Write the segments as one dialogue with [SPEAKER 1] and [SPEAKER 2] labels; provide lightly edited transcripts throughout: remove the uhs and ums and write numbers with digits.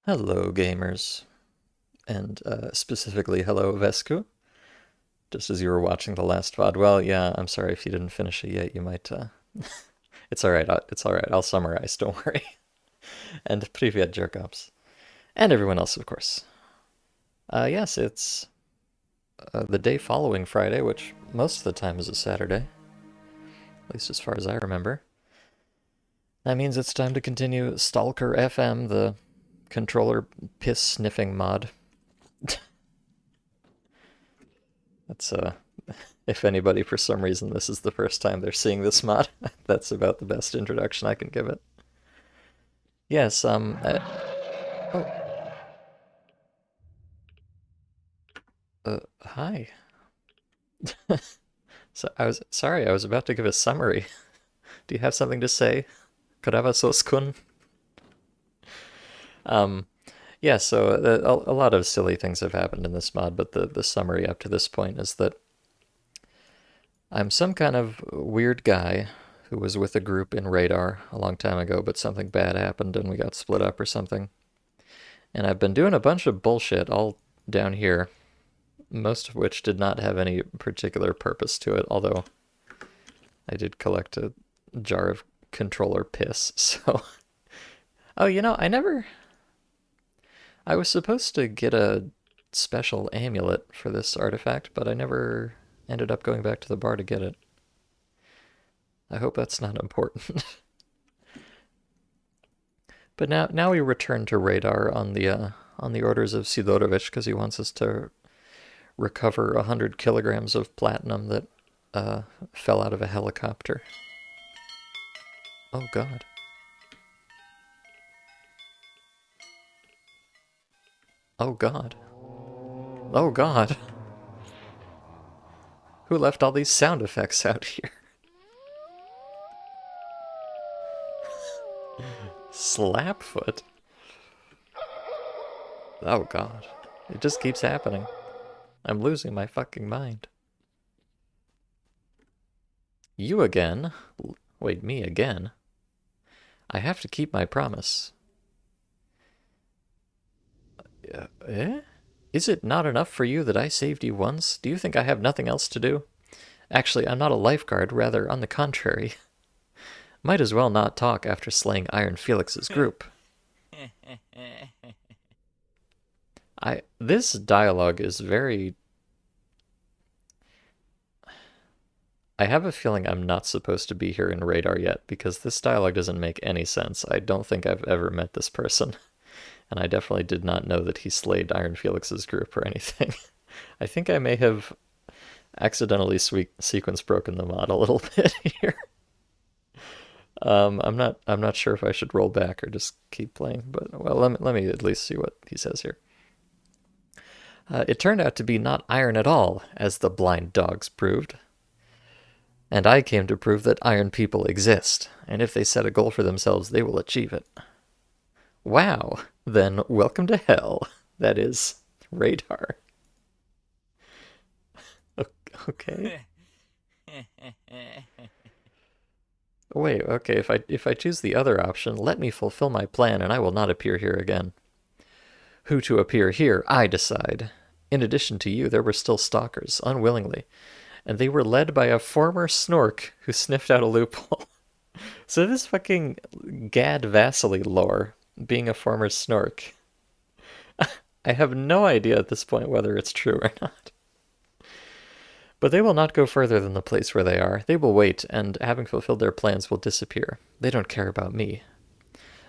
[SPEAKER 1] Hello, gamers, and specifically, hello, Vesku. Just as you were watching the last VOD. Well, yeah, I'm sorry if you didn't finish it yet. You might. It's all right. It's all right. I'll summarize. Don't worry. And Privyet Jerkops, and everyone else, of course. Yes, it's the day following Friday, which most of the time is a Saturday, at least as far as I remember. That means it's time to continue Stalker FM, the controller piss sniffing mod. That's if anybody for some reason this is the first time they're seeing this mod, that's about the best introduction I can give it. Yes, oh, hi. So I was sorry, I was about to give a summary. Do you have something to say? Kravasos kun? Um, yeah, so a lot of silly things have happened in this mod, but the summary up to this point is that I'm some kind of weird guy who was with a group in Radar a long time ago, but something bad happened and we got split up or something. And I've been doing a bunch of bullshit all down here, most of which did not have any particular purpose to it, although I did collect a jar of controller piss, so... Oh, I was supposed to get a special amulet for this artifact, but I never ended up going back to the bar to get it. I hope that's not important. But now we return to Radar on the orders of Sidorovich because he wants us to recover 100 kilograms of platinum that fell out of a helicopter. Oh God. Oh God. Oh God. Who left all these sound effects out here? Slapfoot? Oh God. It just keeps happening. I'm losing my fucking mind. You again? Wait, me again? I have to keep my promise. Eh? Is it not enough for you that I saved you once? Do you think I have nothing else to do? Actually, I'm not a lifeguard, rather, on the contrary. Might as well not talk after slaying Iron Felix's group. This dialogue is very... I have a feeling I'm not supposed to be here in Radar yet, because this dialogue doesn't make any sense. I don't think I've ever met this person. And I definitely did not know that he slayed Iron Felix's group or anything. I think I may have accidentally sequence broken the mod a little bit here. I'm not sure if I should roll back or just keep playing, but well, let me at least see what he says here. It turned out to be not iron at all, as the blind dogs proved. And I came to prove that iron people exist, and if they set a goal for themselves, they will achieve it. Wow, then welcome to hell. That is Radar. Okay. Wait, okay, if I choose the other option, let me fulfill my plan and I will not appear here again. Who to appear here, I decide. In addition to you, there were still stalkers, unwillingly, and they were led by a former snork who sniffed out a loophole. So this fucking Gad Vasily lore, being a former snork, I have no idea at this point whether it's true or not. But they will not go further than the place where they are. They will wait, and having fulfilled their plans, will disappear. They don't care about me.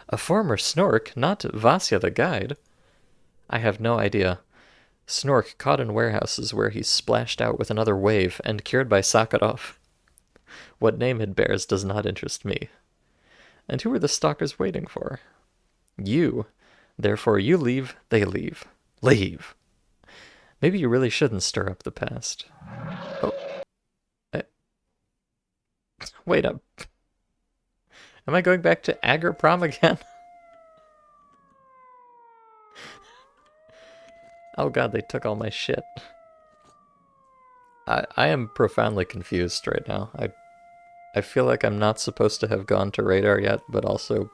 [SPEAKER 1] A former Snork, not Vasya the guide. I have no idea. Snork caught in warehouses where he splashed out with another wave and cured by Sakharov. What name it bears does not interest me. And who are the stalkers waiting for? You. Therefore you leave, they leave. Leave. Maybe you really shouldn't stir up the past. Oh. Wait up. Am I going back to Agroprom again? Oh God, they took all my shit. I am profoundly confused right now. I feel like I'm not supposed to have gone to Radar yet, but also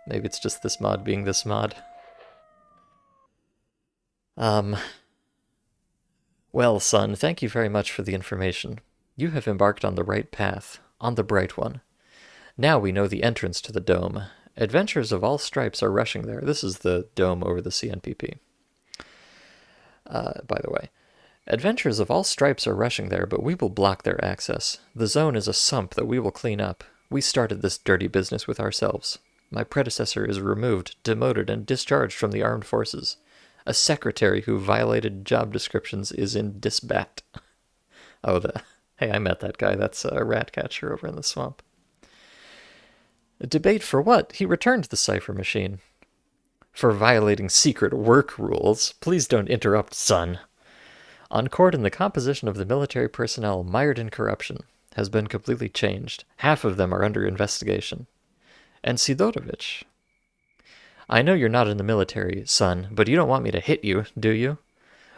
[SPEAKER 1] maybe it's just this mod being this mod. Um, well, son, thank you very much for the information. You have embarked on the right path, on the bright one. Now we know the entrance to the dome. Adventurers of all stripes are rushing there. This is the dome over the CNPP, by the way. Adventurers of all stripes are rushing there, but we will block their access. The zone is a sump that we will clean up. We started this dirty business with ourselves. My predecessor is removed, demoted, and discharged from the armed forces. A secretary who violated job descriptions is in disbat. Oh, hey, I met that guy. That's a rat catcher over in the swamp. A debate for what? He returned the cipher machine. For violating secret work rules. Please don't interrupt, son. On court, in the composition of the military personnel mired in corruption has been completely changed. Half of them are under investigation. And Sidorovich. I know you're not in the military, son, but you don't want me to hit you, do you?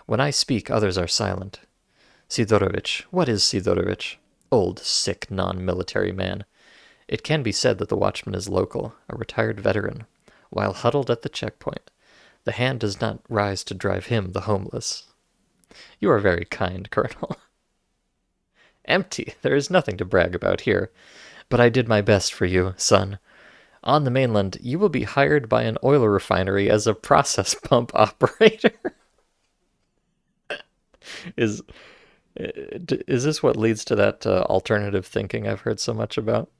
[SPEAKER 1] When I speak, others are silent. Sidorovich. What is Sidorovich? Old, sick, non-military man. It can be said that the watchman is local, a retired veteran. While huddled at the checkpoint, the hand does not rise to drive him, the homeless. You are very kind, Colonel. Empty. There is nothing to brag about here. But I did my best for you, son. On the mainland, you will be hired by an oil refinery as a process pump operator. Is this what leads to that alternative thinking I've heard so much about?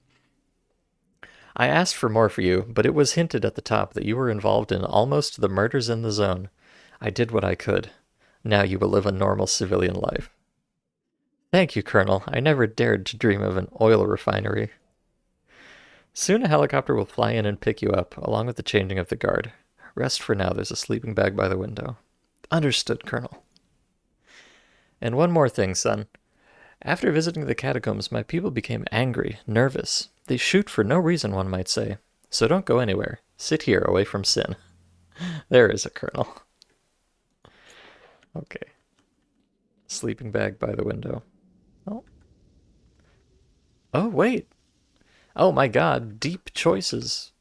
[SPEAKER 1] I asked for more for you, but it was hinted at the top that you were involved in almost the murders in the zone. I did what I could. Now you will live a normal civilian life. Thank you, Colonel. I never dared to dream of an oil refinery. Soon a helicopter will fly in and pick you up, along with the changing of the guard. Rest for now. There's a sleeping bag by the window. Understood, Colonel. And one more thing, son. After visiting the catacombs, my people became angry, nervous. They shoot for no reason, one might say. So don't go anywhere. Sit here, away from sin. There is a Colonel. Okay. Sleeping bag by the window. Oh. Oh, wait. Oh my god, deep choices.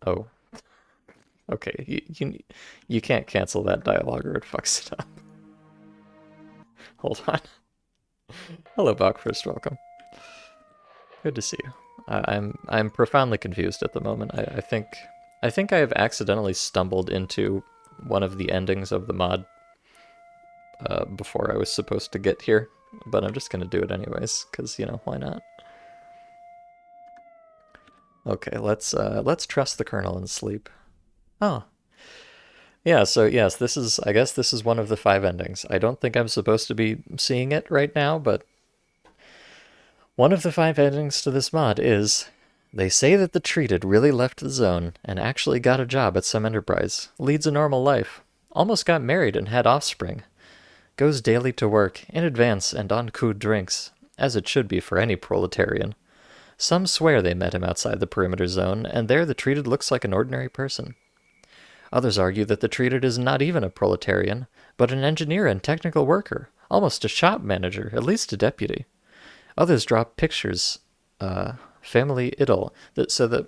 [SPEAKER 1] Oh. Okay, you can't cancel that dialogue or it fucks it up. Hold on. Hello, Bachfirst, welcome. Good to see you. I'm profoundly confused at the moment. I think I have accidentally stumbled into one of the endings of the mod before I was supposed to get here, but I'm just gonna do it anyways, because, you know, why not? Okay, let's trust the Colonel and sleep. Oh. Yeah, so yes, I guess this is one of the 5 endings. I don't think I'm supposed to be seeing it right now, but one of the 5 endings to this mod is, they say that the treated really left the zone and actually got a job at some enterprise, leads a normal life, almost got married and had offspring, goes daily to work, in advance and on crude drinks, as it should be for any proletarian. Some swear they met him outside the perimeter zone, and there the treated looks like an ordinary person. Others argue that the treated is not even a proletarian, but an engineer and technical worker, almost a shop manager, at least a deputy. Others drop pictures, family idyll, so that,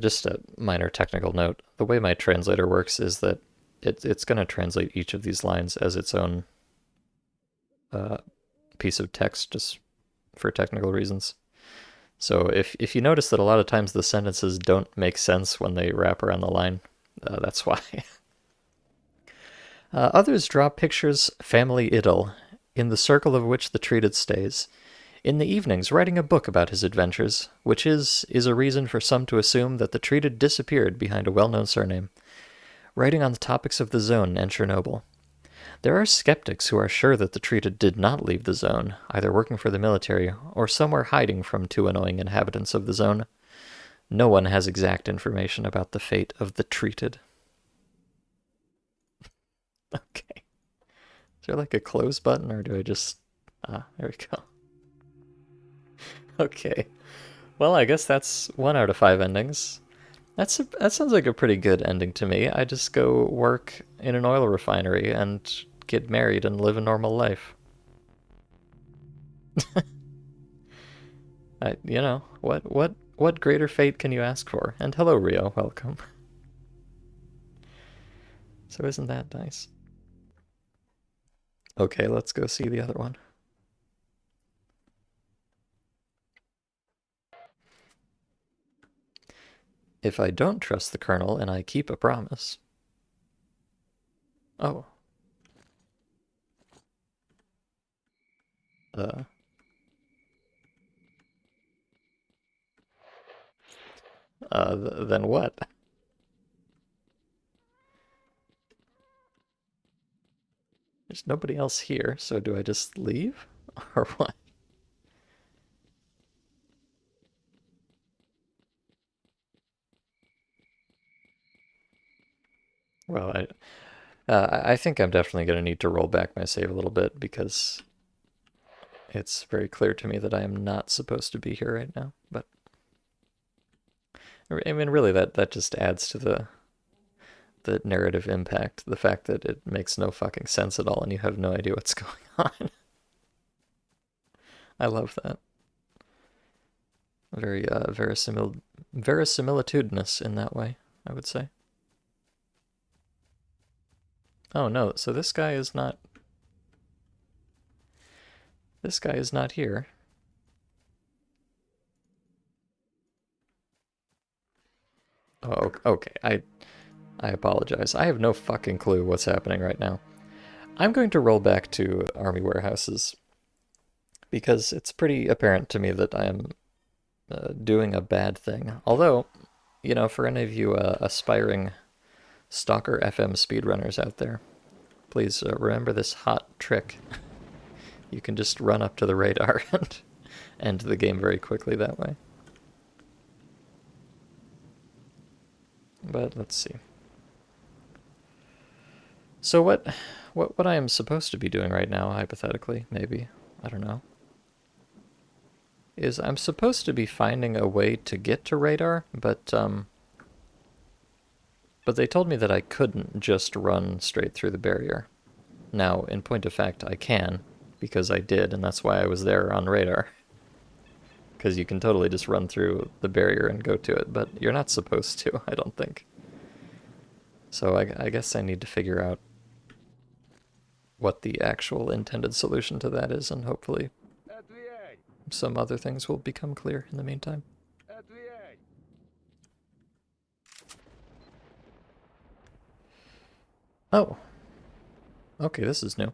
[SPEAKER 1] just a minor technical note, the way my translator works is that it's going to translate each of these lines as its own piece of text, just for technical reasons. So if you notice that a lot of times the sentences don't make sense when they wrap around the line, that's why. Others draw pictures, family idyll, in the circle of which the treated stays, in the evenings writing a book about his adventures, which is a reason for some to assume that the treated disappeared behind a well-known surname, writing on the topics of the zone and Chernobyl. There are skeptics who are sure that the treated did not leave the zone, either working for the military or somewhere hiding from 2 annoying inhabitants of the zone. No one has exact information about the fate of the treated. Okay. Is there like a close button, or do I just... there we go. Okay. Well, I guess that's 1 out of 5 endings. That sounds like a pretty good ending to me. I just go work in an oil refinery and get married and live a normal life. You know, what greater fate can you ask for? And hello, Rio, welcome. So isn't that nice? Okay, let's go see the other one. If I don't trust the Colonel and I keep a promise... Oh. Uh... then what? There's nobody else here, so do I just leave? Or what? Well, I think I'm definitely going to need to roll back my save a little bit because it's very clear to me that I am not supposed to be here right now. But I mean, really, that just adds to the narrative impact. The fact that it makes no fucking sense at all and you have no idea what's going on. I love that. Very verisimilitudinous in that way, I would say. Oh no, so this guy is not... This guy is not here. Oh, okay. I apologize. I have no fucking clue what's happening right now. I'm going to roll back to army warehouses because it's pretty apparent to me that I am doing a bad thing. Although, you know, for any of you aspiring STALKER FM speedrunners out there, please remember this hot trick. You can just run up to the radar and end the game very quickly that way. But let's see. So what I am supposed to be doing right now, hypothetically, maybe, I don't know, is I'm supposed to be finding a way to get to radar, but they told me that I couldn't just run straight through the barrier. Now, in point of fact, I can, because I did, and that's why I was there on radar. Because you can totally just run through the barrier and go to it, but you're not supposed to, I don't think. So I guess I need to figure out what the actual intended solution to that is, and hopefully some other things will become clear in the meantime. Oh. Okay, this is new.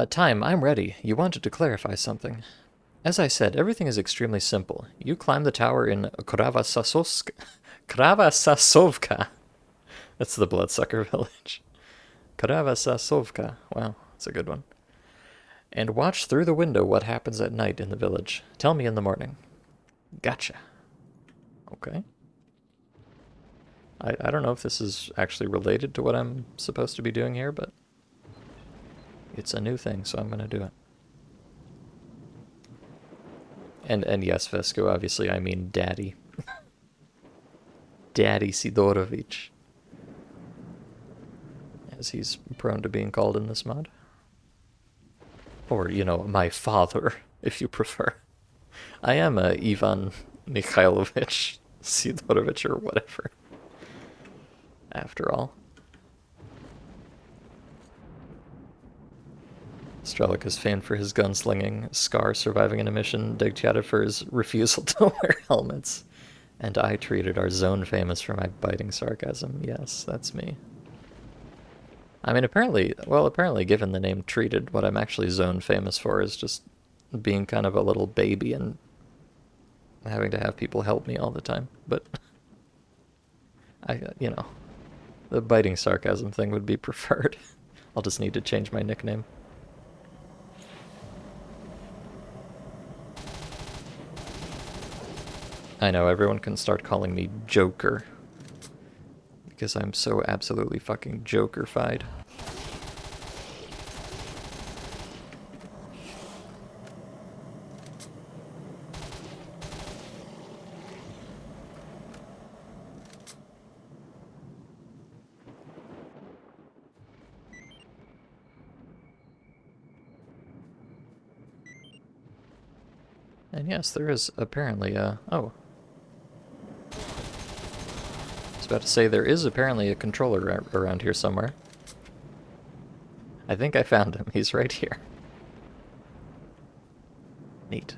[SPEAKER 1] Time, I'm ready. You wanted to clarify something. As I said, everything is extremely simple. You climb the tower in Kravasasovka. That's the bloodsucker village. Kravasasovka. Wow, that's a good one. And watch through the window what happens at night in the village. Tell me in the morning. Gotcha. Okay. I don't know if this is actually related to what I'm supposed to be doing here, but it's a new thing, so I'm going to do it. And yes, Vesco, obviously I mean Daddy. Daddy Sidorovich. As he's prone to being called in this mod. Or, you know, my father, if you prefer. I am Ivan Mikhailovich Sidorovich or whatever. After all. Strelic is famed for his gunslinging, Scar surviving in a mission, Degtiata for his refusal to wear helmets, and I treated our zone famous for my biting sarcasm. Yes, that's me. I mean, apparently given the name Treated, what I'm actually zone famous for is just being kind of a little baby and having to have people help me all the time. But, you know, the biting sarcasm thing would be preferred. I'll just need to change my nickname. I know, everyone can start calling me Joker. Because I'm so absolutely fucking Joker-fied. And yes, there is apparently a... Oh. There's about to say, there is apparently a controller around here somewhere. I think I found him. He's right here. Neat.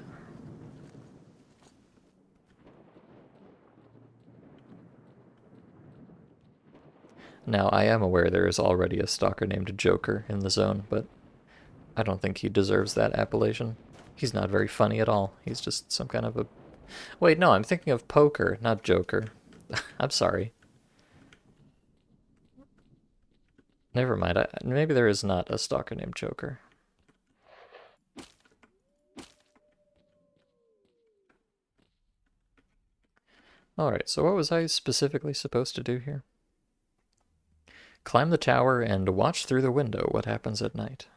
[SPEAKER 1] Now, I am aware there is already a stalker named Joker in the zone, but I don't think he deserves that appellation. He's not very funny at all. He's just some kind of a... Wait, no, I'm thinking of Poker, not Joker. I'm sorry. Never mind. Maybe there is not a stalker named Joker. Alright, so what was I specifically supposed to do here? Climb the tower and watch through the window what happens at night.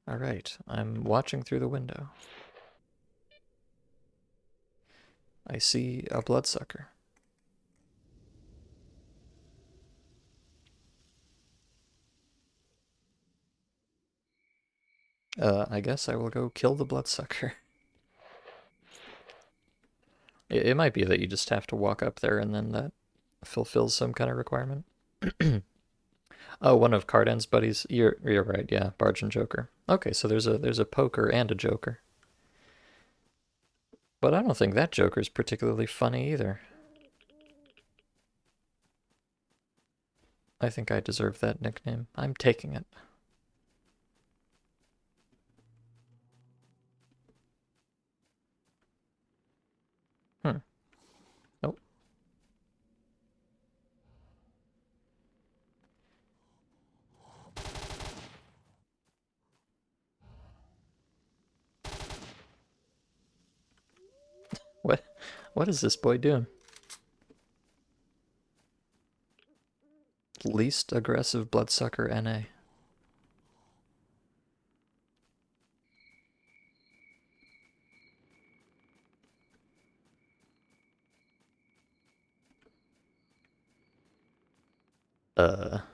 [SPEAKER 1] Alright, I'm watching through the window. I see a bloodsucker. I guess I will go kill the bloodsucker. It might be that you just have to walk up there and then that fulfills some kind of requirement. Oh, one of Cardan's buddies. You're right. Yeah, Barge and Joker. Okay, so there's a Poker and a Joker. But I don't think that Joker's particularly funny either. I think I deserve that nickname. I'm taking it. Oh. What is this boy doing? Least aggressive bloodsucker NA.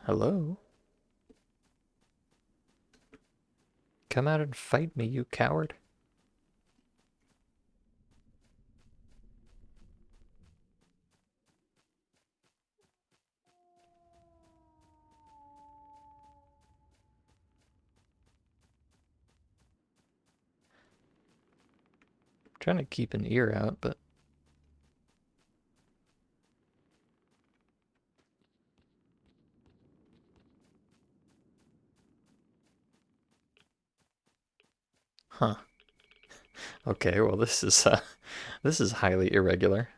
[SPEAKER 1] Hello? Come out and fight me, you coward. I'm trying to keep an ear out, but... Huh. Okay, well this is highly irregular.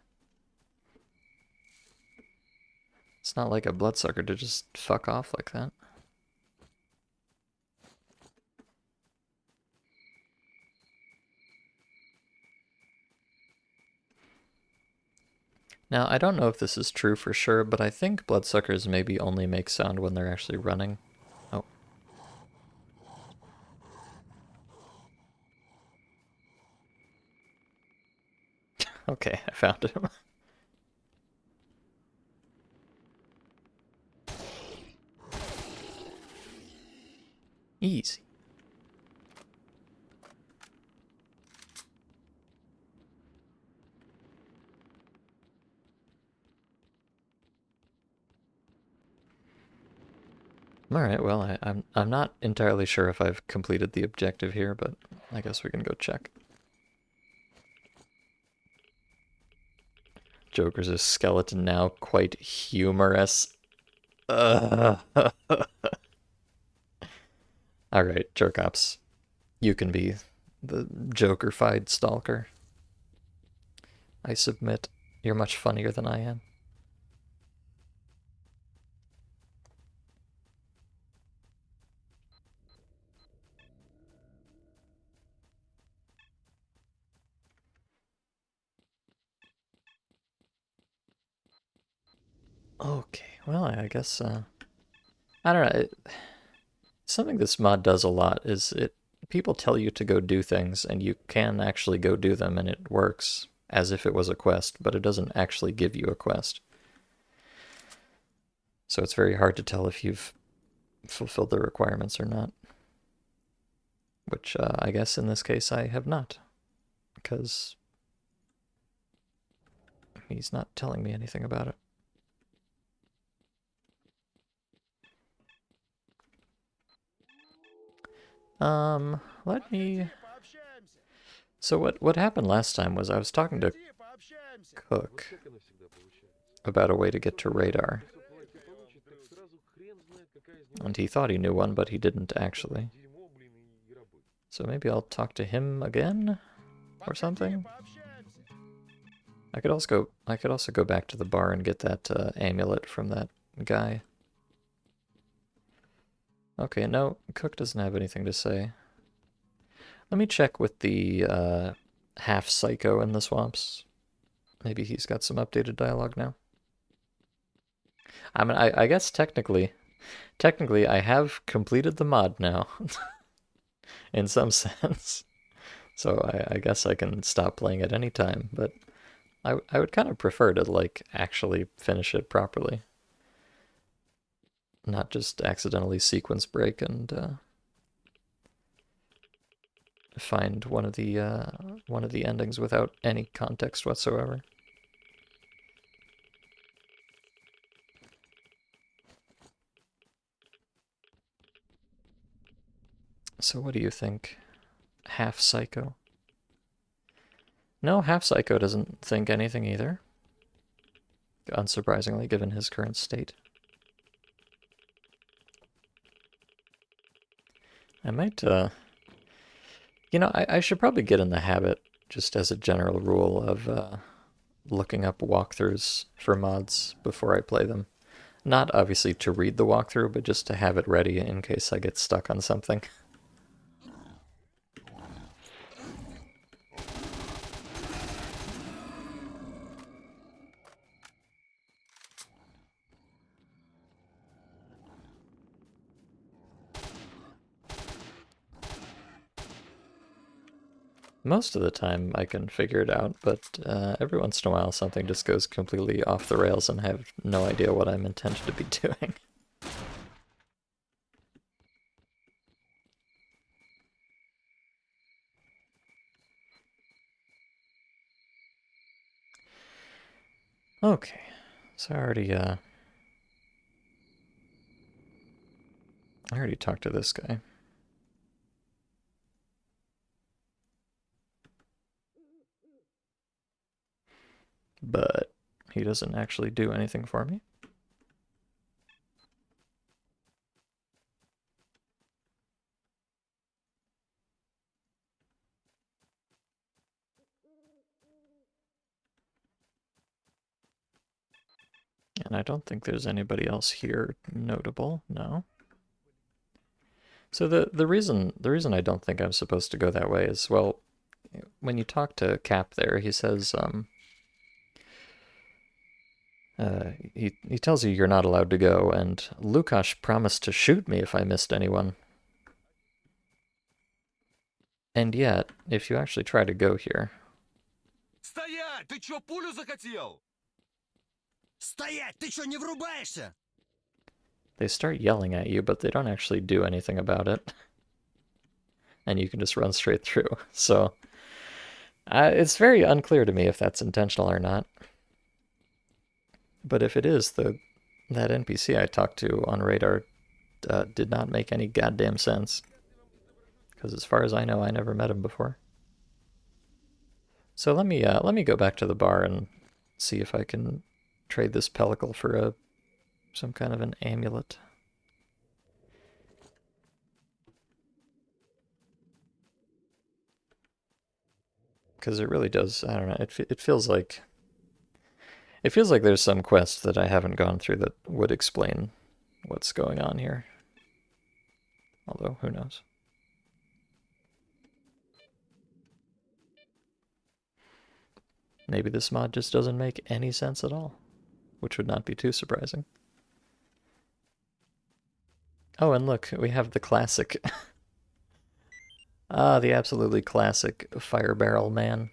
[SPEAKER 1] It's not like a bloodsucker to just fuck off like that. Now, I don't know if this is true for sure, but I think bloodsuckers maybe only make sound when they're actually running. Oh. Okay, I found him. Easy. Alright, well, I'm not entirely sure if I've completed the objective here, but I guess we can go check. Joker's skeleton now quite humorous. Alright, Jerkops. You can be the Joker-fied stalker. I submit. You're much funnier than I am. Okay, well, I guess, I don't know. Something this mod does a lot is people tell you to go do things, and you can actually go do them, and it works as if it was a quest, but it doesn't actually give you a quest. So it's very hard to tell if you've fulfilled the requirements or not. Which, I guess in this case I have not. Because He's not telling me anything about it. Let me... So what happened last time was I was talking to Cook about a way to get to radar. And he thought he knew one, but he didn't actually. So maybe I'll talk to him again or something. I could also go back to the bar and get that amulet from that guy. Okay, no, Cook doesn't have anything to say. Let me check with the half psycho in the swamps. Maybe he's got some updated dialogue now. I mean, I guess technically I have completed the mod now, in some sense. So I guess I can stop playing at any time, but I would kind of prefer to, like, actually finish it properly. Not just accidentally sequence break and find one of the endings without any context whatsoever. So what do you think? Half Psycho? No, Half Psycho doesn't think anything either. Unsurprisingly, given his current state. I might, you know, I should probably get in the habit, just as a general rule, of looking up walkthroughs for mods before I play them. Not obviously to read the walkthrough, but just to have it ready in case I get stuck on something. Most of the time I can figure it out, but every once in a while something just goes completely off the rails and I have no idea what I'm intended to be doing. Okay, so I already talked to this guy. But he doesn't actually do anything for me. And I don't think there's anybody else here notable, no. So the reason I don't think I'm supposed to go that way is, well, when you talk to Cap there, he says he tells you you're not allowed to go, and Lukash promised to shoot me if I missed anyone. And yet, if you actually try to go here...
[SPEAKER 2] Стоять! Ты чё, пулю захотел?
[SPEAKER 3] Стоять! Ты чё, не врубаешься?
[SPEAKER 1] They start yelling at you, but they don't actually do anything about it. And you can just run straight through. So, it's very unclear to me if that's intentional or not. But if it is, that NPC I talked to on radar did not make any goddamn sense. Because as far as I know, I never met him before. So let me go back to the bar and see if I can trade this pellicle for some kind of an amulet. Because it really does, I don't know, it feels like there's some quest that I haven't gone through that would explain what's going on here. Although, who knows? Maybe this mod just doesn't make any sense at all, which would not be too surprising. Oh, and look, we have the classic... the absolutely classic fire barrel man.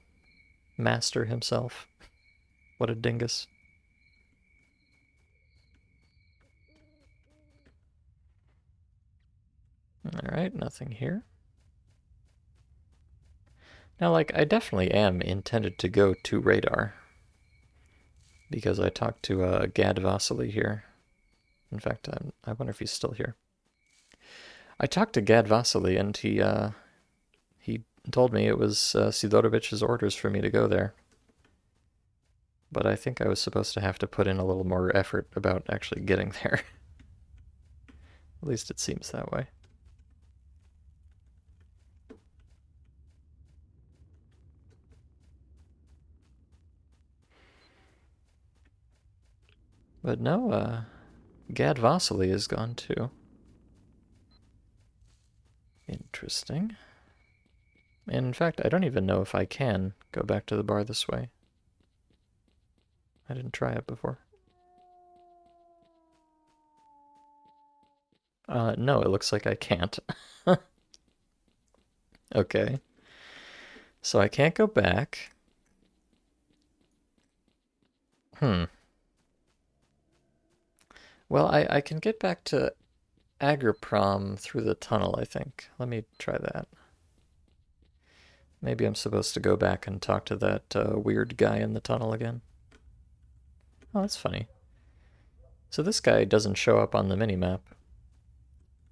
[SPEAKER 1] Master himself. What a dingus. Alright, nothing here. Now, like, I definitely am intended to go to radar. because I talked to Gad Vasily here. In fact, I wonder if he's still here. I talked to Gad Vasily, and he told me it was Sidorovich's orders for me to go there. But I think I was supposed to have to put in a little more effort about actually getting there. At least it seems that way. But no, Gad Vasily is gone too. Interesting. And in fact, I don't even know if I can go back to the bar this way. I didn't try it before. No, it looks like I can't. Okay. So I can't go back. Well, I can get back to Agroprom through the tunnel, I think. Let me try that. Maybe I'm supposed to go back and talk to that weird guy in the tunnel again. Oh, that's funny. So this guy doesn't show up on the minimap.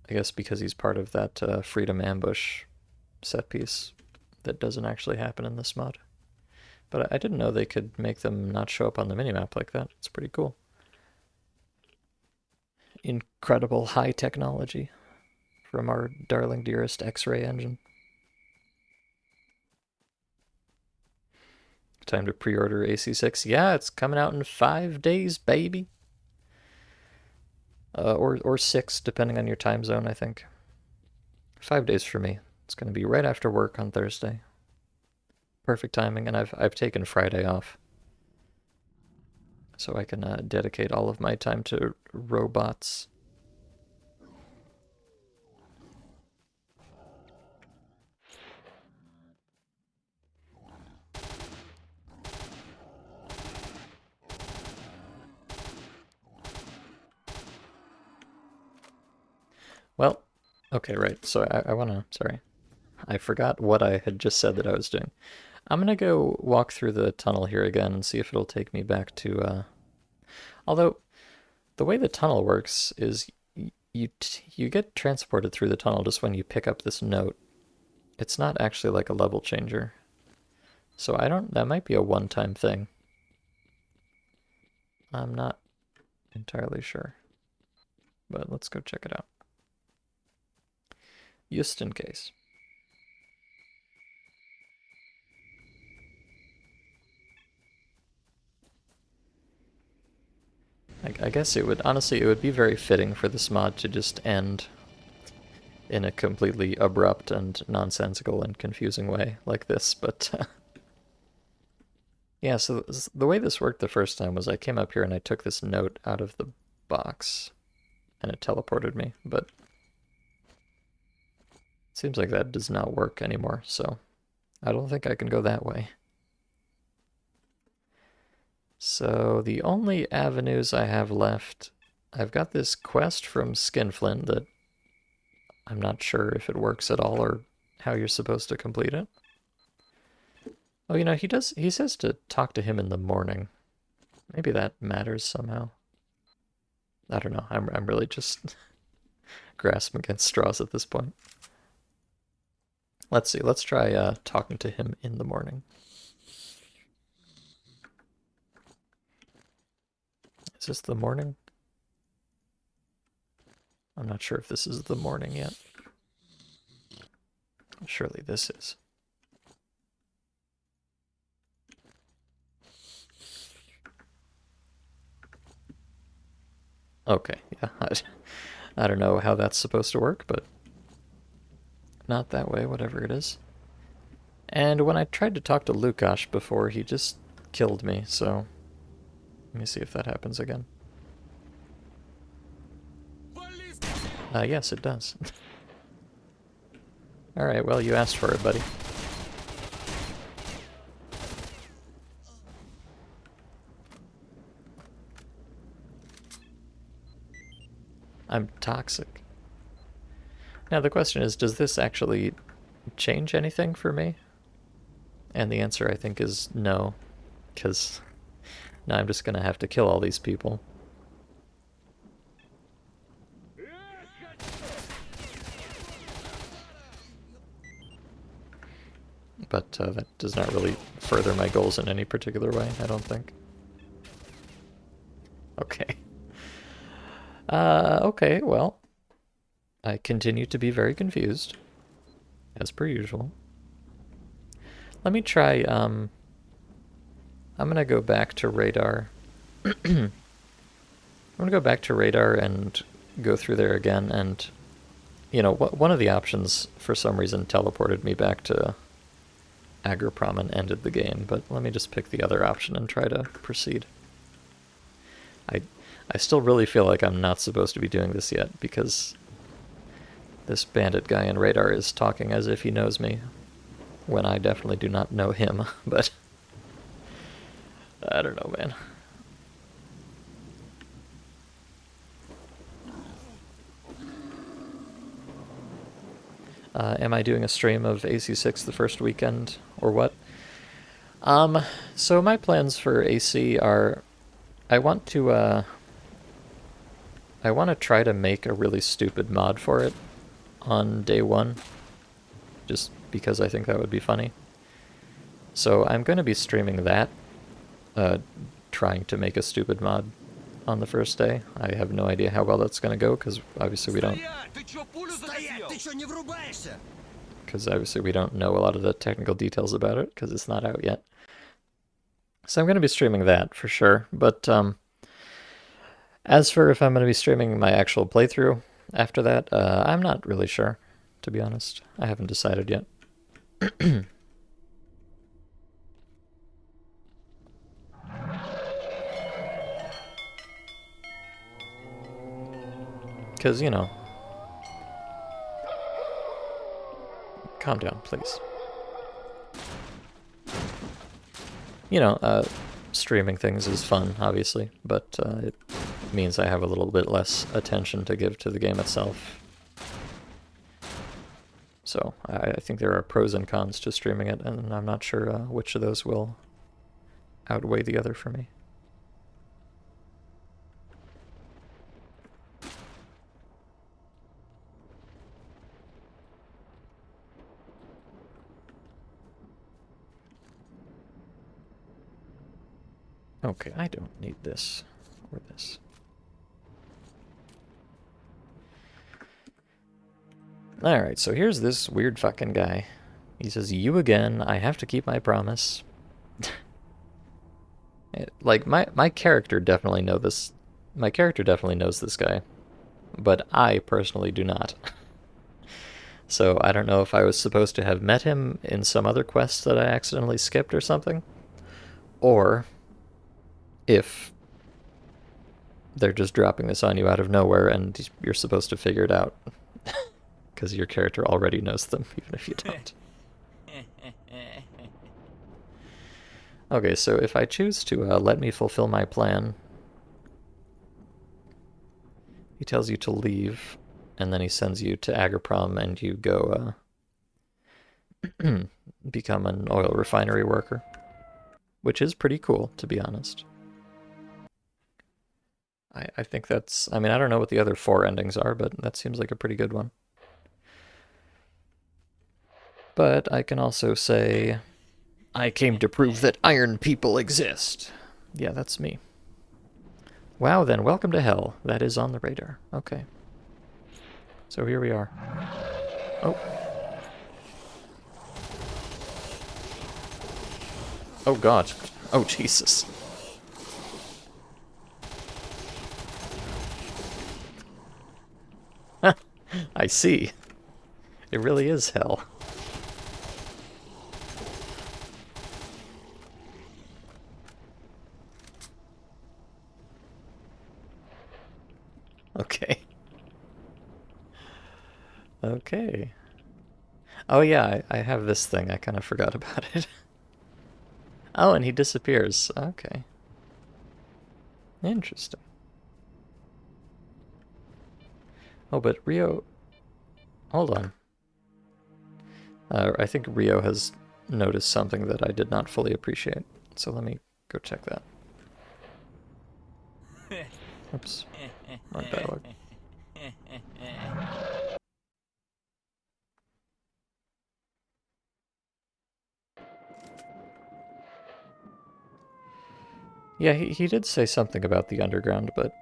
[SPEAKER 1] I guess because he's part of that Freedom Ambush set piece that doesn't actually happen in this mod. But I didn't know they could make them not show up on the minimap like that. It's pretty cool. Incredible high technology from our darling dearest X-ray engine. Time to pre-order AC6. Yeah, it's coming out in 5 days, baby. Or 6, depending on your time zone, I think. 5 days for me. It's going to be right after work on Thursday. Perfect timing, and I've taken Friday off, so I can dedicate all of my time to robots. Well, okay, right. So I want to, sorry. I forgot what I had just said that I was doing. I'm going to go walk through the tunnel here again and see if it'll take me back to, although the way the tunnel works is you get transported through the tunnel just when you pick up this note. It's not actually like a level changer. So that might be a one-time thing. I'm not entirely sure. But let's go check it out. Just in case. I guess it would, honestly, it would be very fitting for this mod to just end in a completely abrupt and nonsensical and confusing way like this, but yeah, so the way this worked the first time was I came up here and I took this note out of the box and it teleported me, but it seems like that does not work anymore, so I don't think I can go that way. So the only avenues I have left, I've got this quest from Skinflint that I'm not sure if it works at all or how you're supposed to complete it. Oh, you know, he says to talk to him in the morning. Maybe that matters somehow. I don't know. I'm really just grasping against straws at this point. Let's see. Let's try talking to him in the morning. Is this the morning? I'm not sure if this is the morning yet. Surely this is. Okay, yeah. I don't know how that's supposed to work, but not that way, whatever it is. And when I tried to talk to Lukash before, he just killed me, so let me see if that happens again. Yes, it does. Alright, well, you asked for it, buddy. I'm toxic. Now the question is, does this actually change anything for me? And the answer, I think, is no, because Now I'm just gonna have to kill all these people. But that does not really further my goals in any particular way, I don't think. Okay. Okay, well, I continue to be very confused, as per usual. Let me try, I'm gonna go back to radar. I'm gonna go back to radar and go through there again, and, you know, one of the options, for some reason, teleported me back to Agroprom and ended the game, but let me just pick the other option and try to proceed. I still really feel like I'm not supposed to be doing this yet, because this bandit guy in radar is talking as if he knows me, when I definitely do not know him, but I don't know, man. Am I doing a stream of AC6 the first weekend, or what? So my plans for AC are, I want to try to make a really stupid mod for it on day one, just because I think that would be funny. So I'm going to be streaming that, trying to make a stupid mod on the first day. I have no idea how well that's going to go, because obviously we don't... Because obviously we don't know a lot of the technical details about it, because it's not out yet. So I'm going to be streaming that, for sure. But as for if I'm going to be streaming my actual playthrough after that, I'm not really sure, to be honest. I haven't decided yet. Because, you know... Calm down, please. You know, streaming things is fun, obviously, but it means I have a little bit less attention to give to the game itself. So, I think there are pros and cons to streaming it, and I'm not sure which of those will outweigh the other for me. Okay, I don't need this or this. Alright, so here's this weird fucking guy. He says, "You again, I have to keep my promise." Like, my character definitely knows this. My character definitely knows this guy. But I personally do not. So I don't know if I was supposed to have met him in some other quest that I accidentally skipped or something. Or if they're just dropping this on you out of nowhere and you're supposed to figure it out. Because your character already knows them, even if you don't. Okay, so if I choose to let me fulfill my plan, he tells you to leave, and then he sends you to Agroprom, and you go become an oil refinery worker. Which is pretty cool, to be honest. I think that's... I mean, I don't know what the other 4 endings are, but that seems like a pretty good one. But I can also say, "I came to prove that iron people exist." Yeah, that's me. Wow, then, welcome to hell. That is on the radar. Okay. So here we are. Oh. Oh, God. Oh, Jesus. I see. It really is hell. Okay. Okay. Oh yeah, I have this thing. I kind of forgot about it. Oh, and he disappears. Okay. Interesting. Oh, but Rio... Hold on. I think Rio has noticed something that I did not fully appreciate. So let me go check that. Oops. Wrong dialogue. Yeah, he did say something about the underground, but...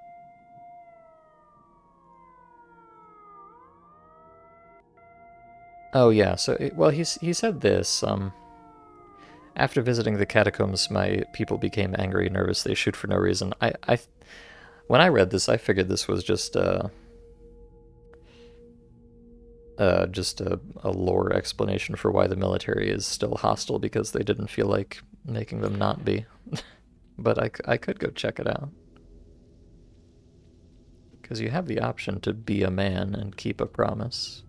[SPEAKER 1] Oh yeah, so, well, he said this, after visiting the catacombs, my people became angry and nervous. They shoot for no reason. When I read this, I figured this was just a lore explanation for why the military is still hostile, because they didn't feel like making them not be. But I could go check it out. Because you have the option to be a man and keep a promise.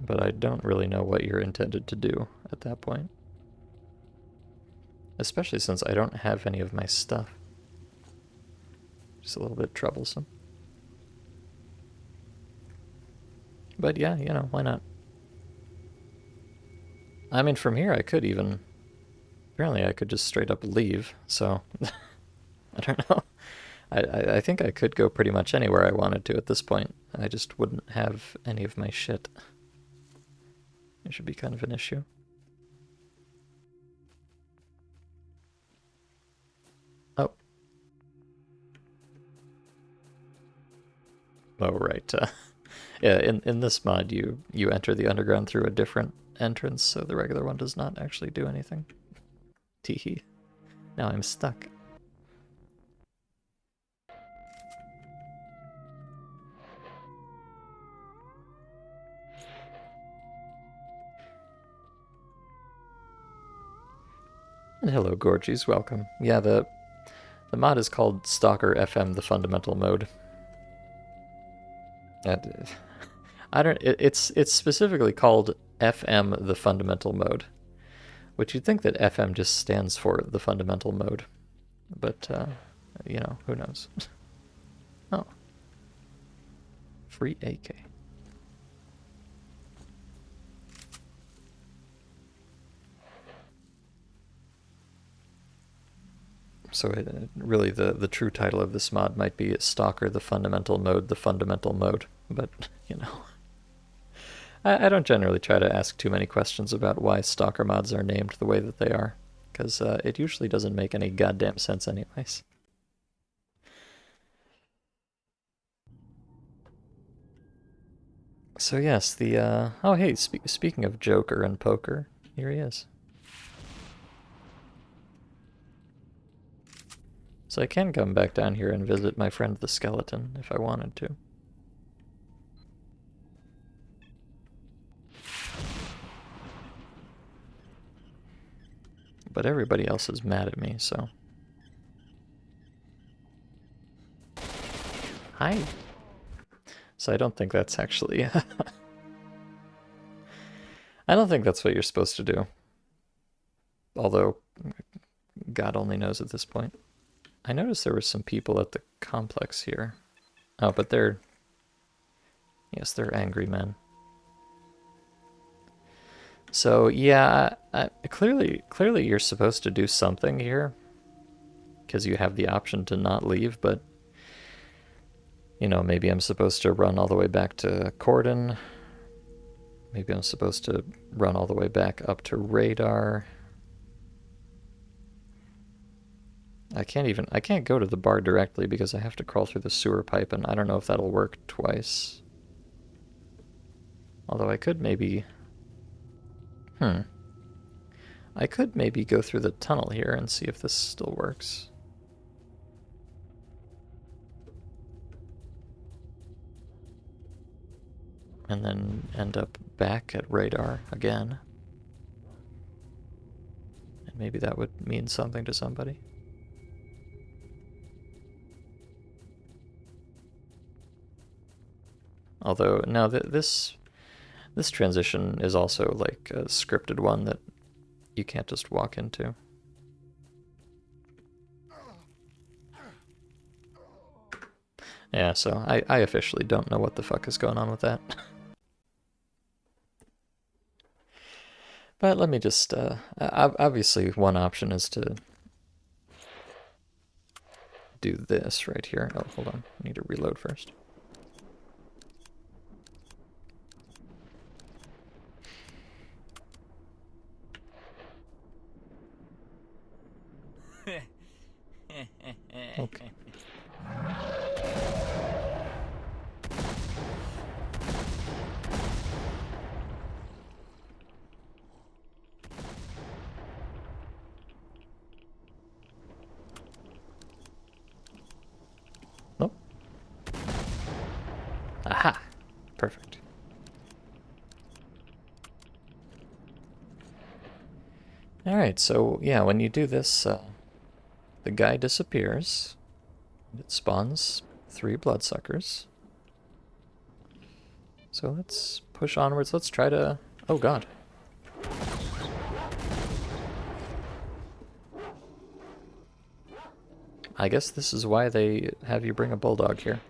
[SPEAKER 1] But I don't really know what you're intended to do at that point. Especially since I don't have any of my stuff. Just a little bit troublesome. But yeah, you know, why not? I mean, from here I could even... Apparently I could just straight up leave, so... I don't know. I think I could go pretty much anywhere I wanted to at this point. I just wouldn't have any of my shit. It should be kind of an issue. Oh. Oh, right. Yeah, in this mod, you enter the underground through a different entrance, so the regular one does not actually do anything. Teehee. Now I'm stuck. And hello, Gorgies, welcome. Yeah, the mod is called STALKER FM, the fundamental mode. I don't. It's specifically called FM, the fundamental mode, which you'd think that FM just stands for the fundamental mode, but you know, who knows? Oh, free AK. So really, the true title of this mod might be Stalker, the fundamental mode, but you know. I don't generally try to ask too many questions about why Stalker mods are named the way that they are, because it usually doesn't make any goddamn sense anyways. So yes, the, oh hey, speaking of Joker and poker, here he is. So I can come back down here and visit my friend the skeleton if I wanted to. But everybody else is mad at me, so... Hi! So I don't think that's actually... I don't think that's what you're supposed to do. Although, God only knows at this point. I noticed there were some people at the complex here. Oh, but they're... Yes, they're angry men. So, yeah, clearly you're supposed to do something here. Because you have the option to not leave, but... You know, maybe I'm supposed to run all the way back to Cordon. Maybe I'm supposed to run all the way back up to Radar. I can't go to the bar directly because I have to crawl through the sewer pipe, and I don't know if that'll work twice. Although I could maybe... I could maybe go through the tunnel here and see if this still works. And then end up back at Radar again. And maybe that would mean something to somebody. Although, now this transition is also like a scripted one that you can't just walk into. Yeah, so I officially don't know what the fuck is going on with that. But let me just, obviously one option is to do this right here. Oh, hold on. I need to reload first. Okay. Nope. Aha! Perfect. Alright, so yeah, when you do this, the guy disappears. It spawns 3 bloodsuckers. So let's push onwards. Let's try to... Oh god. I guess this is why they have you bring a bulldog here.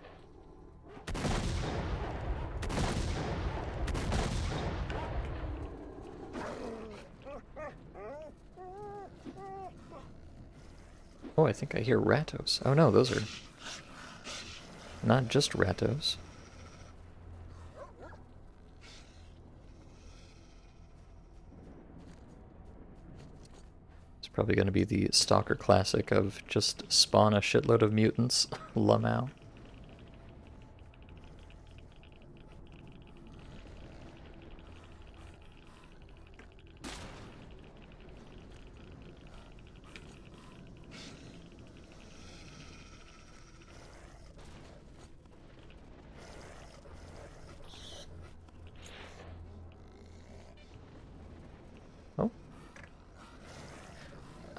[SPEAKER 1] Oh, I think I hear rattos. Oh no, those are not just rattos. It's probably going to be the Stalker classic of just spawn a shitload of mutants. Lamau.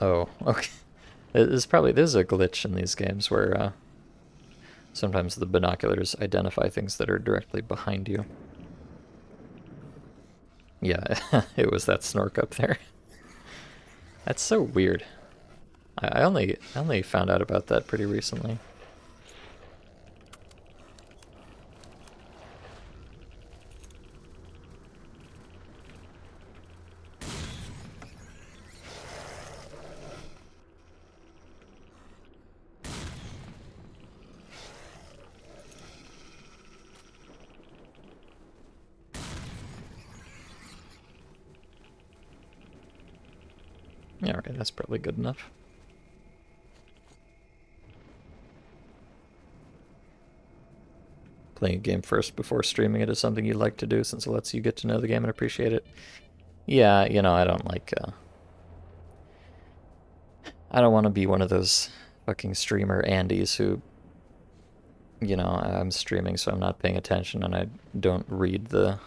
[SPEAKER 1] Oh, okay. There's a glitch in these games where sometimes the binoculars identify things that are directly behind you. Yeah, it was that snork up there. That's so weird. I only found out about that pretty recently. Yeah, alright, that's probably good enough. Playing a game first before streaming it is something you like to do since it lets you get to know the game and appreciate it. Yeah, you know, I don't like, I don't want to be one of those fucking streamer Andys who, you know, I'm streaming so I'm not paying attention and I don't read the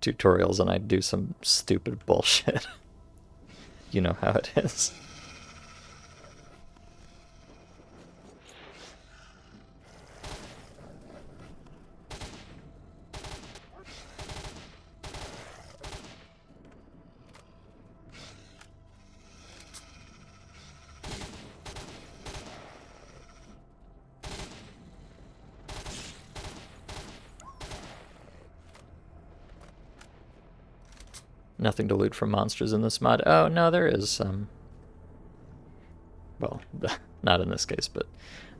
[SPEAKER 1] tutorials and I do some stupid bullshit. You know how it is. Nothing to loot from monsters in this mod. Oh, no, there is well, not in this case, but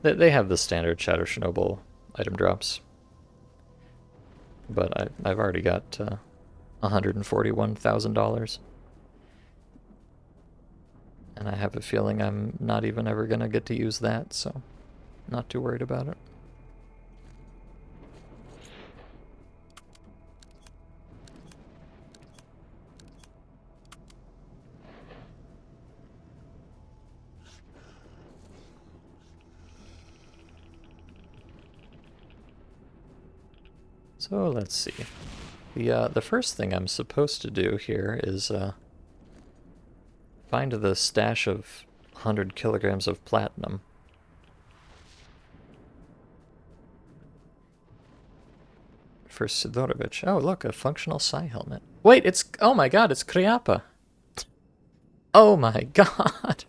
[SPEAKER 1] they have the standard Shadow Chernobyl item drops. But I've already got $141,000. And I have a feeling I'm not even ever going to get to use that, so not too worried about it. So let's see. The first thing I'm supposed to do here is find the stash of 100 kilograms of platinum. For Sidorovich. Oh, look, a functional psi helmet. Wait, it's... Oh my god, it's Kriapa. Oh my god.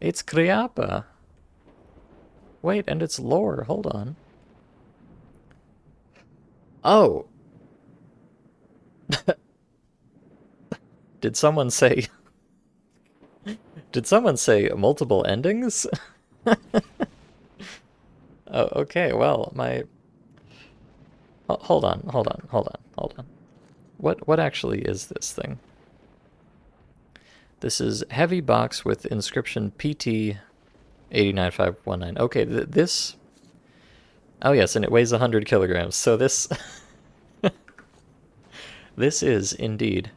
[SPEAKER 1] It's Kriapa. Wait, and it's lore. Hold on. Oh. Did someone say... Did someone say multiple endings? Oh, okay, well, hold on, hold on, hold on, hold on. What actually is this thing? This is heavy box with inscription PT 89519. Okay, this. Oh yes, and it weighs 100 kilograms. So this this is indeed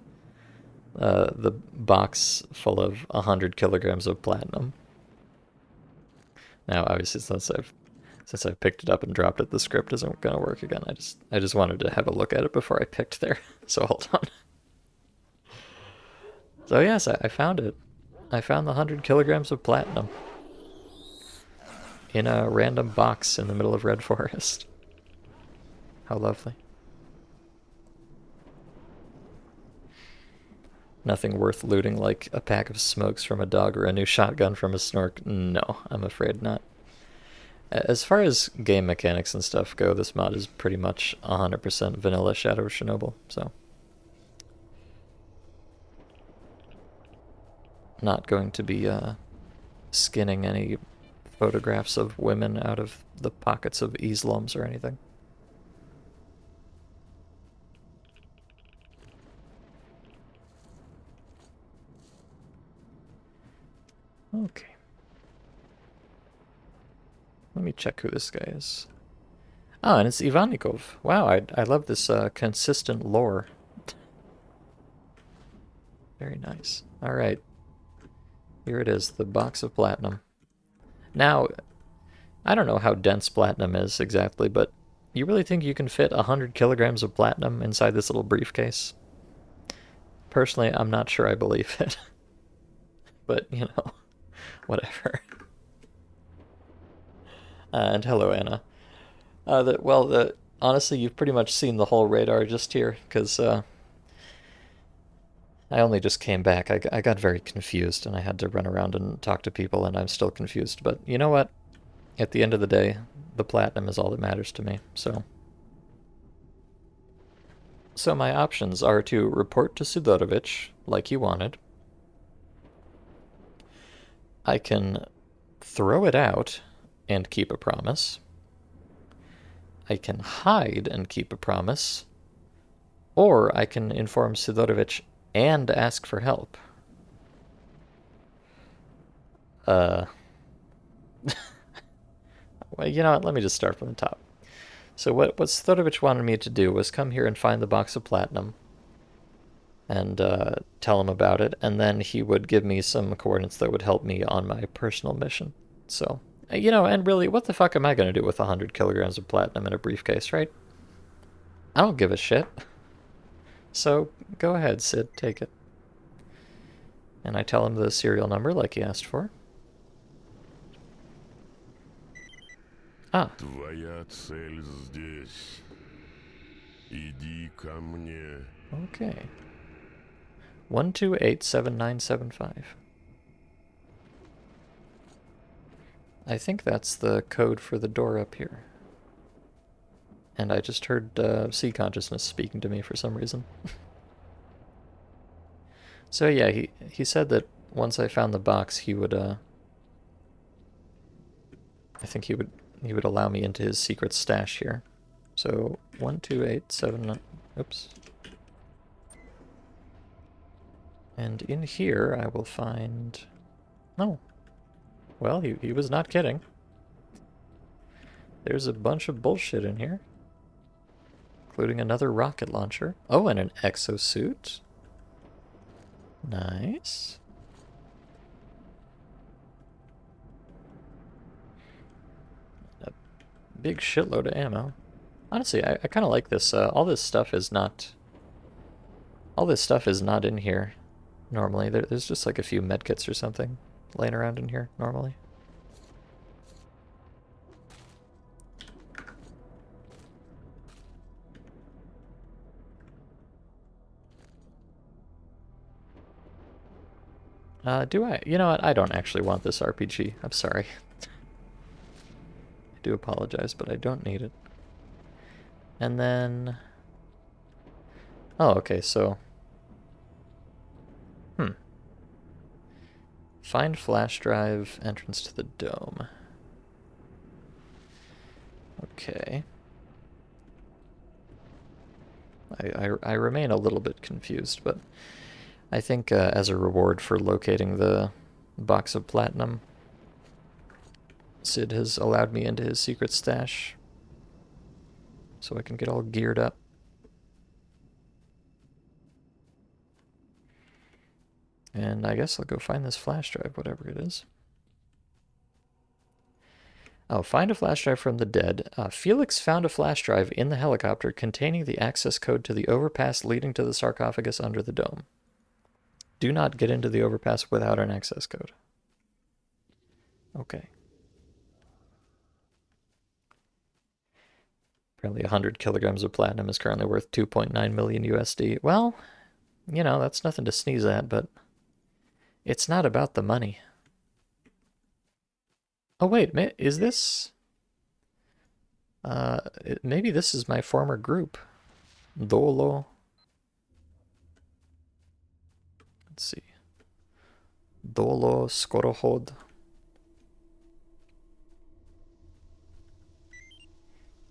[SPEAKER 1] the box full of 100 kilograms of platinum. Now, obviously, since I've picked it up and dropped it, the script isn't going to work again. I just wanted to have a look at it before I picked there. So hold on. So yes, I found it. I found the 100 kilograms of platinum in a random box in the middle of Red Forest. How lovely. Nothing worth looting like a pack of smokes from a dog or a new shotgun from a snork. No, I'm afraid not. As far as game mechanics and stuff go, this mod is pretty much 100% vanilla Shadow of Chernobyl, so. Not going to be skinning any photographs of women out of the pockets of Islams or anything. Okay. Let me check who this guy is. Oh, and it's Ivanikov. Wow, I love this consistent lore. Very nice. Alright. Here it is, the box of platinum. Now, I don't know how dense platinum is exactly, but you really think you can fit 100 kilograms of platinum inside this little briefcase? Personally, I'm not sure I believe it. But, you know, whatever. And hello, Anna. Honestly, you've pretty much seen the whole radar just here, because I only just came back. I got very confused, and I had to run around and talk to people, and I'm still confused. But you know what? At the end of the day, the platinum is all that matters to me, so. So my options are to report to Sidorovich, like you wanted. I can throw it out and keep a promise. I can hide and keep a promise. Or I can inform Sidorovich and ask for help. Well, you know what? Let me just start from the top. So what Sidorovich wanted me to do was come here and find the box of platinum and tell him about it, and then he would give me some coordinates that would help me on my personal mission. So, you know, and really, what the fuck am I going to do with 100 kilograms of platinum in a briefcase, right? I don't give a shit. So, go ahead, Sid, take it. And I tell him the serial number like he asked for. Ah.
[SPEAKER 4] Твоя цель здесь. Иди ко мне.
[SPEAKER 1] Okay. 1287975. I think that's the code for the door up here. And I just heard sea consciousness speaking to me for some reason. So yeah, he said that once I found the box, he would I think he would allow me into his secret stash here. So 12879. Oops. And in here I will find. Oh. Well, he was not kidding. There's a bunch of bullshit in here, including another rocket launcher. Oh, and an exosuit. Nice. A big shitload of ammo. Honestly, I kind of like this. All this stuff is not in here normally. There's just like a few medkits or something laying around in here normally. Do I? You know what? I don't actually want this RPG. I'm sorry. I do apologize, but I don't need it. And then. Oh, okay, so. Find flash drive, entrance to the dome. Okay. I remain a little bit confused, but I think as a reward for locating the box of platinum, Sid has allowed me into his secret stash so I can get all geared up. And I guess I'll go find this flash drive, whatever it is. Oh, find a flash drive from the dead. Felix found a flash drive in the helicopter containing the access code to the overpass leading to the sarcophagus under the dome. Do not get into the overpass without an access code. Okay. Apparently 100 kilograms of platinum is currently worth 2.9 million USD. Well, you know, that's nothing to sneeze at, but it's not about the money. Oh wait, is this... maybe this is my former group. Dolo. Let's see. Dolo Skorohod.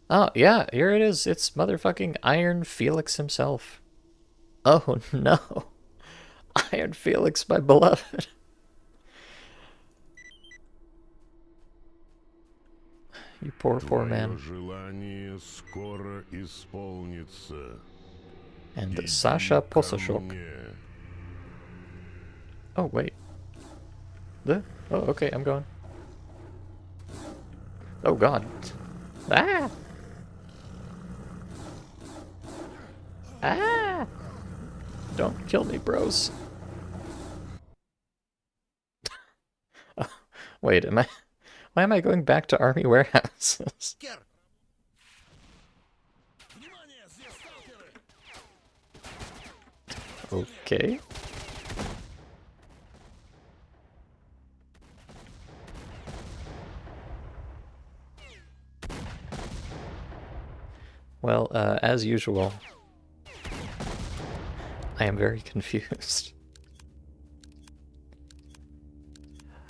[SPEAKER 1] Oh, yeah, here it is. It's motherfucking Iron Felix himself. Oh, no. Iron Felix, my beloved. You poor, poor man. And Sasha Posashok. Oh, wait. Oh, okay, I'm going. Oh, God. Ah! Ah! Don't kill me, bros. Oh, wait, why am I going back to army warehouses? Okay. Well, as usual, I am very confused.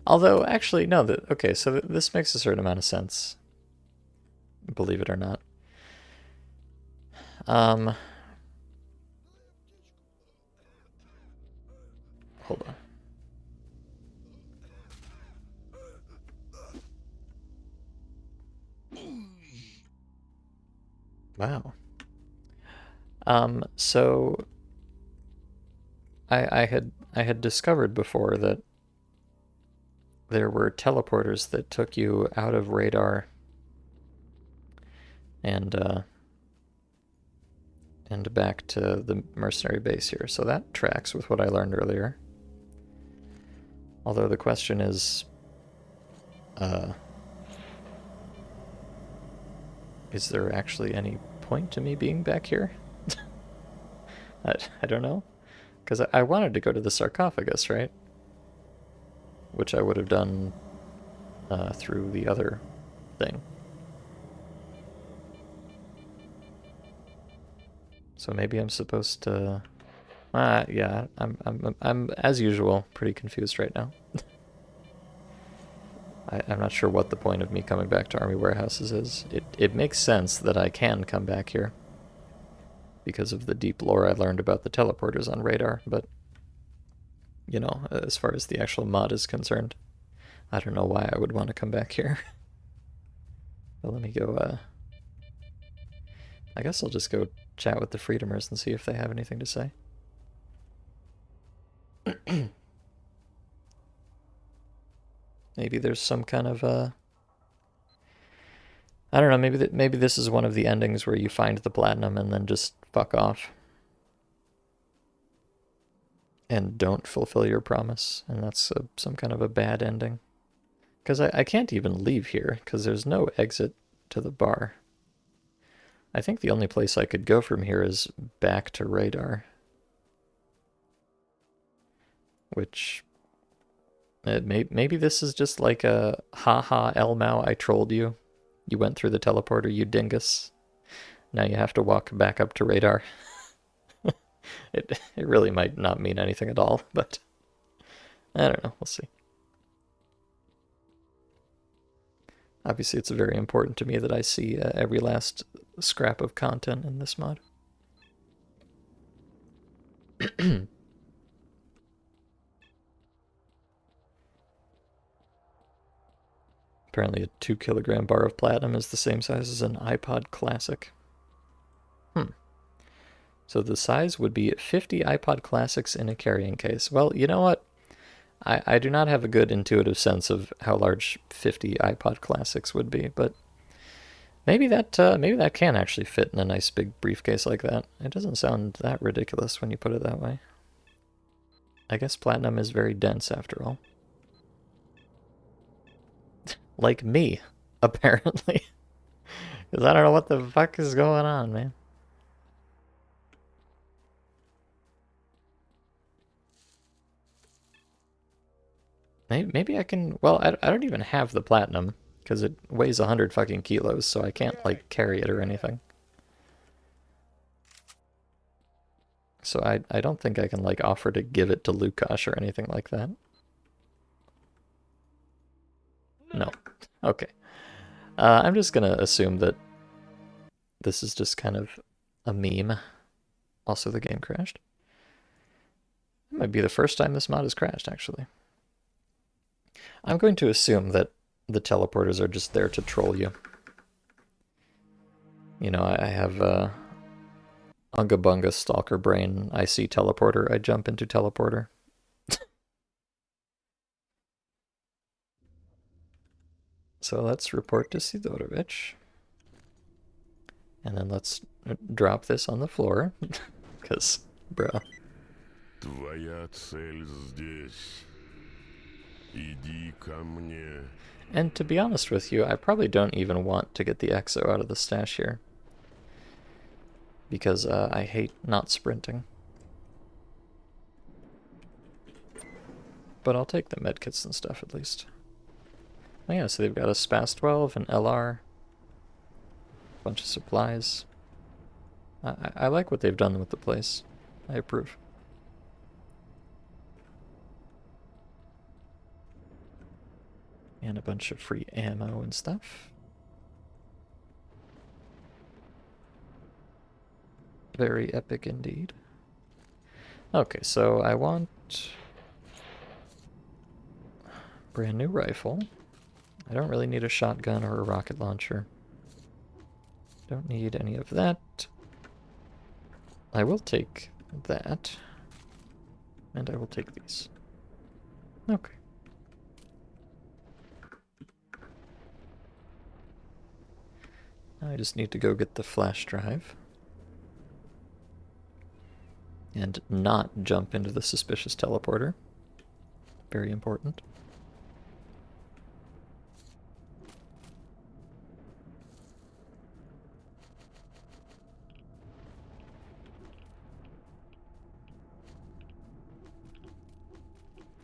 [SPEAKER 1] Although, actually, no, okay, so this makes a certain amount of sense. Believe it or not. Hold on. Wow. So I had discovered before that there were teleporters that took you out of radar and back to the mercenary base here. So that tracks with what I learned earlier. Although the question is there actually any point to me being back here? I don't know. Because I wanted to go to the sarcophagus, right? Which I would have done through the other thing. So maybe I'm supposed to... yeah, I'm as usual pretty confused right now. I'm not sure what the point of me coming back to army warehouses is. It makes sense that I can come back here because of the deep lore I learned about the teleporters on radar, but you know, as far as the actual mod is concerned, I don't know why I would want to come back here. But let me go, I guess I'll just go chat with the Freedomers and see if they have anything to say. Maybe there's some kind of, I don't know, maybe this is one of the endings where you find the platinum and then just fuck off. And don't fulfill your promise, and that's some kind of a bad ending. Because I can't even leave here, because there's no exit to the bar. I think the only place I could go from here is back to radar. Which... maybe this is just like a haha Elmao, I trolled you. You went through the teleporter, you dingus. Now you have to walk back up to radar. It really might not mean anything at all, but I don't know, we'll see. Obviously, it's very important to me that I see every last scrap of content in this mod. Apparently, a 2 kilogram bar of platinum is the same size as an iPod Classic. So the size would be 50 iPod Classics in a carrying case. Well, you know what? I do not have a good intuitive sense of how large 50 iPod Classics would be, but maybe that can actually fit in a nice big briefcase like that. It doesn't sound that ridiculous when you put it that way. I guess platinum is very dense after all. Like me, apparently. Because I don't know what the fuck is going on, man. Maybe I can... Well, I don't even have the platinum, because it weighs 100 fucking kilos, so I can't, like, carry it or anything. So I don't think I can, like, offer to give it to Lukash or anything like that. No. Okay. I'm just gonna assume that this is just kind of a meme. Also, the game crashed. It might be the first time this mod has crashed, actually. I'm going to assume that the teleporters are just there to troll you. You know, I have Unga Bunga Stalker Brain. I see teleporter, I jump into teleporter. So let's report to Sidorovich. And then let's drop this on the floor. Because, bruh.
[SPEAKER 4] Твоя цель здесь. Иди ко мне.
[SPEAKER 1] And to be honest with you, I probably don't even want to get the Exo out of the stash here. Because I hate not sprinting. But I'll take the medkits and stuff at least. Oh yeah, so they've got a SPAS 12, an LR, a bunch of supplies. I like what they've done with the place. I approve. And a bunch of free ammo and stuff. Very epic indeed. Okay, so I want brand new rifle. I don't really need a shotgun or a rocket launcher. Don't need any of that. I will take that. And I will take these. Okay. I just need to go get the flash drive. And not jump into the suspicious teleporter. Very important.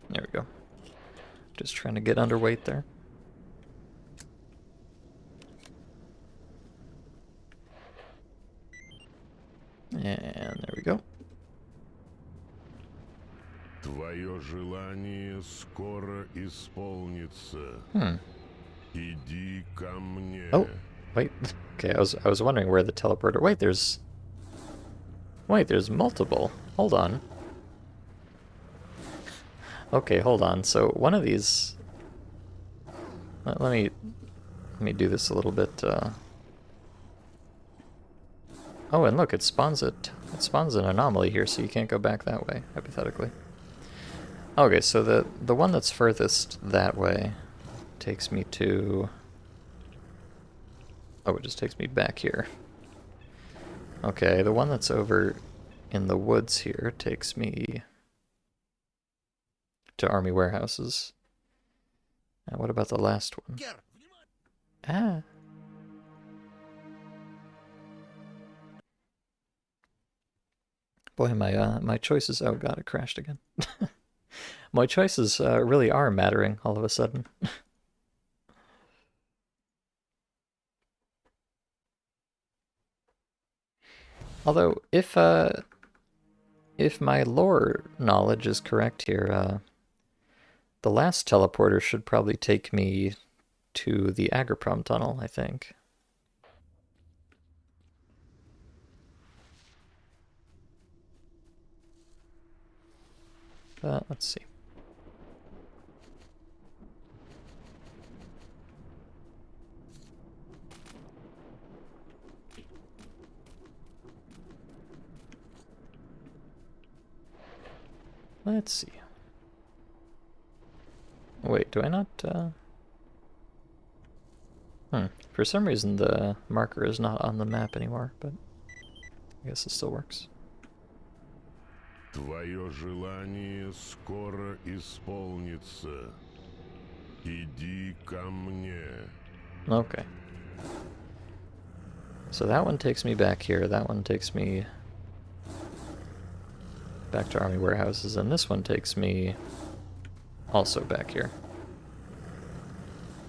[SPEAKER 1] There we go. Just trying to get underweight there. And there we go.
[SPEAKER 4] Твое желание скоро исполнится. Иди ко мне.
[SPEAKER 1] Oh, wait. Okay, I was wondering where the teleporter... Wait, there's multiple. Hold on. Okay, hold on. So one of these... Let me do this a little bit. Oh, and look, it spawns an anomaly here, so you can't go back that way, hypothetically. Okay, so the one that's furthest that way takes me to... Oh, it just takes me back here. Okay, the one that's over in the woods here takes me to army warehouses. Now, what about the last one? Ah. Boy, my choices... Oh god, it crashed again. My choices really are mattering all of a sudden. Although, if my lore knowledge is correct here, the last teleporter should probably take me to the Agroprom tunnel, I think. Let's see. Let's see. Wait, do I not, For some reason the marker is not on the map anymore, but I guess it still works.
[SPEAKER 4] Твое желание скоро исполнится. Иди ко мне.
[SPEAKER 1] Okay. So that one takes me back here, that one takes me back to army warehouses, and this one takes me also back here.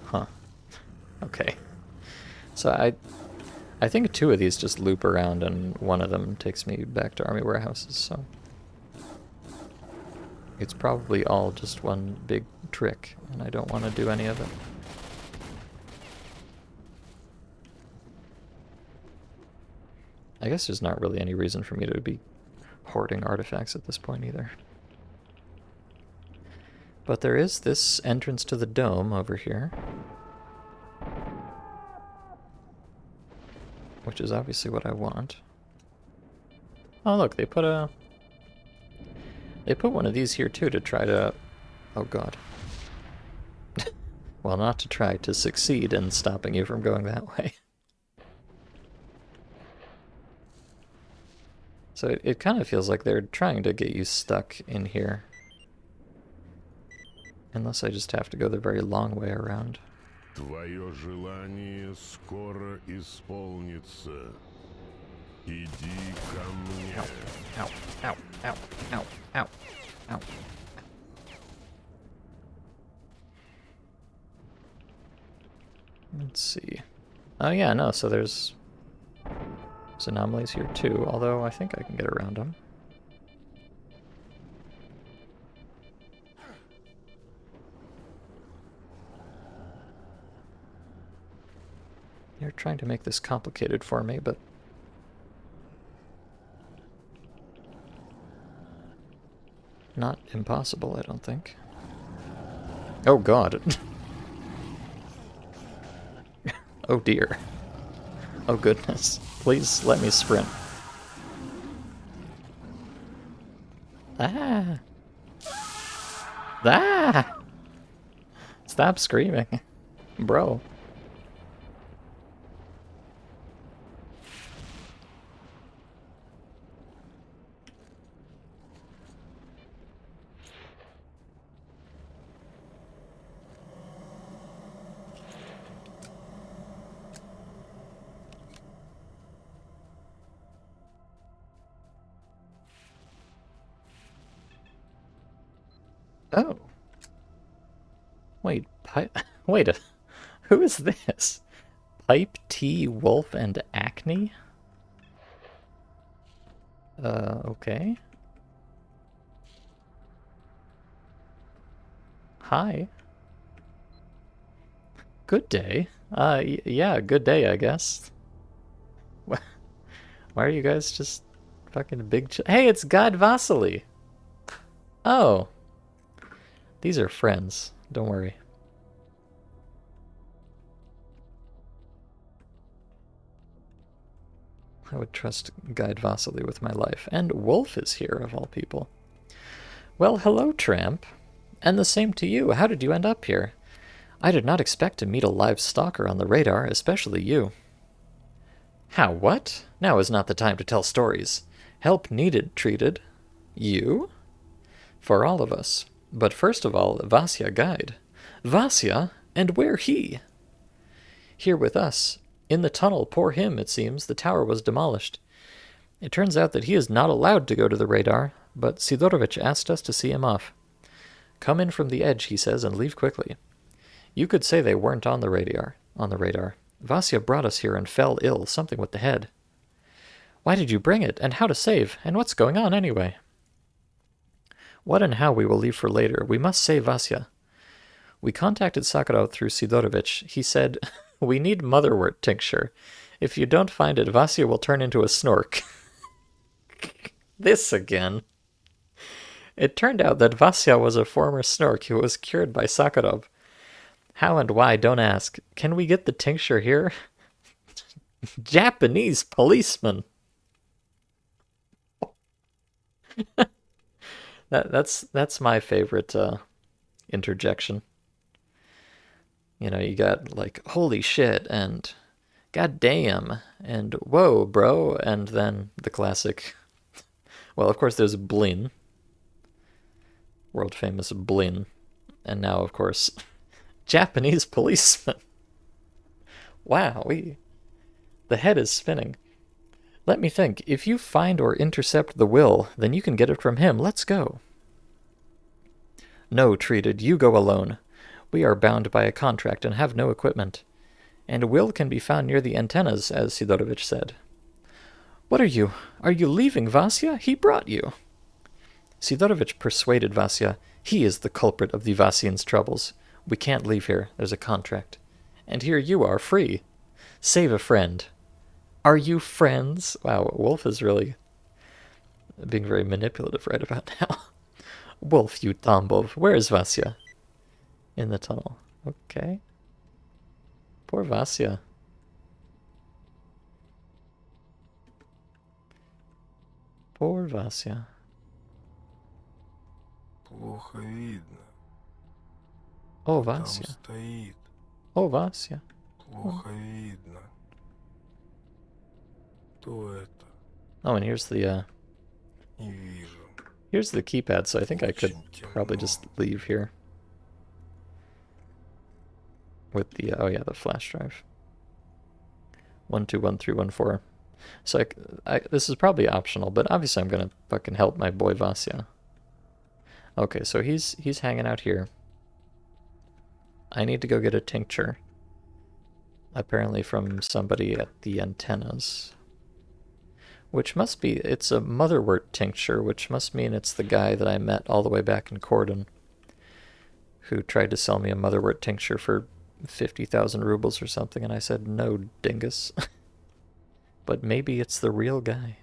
[SPEAKER 1] Huh. Okay. So I think two of these just loop around and one of them takes me back to army warehouses, so it's probably all just one big trick, and I don't want to do any of it. I guess there's not really any reason for me to be hoarding artifacts at this point either. But there is this entrance to the dome over here, which is obviously what I want. Oh look, they put one of these here too to try to... Oh god. Well, not to try, to succeed in stopping you from going that way. So it kind of feels like they're trying to get you stuck in here. Unless I just have to go the very long way around.
[SPEAKER 4] Твое желание скоро исполнится. Иди ко мне.
[SPEAKER 1] Ow, ow, ow, ow, ow, ow. Let's see. Oh yeah, no, so there's anomalies here too, although I think I can get around them. They're trying to make this complicated for me, but not impossible, I don't think. Oh god. Oh dear. Oh goodness. Please let me sprint. Ah! Ah! Stop screaming. Bro. Oh. Wait, wait, who is this? Pipe, Tea, Wolf, and Acne? Okay. Hi. Good day. Yeah, good day, I guess. Why are you guys just fucking big Hey, it's God Vasily! Oh. These are friends. Don't worry. I would trust Guide Vasily with my life. And Wolf is here, of all people. Well, hello, tramp. And the same to you. How did you end up here? I did not expect to meet a live stalker on the radar, especially you. How, what? Now is not the time to tell stories. Help needed, treated. You? For all of us. But first of all, Vasya Guide. Vasya? And where he? Here with us. In the tunnel, poor him, it seems, the tower was demolished. It turns out that he is not allowed to go to the radar, but Sidorovich asked us to see him off. Come in from the edge, he says, and leave quickly. You could say they weren't on the radar. Vasya brought us here and fell ill, something with the head. Why did you bring it, and how to save, and what's going on anyway? What and how we will leave for later. We must save Vasya. We contacted Sakharov through Sidorovich. He said, we need motherwort tincture. If you don't find it, Vasya will turn into a snork. This again. It turned out that Vasya was a former snork who was cured by Sakharov. How and why, don't ask. Can we get the tincture here? Japanese policeman. That's my favorite interjection. You know, you got like, holy shit, and god damn, and whoa, bro, and then the classic. Well, of course, there's Blin. World famous Blin. And now, of course, Japanese policeman. Wow, the head is spinning. Let me think. If you find or intercept the will, then you can get it from him. Let's go. No, treated. You go alone. We are bound by a contract and have no equipment. And will can be found near the antennas, as Sidorovich said. What are you? Are you leaving, Vasya? He brought you. Sidorovich persuaded Vasya. He is the culprit of the Vasyans' troubles. We can't leave here. There's a contract. And here you are, free. Save a friend. Are you friends? Wow, Wolf is really being very manipulative right about now. Wolf, you Tambov. Where is Vasya? In the tunnel. Okay. Poor Vasya. Poor Vasya.
[SPEAKER 5] Плохо видно.
[SPEAKER 1] Oh,
[SPEAKER 5] Там
[SPEAKER 1] Vasya.
[SPEAKER 5] стоит.
[SPEAKER 1] Oh, Vasya.
[SPEAKER 5] Плохо видно. Кто это?
[SPEAKER 1] Oh, and here's the
[SPEAKER 5] Не вижу.
[SPEAKER 1] here's the keypad, so I think I could
[SPEAKER 5] Очень
[SPEAKER 1] probably
[SPEAKER 5] темно.
[SPEAKER 1] just leave here. With the, oh yeah, the flash drive. 121314. So this is probably optional, but obviously I'm gonna fucking help my boy Vasya. Okay, so he's hanging out here. I need to go get a tincture. Apparently from somebody at the antennas. Which must be, it's a motherwort tincture, which must mean it's the guy that I met all the way back in Cordon, who tried to sell me a motherwort tincture for 50,000 rubles or something, and I said, no, dingus. But maybe it's the real guy.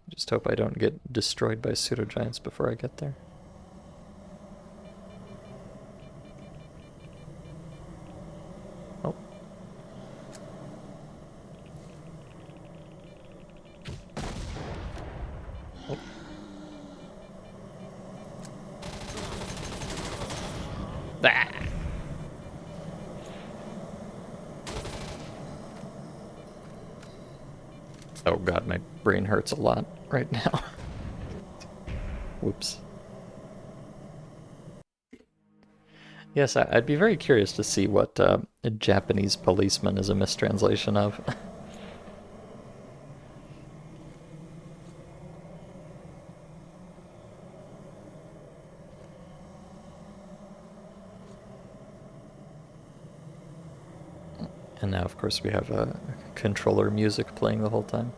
[SPEAKER 1] Just hope I don't get destroyed by pseudo-giants before I get there. Oh. Oh. Ah. Oh god, my brain hurts a lot right now. Whoops. Yes, I'd be very curious to see what a Japanese policeman is a mistranslation of. And now, of course, we have controller music playing the whole time.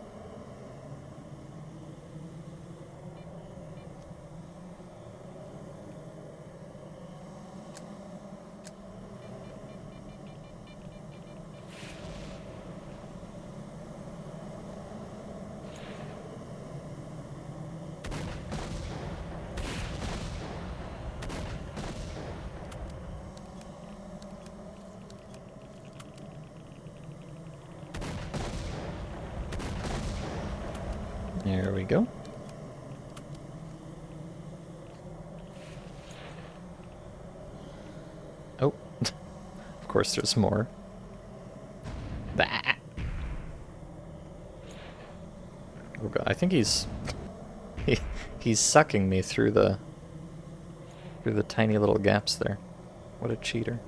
[SPEAKER 1] There we go. Oh, of course there's more. Bah. Oh god, I think he's sucking me through the tiny little gaps there. What a cheater.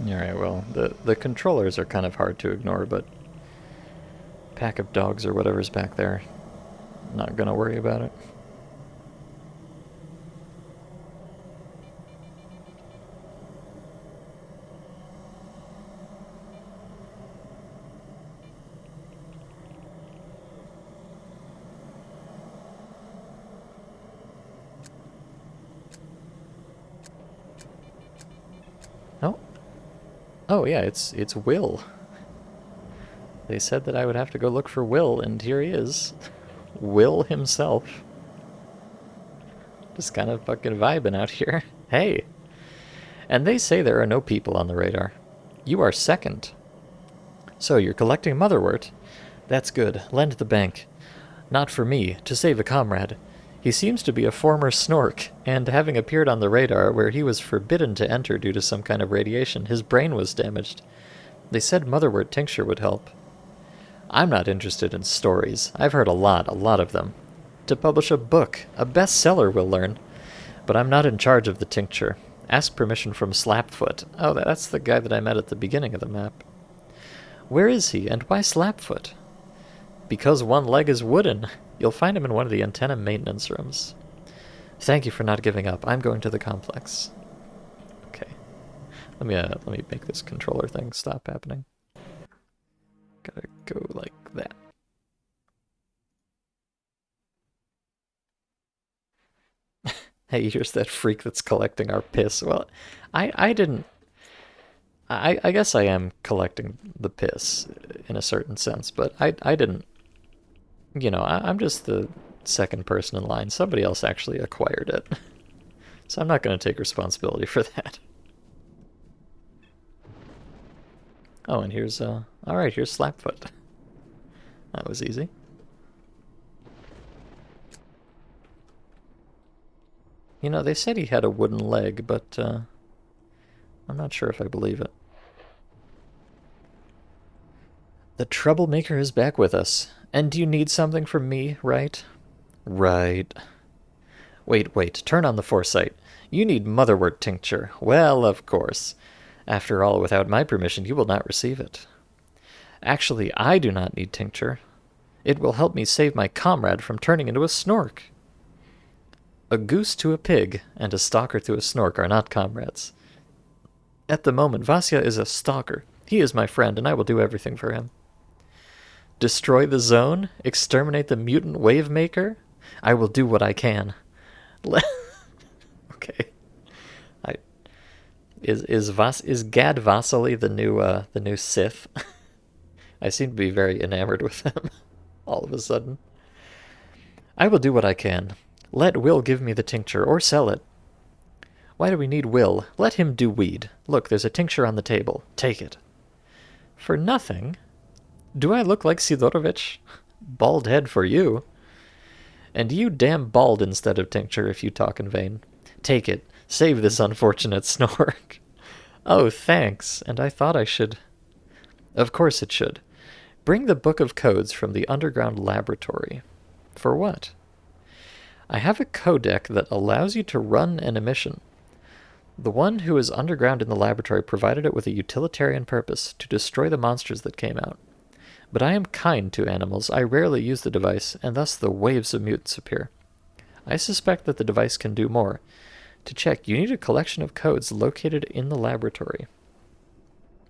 [SPEAKER 1] Alright, well, the controllers are kind of hard to ignore, but pack of dogs or whatever's back there Not gonna worry about it. Oh. Oh yeah, it's Will. They said that I would have to go look for Will, and here he is. Will himself. Just kind of fucking vibing out here. Hey! And they say there are no people on the radar. You are second. So you're collecting motherwort. That's good. Lend the bank. Not for me, to save a comrade. He seems to be a former snork, and having appeared on the radar where he was forbidden to enter due to some kind of radiation, his brain was damaged. They said motherwort tincture would help. I'm not interested in stories. I've heard a lot of them. To publish a book, a bestseller will learn. But I'm not in charge of the tincture. Ask permission from Slapfoot. Oh, that's the guy that I met at the beginning of the map. Where is he, and why Slapfoot? Because one leg is wooden. You'll find him in one of the antenna maintenance rooms. Thank you for not giving up. I'm going to the complex. Okay. Let me make this controller thing stop happening. Gotta go like that. Hey, here's that freak that's collecting our piss. Well, I didn't... I guess I am collecting the piss in a certain sense, but I didn't... You know, I'm just the second person in line. Somebody else actually acquired it. So I'm not going to take responsibility for that. Oh, and here's, alright, here's Slapfoot. That was easy. You know, they said he had a wooden leg, but, I'm not sure if I believe it. The troublemaker is back with us. And do you need something from me, right? Right. Wait, turn on the foresight. You need motherwort tincture. Well, of course. After all, without my permission, you will not receive it. Actually, I do not need tincture. It will help me save my comrade from turning into a snork. A goose to a pig and a stalker to a snork are not comrades. At the moment, Vasya is a stalker. He is my friend, and I will do everything for him. Destroy the zone? Exterminate the mutant wave maker? I will do what I can. Okay. Is Gad Vasily the new Sith? I seem to be very enamored with him all of a sudden. I will do what I can. Let Will give me the tincture, or sell it. Why do we need Will? Let him do weed. Look, there's a tincture on the table. Take it. For nothing? Do I look like Sidorovich? Bald head for you. And you damn bald instead of tincture if you talk in vain. Take it. Save this unfortunate snork. Oh, thanks. And I thought I should... Of course it should. Bring the book of codes from the underground laboratory. For what? I have a codec that allows you to run an emission. The one who is underground in the laboratory provided it with a utilitarian purpose, to destroy the monsters that came out. But I am kind to animals. I rarely use the device, and thus the waves of mutants appear. I suspect that the device can do more. To check, you need a collection of codes located in the laboratory.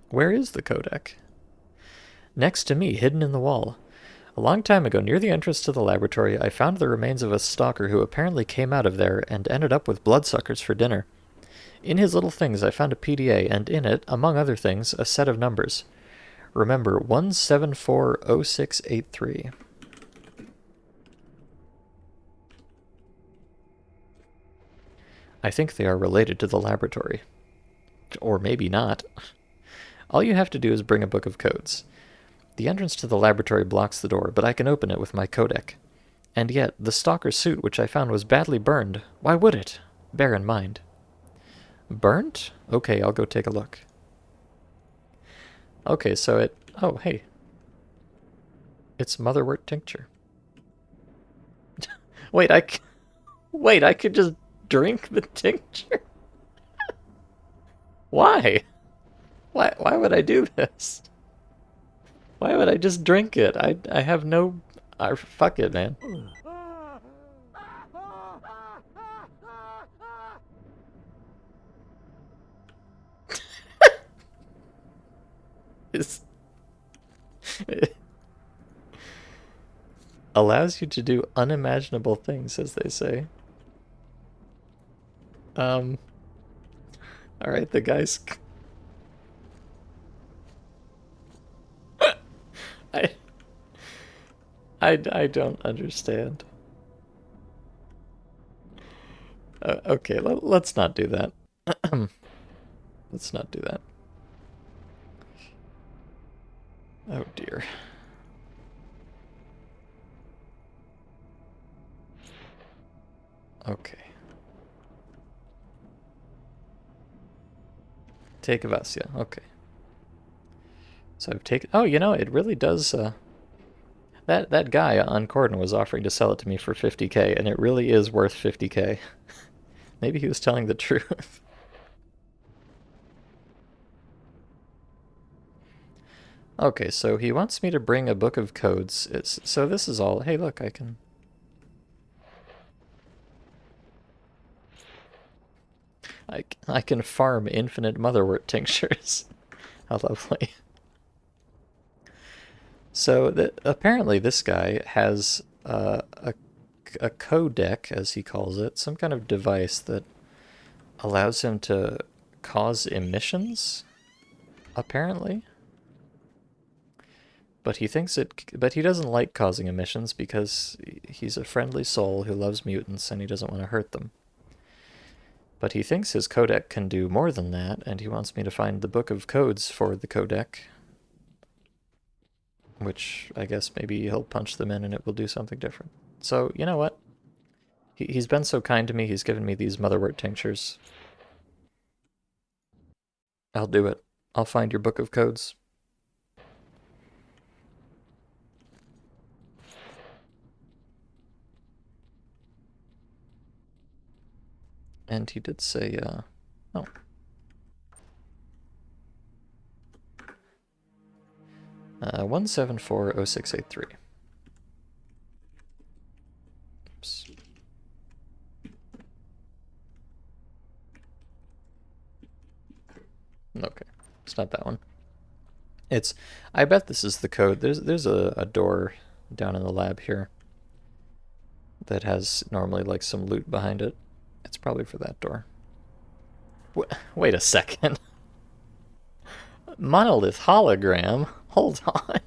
[SPEAKER 1] Where is the codec? Next to me, hidden in the wall. A long time ago, near the entrance to the laboratory, I found the remains of a stalker who apparently came out of there and ended up with bloodsuckers for dinner. In his little things, I found a PDA, and in it, among other things, a set of numbers. Remember, 1740683. I think they are related to the laboratory. Or maybe not. All you have to do is bring a book of codes. The entrance to the laboratory blocks the door, but I can open it with my codec. And yet, the stalker's suit which I found was badly burned. Why would it? Bear in mind. Burnt? Okay, I'll go take a look. Okay, so it... Oh, hey. It's motherwort tincture. Wait, I could just drink the tincture? Why? Why would I do this? Why would I just drink it? I have no... fuck it, man. is allows you to do unimaginable things, as they say. All right, the guy's. I, I don't understand. Okay, let's not do that. Let's not do that. Oh dear. Okay. Take Vasya. Okay. So I've taken. Oh, you know, it really does. That guy on Corden was offering to sell it to me for 50K, and it really is worth 50K. Maybe he was telling the truth. Okay, so he wants me to bring a book of codes. So this is all. Hey, look, I can. I can farm infinite motherwort tinctures. How lovely. So apparently this guy has a codec, as he calls it, some kind of device that allows him to cause emissions, apparently. But he doesn't like causing emissions because he's a friendly soul who loves mutants and he doesn't want to hurt them. But he thinks his codec can do more than that, and he wants me to find the book of codes for the codec. Which, I guess, maybe he'll punch them in and it will do something different. So, you know what? He's been so kind to me, he's given me these motherwort tinctures. I'll do it. I'll find your book of codes. And he did say, oh. 1740683. Oops. Okay, it's not that one. I bet this is the code. There's a door down in the lab here that has normally like some loot behind it. It's probably for that door. Wait a second. Monolith hologram? Hold on.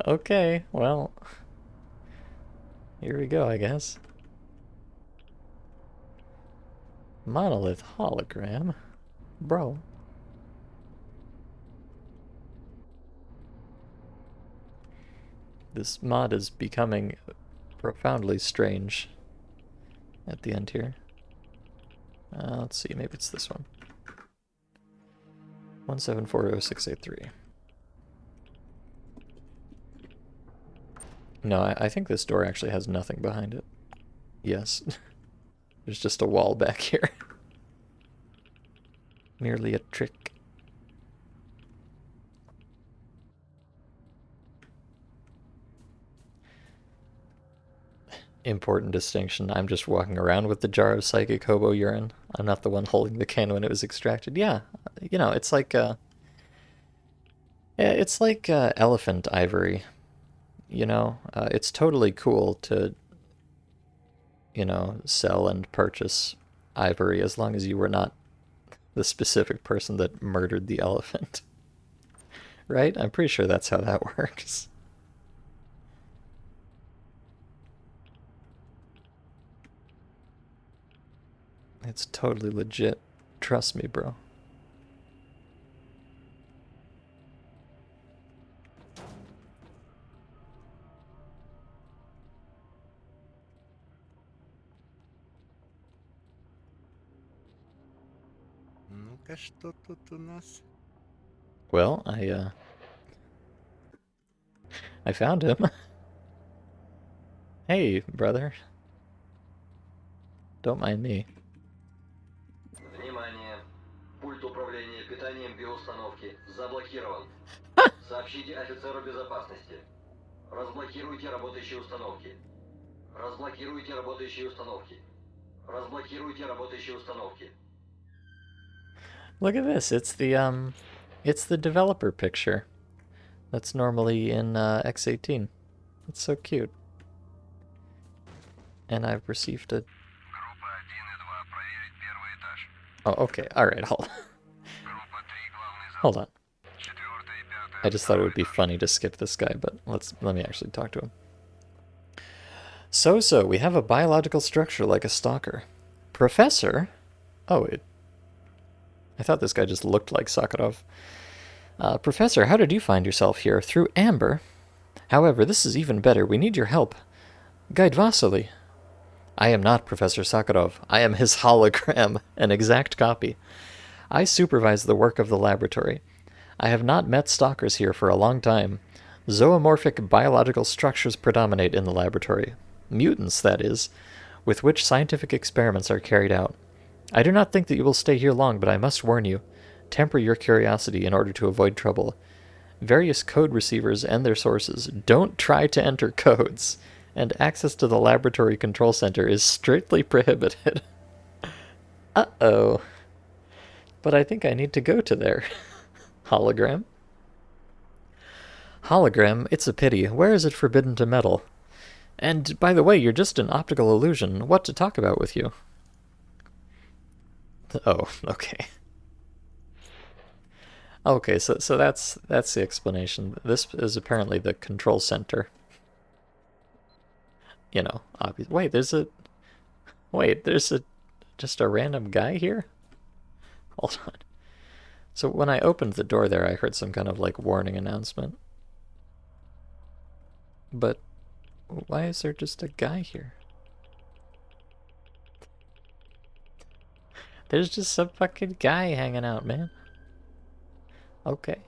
[SPEAKER 1] Okay, well, here we go, I guess. Monolith hologram? Bro. This mod is becoming profoundly strange at the end here. Let's see, maybe it's this one. 1740683. No, I think this door actually has nothing behind it. Yes. There's just a wall back here. Merely a trick. Important distinction. I'm just walking around with the jar of psychic hobo urine. I'm not the one holding the can when it was extracted. Yeah, you know, it's like elephant ivory. You know, it's totally cool to, you know, sell and purchase ivory as long as you were not the specific person that murdered the elephant. Right? I'm pretty sure that's how that works. It's totally legit. Trust me, bro.
[SPEAKER 3] Ну-ка, что тут у нас?
[SPEAKER 1] Well, I found him. Hey, brother. Don't mind me.
[SPEAKER 6] Внимание! Пульт управления питанием биоустановки заблокирован. Сообщите офицеру безопасности. Разблокируйте работающие установки. Разблокируйте работающие установки. Разблокируйте работающие установки.
[SPEAKER 1] Look at this. It's the developer picture. That's normally in X18. It's so cute. And I've received a... Oh, okay. Alright, hold on. I just thought it would be funny to skip this guy, but let me actually talk to him. So, we have a biological structure like a stalker. Professor? Oh, I thought this guy just looked like Sakharov. Professor, how did you find yourself here? Through Amber? However, this is even better. We need your help. Guide Vasily. I am not Professor Sakharov. I am his hologram, an exact copy. I supervise the work of the laboratory. I have not met stalkers here for a long time. Zoomorphic biological structures predominate in the laboratory. Mutants, that is, with which scientific experiments are carried out. I do not think that you will stay here long, but I must warn you. Temper your curiosity in order to avoid trouble. Various code receivers and their sources. Don't try to enter codes. And access to the laboratory control center is strictly prohibited. Uh-oh. But I think I need to go to there. Hologram? Hologram, it's a pity. Where is it forbidden to meddle? And, by the way, you're just an optical illusion. What to talk about with you? Oh, okay. Okay, so that's the explanation. This is apparently the control center. You know, obvious. Wait, there's just a random guy here? Hold on. So when I opened the door there, I heard some kind of like warning announcement. But why is there just a guy here? There's just some fucking guy hanging out, man. Okay.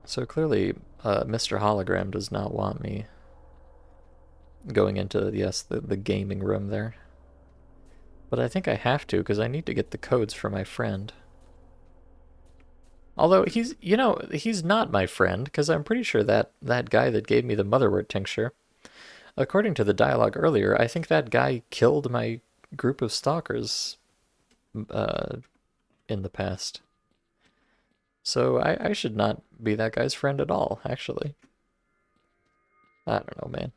[SPEAKER 1] So clearly, Mr. Hologram does not want me going into, yes, the gaming room there. But I think I have to, because I need to get the codes for my friend. Although, he's not my friend, because I'm pretty sure that guy that gave me the motherwort tincture, according to the dialogue earlier, I think that guy killed my group of stalkers in the past. So I should not be that guy's friend at all, actually. I don't know, man.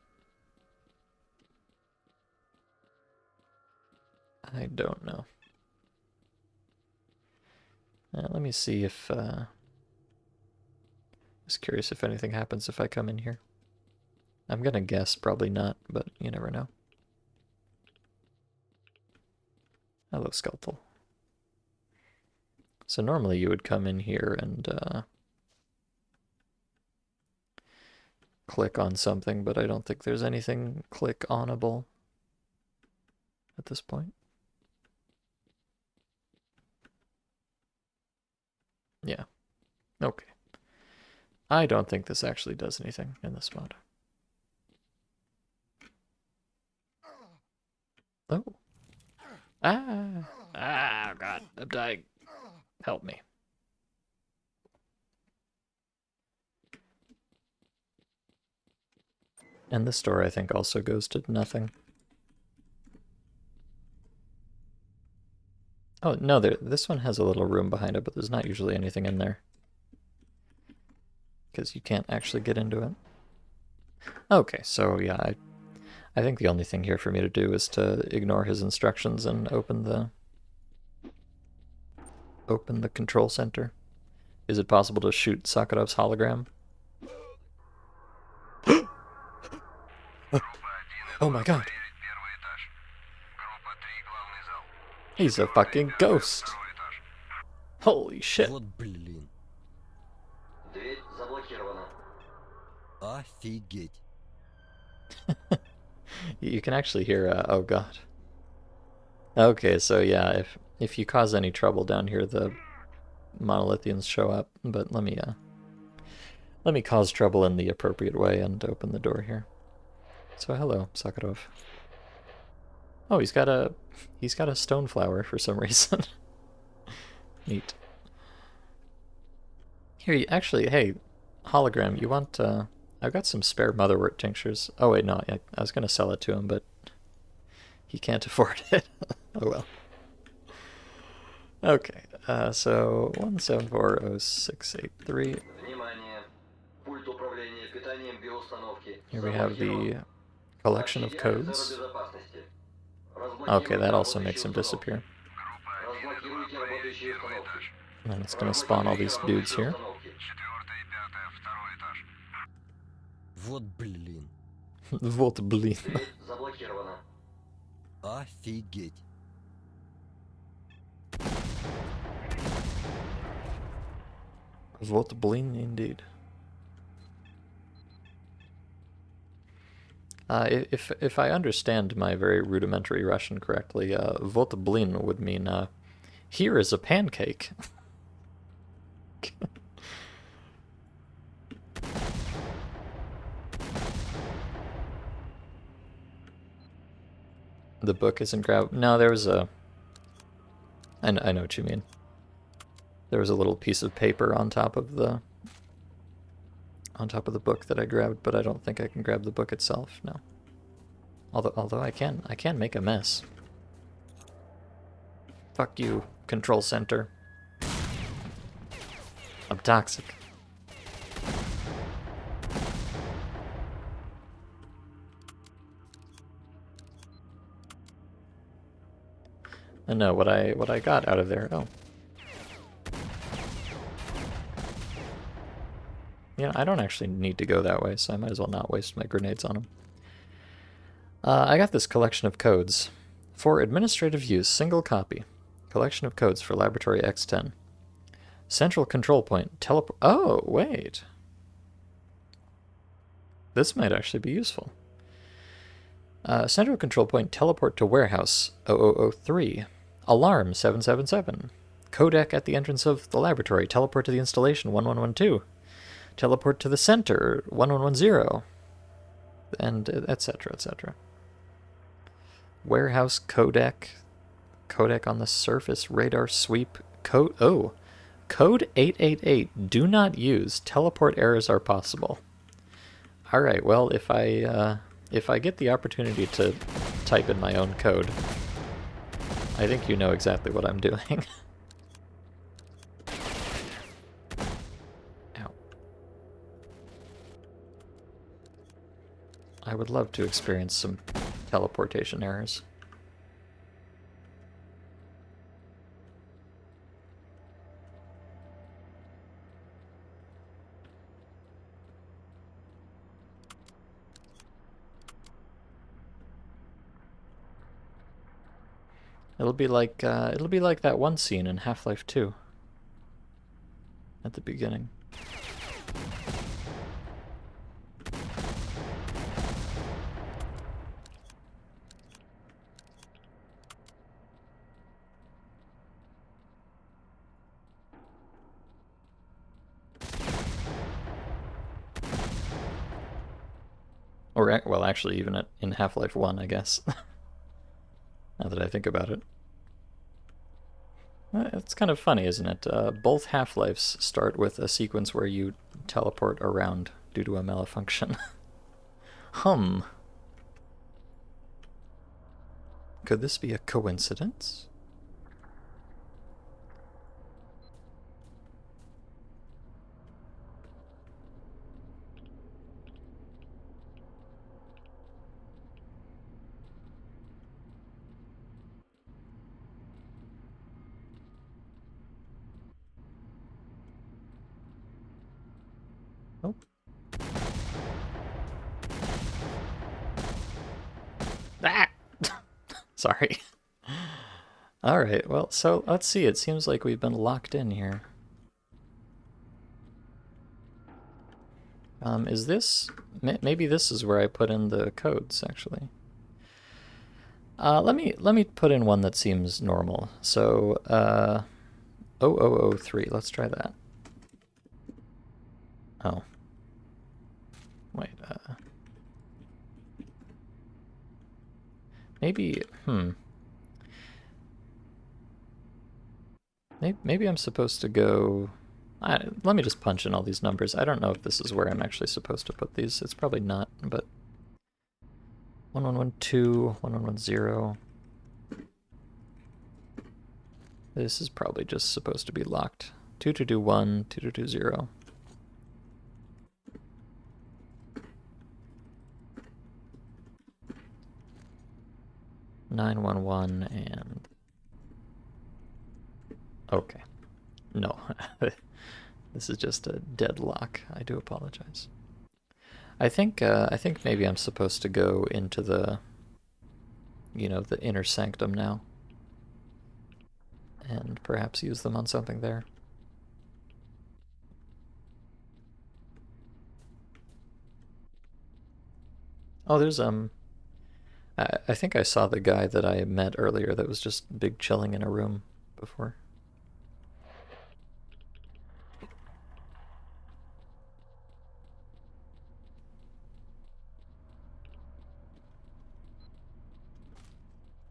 [SPEAKER 1] I don't know. Let me see if... Just curious if anything happens if I come in here. I'm gonna guess probably not, but you never know. Hello, Skeletal. So normally you would come in here and click on something, but I don't think there's anything click-onable at this point. Yeah. Okay. I don't think this actually does anything in this mod. Oh. Ah. Ah, God. I'm dying. Help me. And this door, I think, also goes to nothing. Oh, no, this one has a little room behind it, but there's not usually anything in there. Because you can't actually get into it. Okay, so yeah, I think the only thing here for me to do is to ignore his instructions and open the control center. Is it possible to shoot Sakharov's hologram? Oh my god. He's a fucking ghost. Holy shit.
[SPEAKER 3] Вот блин.
[SPEAKER 6] Дверь заблокирована.
[SPEAKER 3] Офигеть.
[SPEAKER 1] You can actually hear, oh god. Okay, so yeah, if you cause any trouble down here, the monolithians show up, but let me cause trouble in the appropriate way and open the door here. So hello, Sakharov. Oh, he's got a stone flower for some reason. Neat. Here, actually, hey, hologram, you want, I've got some spare motherwort tinctures. Oh wait, no, I was gonna sell it to him, but he can't afford it. Oh well. Okay, so 1740683.
[SPEAKER 6] Внимание! Пульт управления питанием биоустановки.
[SPEAKER 1] Here we have the collection of
[SPEAKER 6] Сообщите офицеру
[SPEAKER 1] codes.
[SPEAKER 6] безопасности.
[SPEAKER 1] Okay, that
[SPEAKER 6] Разблокируйте
[SPEAKER 1] also makes
[SPEAKER 6] работающие
[SPEAKER 1] him
[SPEAKER 6] установки.
[SPEAKER 1] disappear.
[SPEAKER 6] Разблокируйте работающие установки.
[SPEAKER 1] And it's gonna spawn all these dudes here.
[SPEAKER 3] Вот блин.
[SPEAKER 1] Вот блин.
[SPEAKER 6] Дверь заблокирована.
[SPEAKER 3] Офигеть.
[SPEAKER 1] Вот блин indeed. If I understand my very rudimentary Russian correctly, вот блин would mean here is a pancake. The book isn't grabbed. No, there was a. I know what you mean. There was a little piece of paper on top of the book that I grabbed, but I don't think I can grab the book itself. No. Although I can make a mess. Fuck you, control center. I'm toxic. And no, what I got out of there. Oh. Yeah, I don't actually need to go that way, so I might as well not waste my grenades on them. I got this collection of codes. For administrative use, single copy. Collection of codes for Laboratory X10. Central control point, teleport. Oh, wait. This might actually be useful. Central control point, teleport to warehouse 0003. Alarm 777. Codec at the entrance of the laboratory, teleport to the installation 1112. Teleport to the center 1110. And etc. etc. Warehouse codec. Codec on the surface, radar sweep. Code 888. Do not use. Teleport errors are possible. Alright, well, if I get the opportunity to type in my own code, I think you know exactly what I'm doing. Ow. I would love to experience some teleportation errors. It'll be like that one scene in Half-Life 2 at the beginning. Or, well, actually, even in Half-Life 1, I guess. Now that I think about it. It's kind of funny, isn't it? Both Half-Lives start with a sequence where you teleport around due to a malfunction. Could this be a coincidence? Oh. Ah! Sorry. Alright, well, so let's see. It seems like we've been locked in here. Is this... Maybe this is where I put in the codes, actually. Let me put in one that seems normal. So, 0003. Let's try that. Oh. Wait, maybe, Maybe I'm supposed to go... let me just punch in all these numbers. I don't know if this is where I'm actually supposed to put these. It's probably not, but... 1112, 1110... This is probably just supposed to be locked. 2221, 2220. (911) and okay. No. This is just a deadlock. I do apologize. I think maybe I'm supposed to go into the, the inner sanctum now, and perhaps use them on something there. Oh, there's I think I saw the guy that I met earlier that was just big chilling in a room before.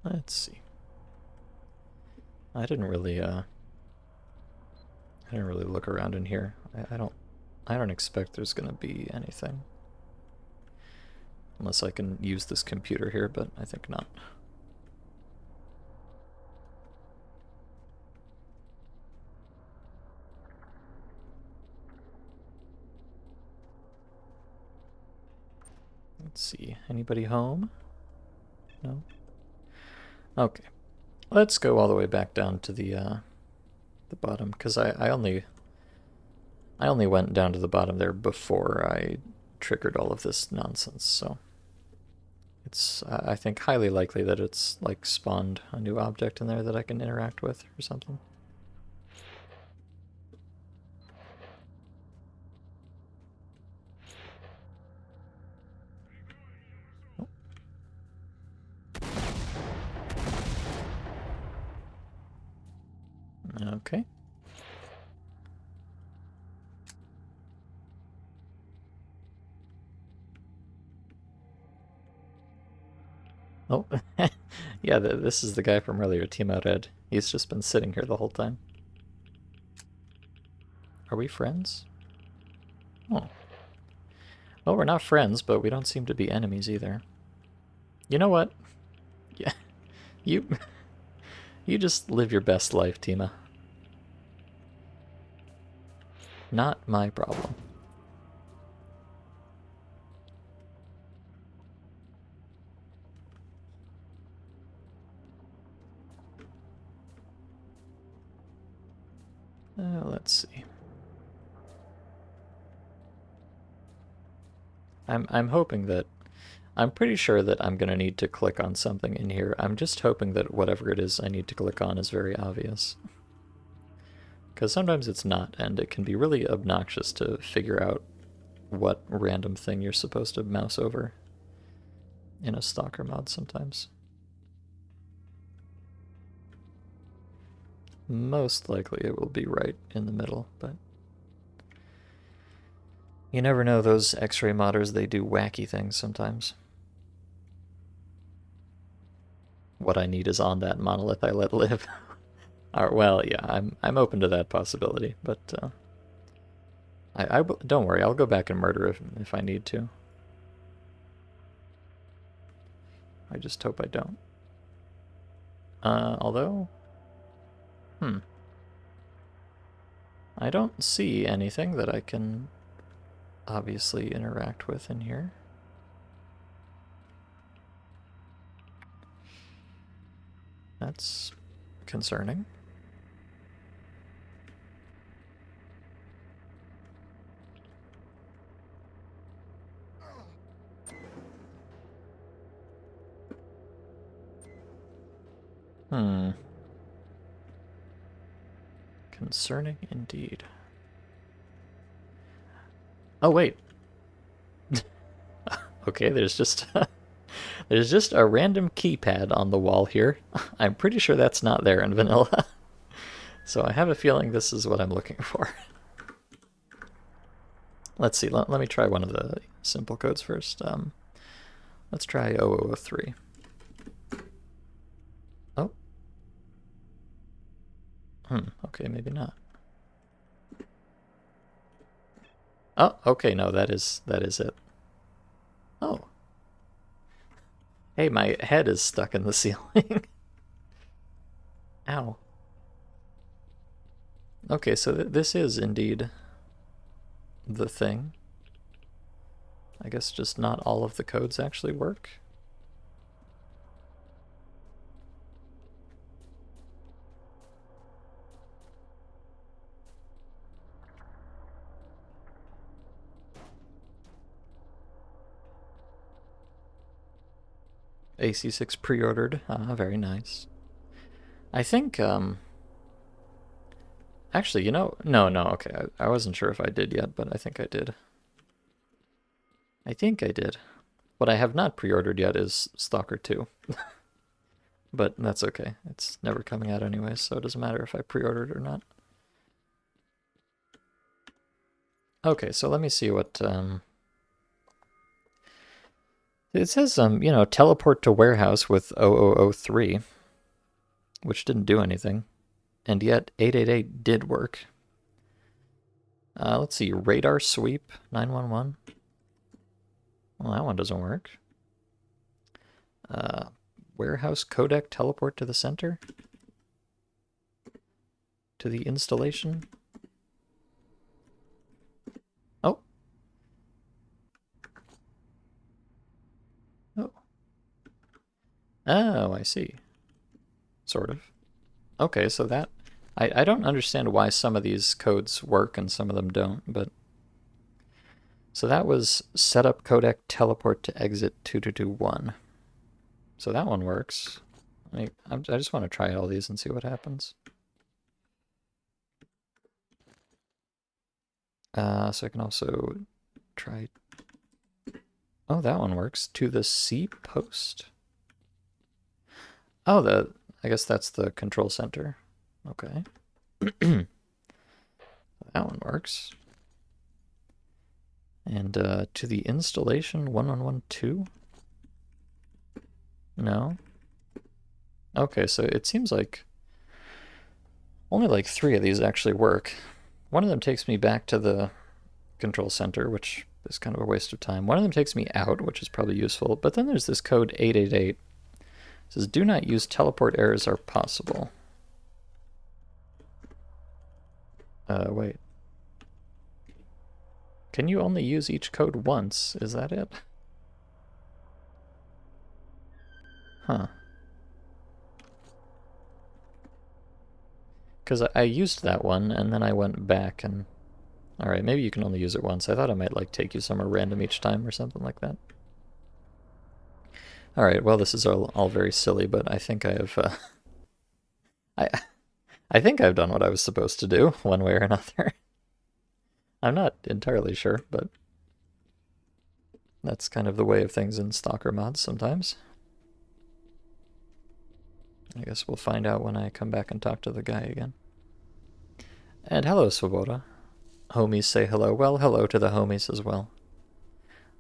[SPEAKER 1] Let's see. I didn't really look around in here. I don't expect there's gonna be anything. Unless I can use this computer here, but I think not. Let's see. Anybody home? No? Okay. Let's go all the way back down to the bottom, because I only went down to the bottom there before I triggered all of this nonsense, so it's I think highly likely that it's like spawned a new object in there that I can interact with or something. Oh. Okay. Oh, yeah, this is the guy from earlier, Timo Red. He's just been sitting here the whole time. Are we friends? Oh. Well, we're not friends, but we don't seem to be enemies either. You know what? Yeah, you just live your best life, Tima. Not my problem. Let's see. I'm hoping that I'm pretty sure that I'm gonna need to click on something in here. I'm just hoping that whatever it is I need to click on is very obvious. Because sometimes it's not, and it can be really obnoxious to figure out what random thing you're supposed to mouse over in a stalker mod sometimes. Most likely it will be right in the middle, but you never know, those X-ray modders, they do wacky things sometimes. What I need is on that monolith I let live. Well, yeah, I'm open to that possibility, but don't worry, I'll go back and murder if I need to. I just hope I don't. Although, I don't see anything that I can obviously interact with in here. That's concerning. Concerning indeed. Oh wait. Okay, there's just there's just a random keypad on the wall here. I'm pretty sure that's not there in vanilla. So I have a feeling this is what I'm looking for. Let's see, let me try one of the simple codes first. Let's try 0003. Oh. Okay, maybe not. Oh, okay, no, that is it. Oh. Hey, my head is stuck in the ceiling. Ow. Okay, so this is indeed the thing. I guess just not all of the codes actually work. AC6 pre-ordered. Very nice. I think, actually, no, okay, I wasn't sure if I did yet, but I think I did. What I have not pre-ordered yet is Stalker 2. But that's okay. It's never coming out anyway, so it doesn't matter if I pre-ordered or not. Okay, so let me see what, it says, teleport to warehouse with 0003, which didn't do anything. And yet 888 did work. Let's see, radar sweep 911. Well, that one doesn't work. Warehouse codec teleport to the center? To the installation? Oh. Oh. Oh, I see. Sort of. Okay, so that... I don't understand why some of these codes work and some of them don't, but... So that was setup codec teleport to exit 2221. So that one works. I just want to try all these and see what happens. So I can also try... Oh, that one works. To the C post. Oh, I guess that's the control center. Okay. That one works. And to the installation 1112? No? Okay, so it seems like only like 3 of these actually work. One of them takes me back to the control center, which is kind of a waste of time. One of them takes me out, which is probably useful. But then there's this code 888. It says, do not use teleport errors are possible. Wait. Can you only use each code once? Is that it? Huh. Because I used that one, and then I went back and... Alright, maybe you can only use it once. I thought it might, like, take you somewhere random each time or something like that. Alright, well, this is all very silly, but I think I have... I think I've done what I was supposed to do, one way or another. I'm not entirely sure, but that's kind of the way of things in Stalker mods sometimes. I guess we'll find out when I come back and talk to the guy again. And hello, Swoboda. Homies say hello. Well, hello to the homies as well.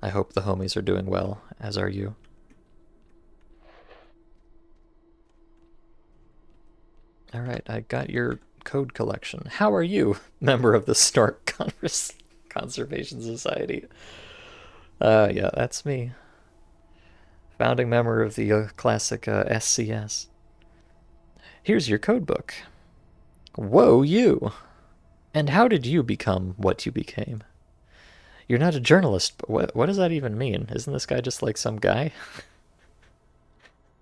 [SPEAKER 1] I hope the homies are doing well, as are you. Alright, I got your code collection. How are you, member of the Stork Conservation Society? Yeah, that's me. Founding member of the classic SCS. Here's your code book. Whoa, you! And how did you become what you became? You're not a journalist, but what does that even mean? Isn't this guy just like some guy?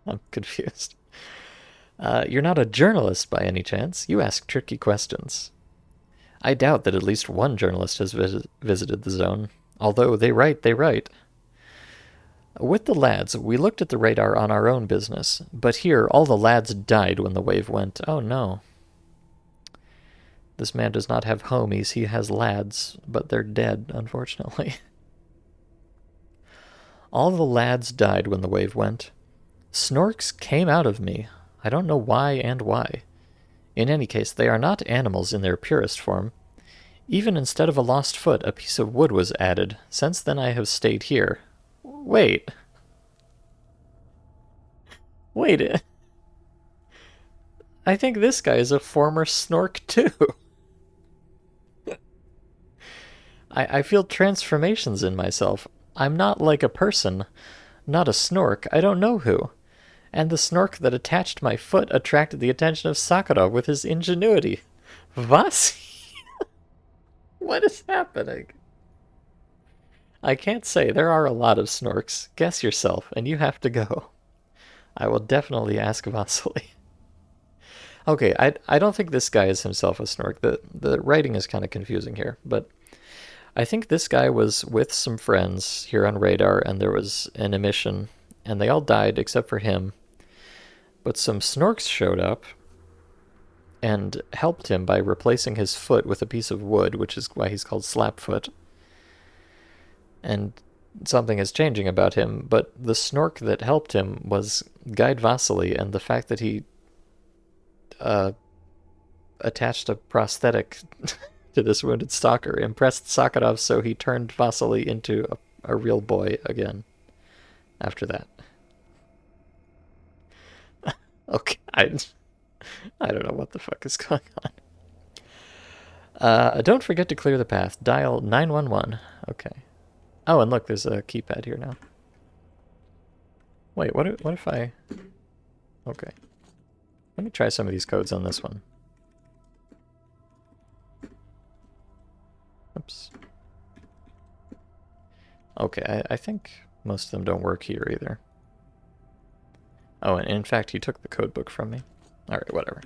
[SPEAKER 1] I'm confused. You're not a journalist by any chance. You ask tricky questions. I doubt that at least one journalist has visited the zone. Although they write. With the lads, we looked at the radar on our own business. But here, all the lads died when the wave went. Oh no. This man does not have homies. He has lads, but they're dead, unfortunately. All the lads died when the wave went. Snorks came out of me. I don't know why and why. In any case, they are not animals in their purest form. Even instead of a lost foot, a piece of wood was added. Since then I have stayed here. Wait. I think this guy is a former Snork too. I feel transformations in myself. I'm not like a person. Not a Snork. I don't know who. And the Snork that attached my foot attracted the attention of Sakura with his ingenuity. Was? What is happening? I can't say. There are a lot of Snorks. Guess yourself, and you have to go. I will definitely ask Vasily. Okay, I don't think this guy is himself a Snork. The writing is kind of confusing here, but I think this guy was with some friends here on radar, and there was an emission, and they all died except for him. But some Snorks showed up and helped him by replacing his foot with a piece of wood, which is why he's called Slapfoot. And something is changing about him, but the Snork that helped him was Guide Vasily, and the fact that he attached a prosthetic to this wounded stalker impressed Sakharov, so he turned Vasily into a real boy again after that. Okay, I don't know what the fuck is going on. Don't forget to clear the path. Dial 911. Okay. Oh, and look, there's a keypad here now. Wait, what if I... Okay. Let me try some of these codes on this one. Oops. Okay, I think most of them don't work here either. Oh, and in fact, he took the code book from me. Alright, whatever.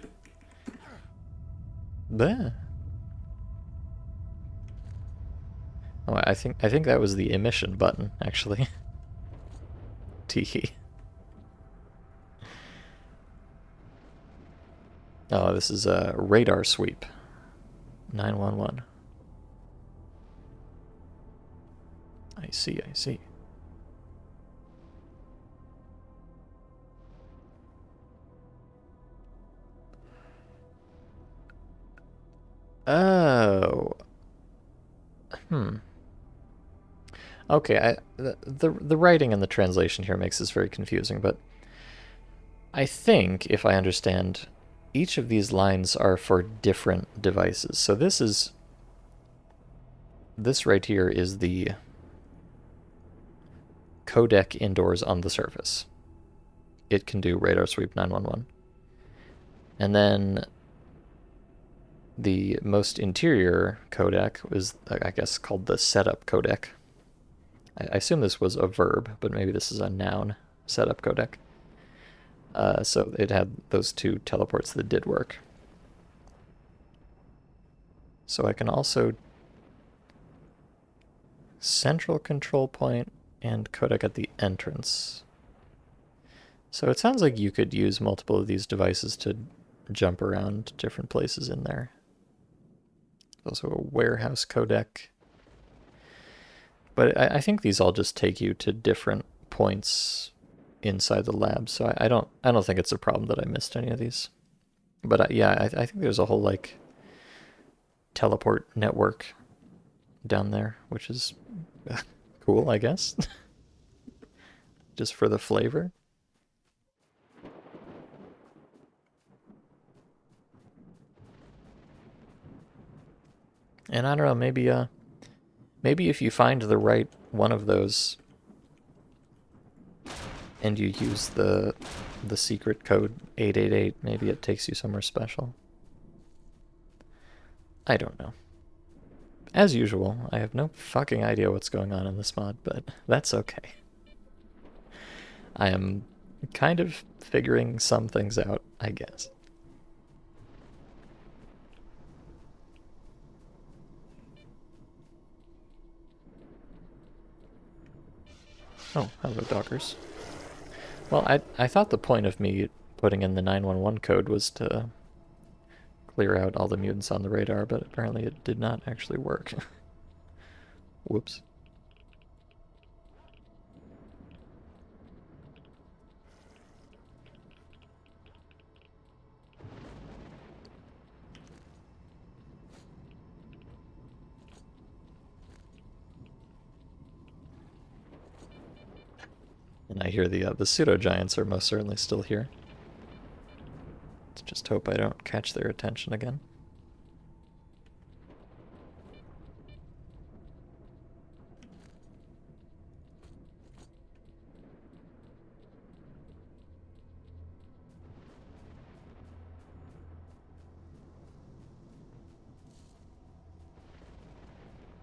[SPEAKER 1] Bleh. Oh, I think that was the emission button, actually. Teehee. Oh, this is a radar sweep. 911. I see, I see. Oh. Okay, the writing and the translation here makes this very confusing, but I think, if I understand, each of these lines are for different devices. So this right here is the codec indoors on the surface. It can do radar sweep 911. And then the most interior codec is, I guess, called the setup codec. I assume this was a verb, but maybe this is a noun, setup codec. So it had those two teleports that did work. So I can also central control point and codec at the entrance. So it sounds like you could use multiple of these devices to jump around different places in there. Also a warehouse codec. But I think these all just take you to different points inside the lab, so I don't think it's a problem that I missed any of these. But yeah, I think there's a whole like teleport network down there, which is cool, I guess. Just for the flavor. And I don't know, maybe if you find the right one of those and you use the secret code 888, maybe it takes you somewhere special. I don't know. As usual, I have no fucking idea what's going on in this mod, but that's okay. I am kind of figuring some things out, I guess. Oh, hello, dockers. Well, I thought the point of me putting in the 911 code was to clear out all the mutants on the radar, but apparently it did not actually work. Whoops. And I hear the pseudo-giants are most certainly still here. Let's just hope I don't catch their attention again.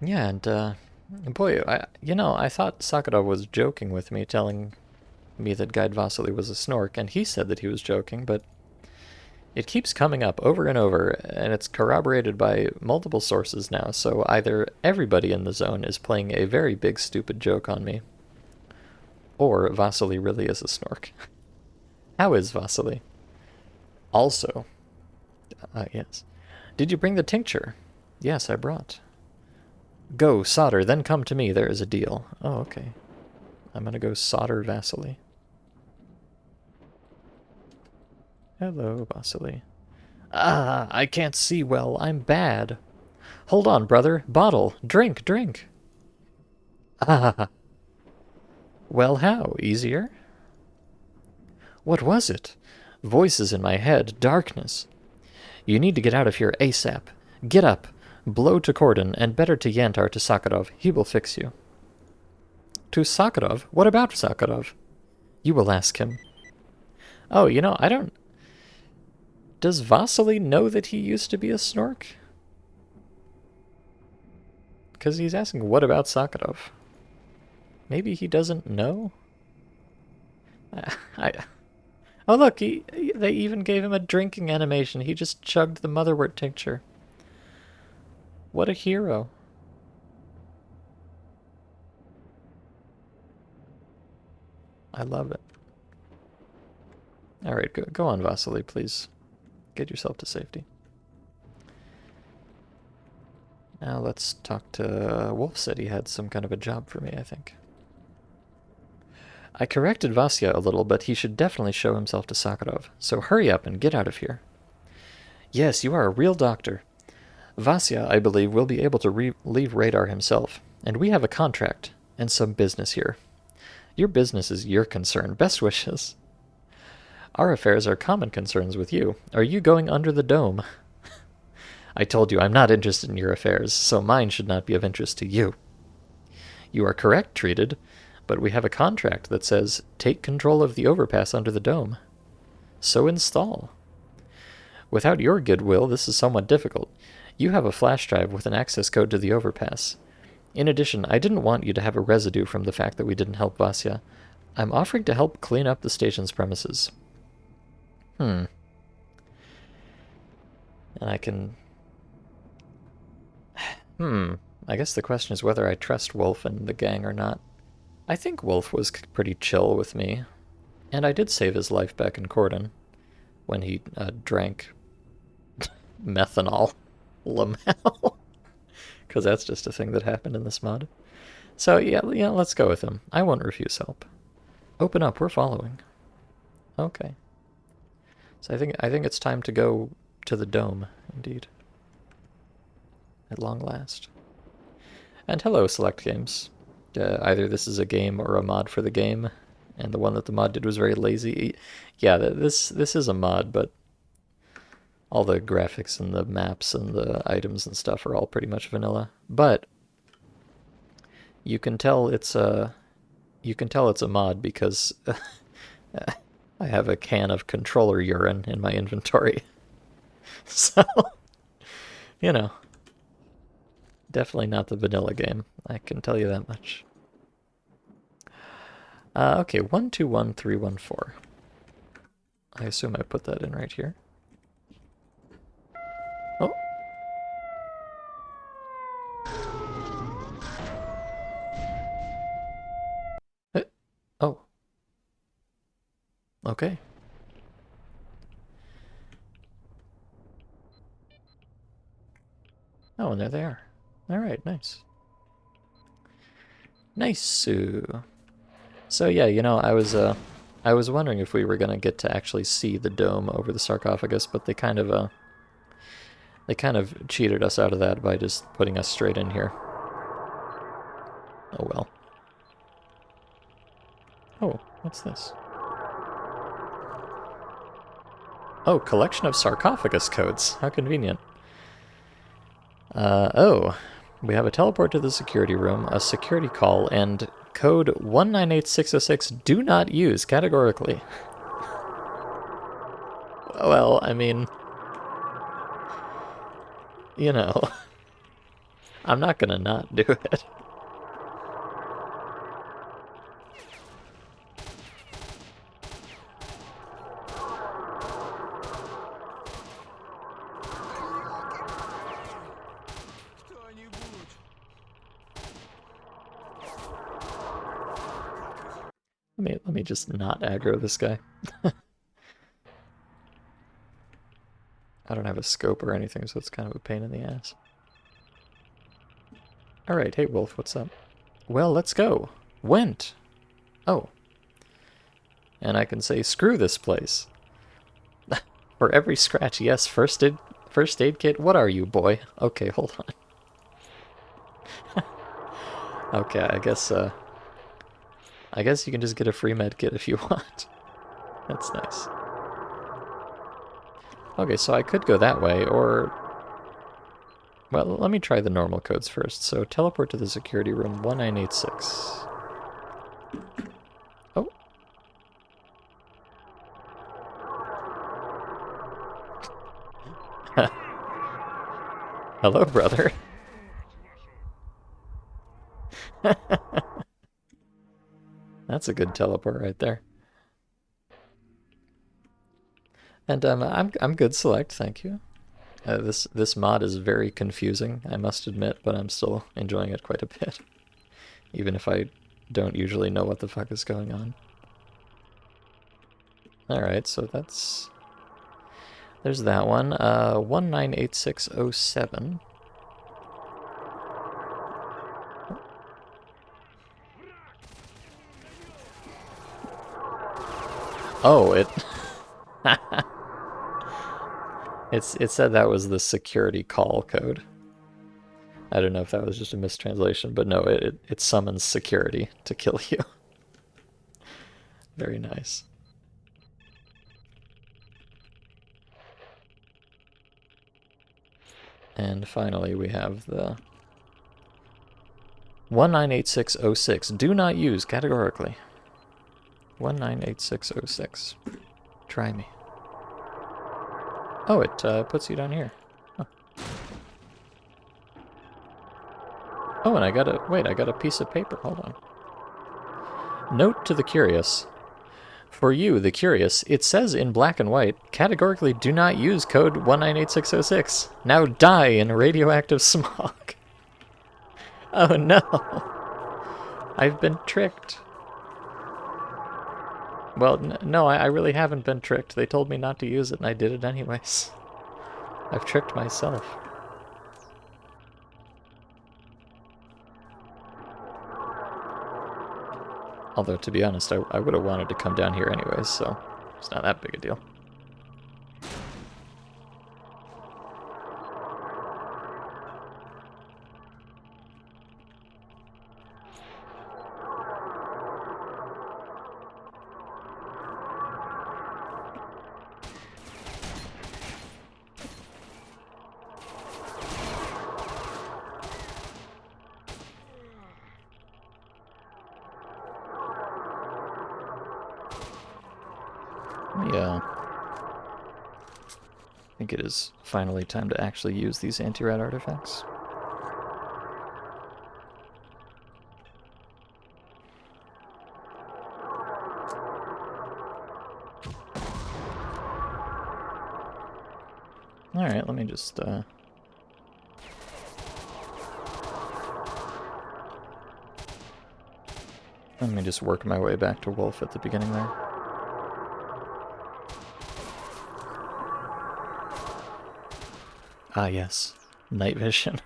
[SPEAKER 1] Yeah, and boy, I thought Sakharov was joking with me, telling me that Guide Vasily was a snork, and he said that he was joking, but it keeps coming up over and over, and it's corroborated by multiple sources now, so either everybody in the zone is playing a very big stupid joke on me, or Vasily really is a snork. How is Vasily? Also, yes. Did you bring the tincture? Yes, I brought. Go, solder, then come to me, there is a deal. Oh, okay. I'm gonna go solder Vasily. Hello, Vasily. Ah, I can't see well, I'm bad. Hold on, brother. Bottle. Drink, drink. Ah. Well, how? Easier? What was it? Voices in my head, darkness. You need to get out of here ASAP. Get up. Blow to Cordon, and better to Yantar to Sakharov. He will fix you. To Sakharov? What about Sakharov? You will ask him. Oh, I don't... Does Vasily know that he used to be a snork? Because he's asking, what about Sakharov? Maybe he doesn't know? Oh, look, they even gave him a drinking animation. He just chugged the motherwort tincture. What a hero. I love it. Alright, go on, Vasily, please. Get yourself to safety. Now let's talk to... Wolf said he had some kind of a job for me, I think. I corrected Vasya a little, but he should definitely show himself to Sakharov. So hurry up and get out of here. Yes, you are a real doctor. Vasya, I believe, will be able to leave Radar himself. And we have a contract and some business here. Your business is your concern. Best wishes. Our affairs are common concerns with you. Are you going under the dome? I told you I'm not interested in your affairs, so mine should not be of interest to you. You are correct, treated, but we have a contract that says, take control of the overpass under the dome. So install. Without your goodwill, this is somewhat difficult. You have a flash drive with an access code to the overpass. In addition, I didn't want you to have a residue from the fact that we didn't help Vasya. I'm offering to help clean up the station's premises. And I can... I guess the question is whether I trust Wolf and the gang or not. I think Wolf was pretty chill with me. And I did save his life back in Cordon when he drank methanol. Lamel. Because that's just a thing that happened in this mod. So yeah, let's go with him. I won't refuse help. Open up, we're following. Okay. So I think it's time to go to the dome, indeed. At long last. And hello, Select Games. Either this is a game or a mod for the game, and the one that the mod did was very lazy. Yeah, this is a mod, but all the graphics and the maps and the items and stuff are all pretty much vanilla. But you can tell it's a mod because I have a can of controller urine in my inventory. So, definitely not the vanilla game. I can tell you that much. Okay, 121314. I assume I put that in right here. Oh. Oh. Okay. Oh, and there they are. Alright, nice. Nice. So yeah, I was wondering if we were gonna get to actually see the dome over the sarcophagus, but they kind of cheated us out of that by just putting us straight in here. Oh well. Oh, what's this? Oh, collection of sarcophagus codes. How convenient. Oh, we have a teleport to the security room, a security call, and code 198606 do not use categorically. Well, I mean, I'm not gonna not do it. Let me just not aggro this guy. I don't have a scope or anything, so it's kind of a pain in the ass. Alright, hey Wolf, what's up? Well, let's go. Went. Oh. And I can say, screw this place. For every scratch, yes, first aid kit? What are you, boy? Okay, hold on. Okay, I guess you can just get a free med kit if you want. That's nice. Okay, so I could go that way, or... Well, let me try the normal codes first. So, teleport to the security room 1986. Oh. Hello, brother. That's a good teleport right there. And I'm good select, thank you. This mod is very confusing, I must admit, but I'm still enjoying it quite a bit. Even if I don't usually know what the fuck is going on. Alright, so that's... There's that one. 198607. Oh, it... It said that was the security call code. I don't know if that was just a mistranslation, but no, it summons security to kill you. Very nice. And finally we have the 198606. Do not use categorically. 198606. Try me. Oh, it puts you down here. Huh. Oh, and I got a piece of paper. Hold on. Note to the curious. For you, the curious, it says in black and white, categorically do not use code 198606. Now die in radioactive smog. Oh no. I've been tricked. Well, no, I really haven't been tricked. They told me not to use it, and I did it anyways. I've tricked myself. Although, to be honest, I would have wanted to come down here anyways, so it's not that big a deal. Yeah. I think it is finally time to actually use these anti-rat artifacts. Alright, let me just, work my way back to Wolf at the beginning there. Ah, yes. Night vision.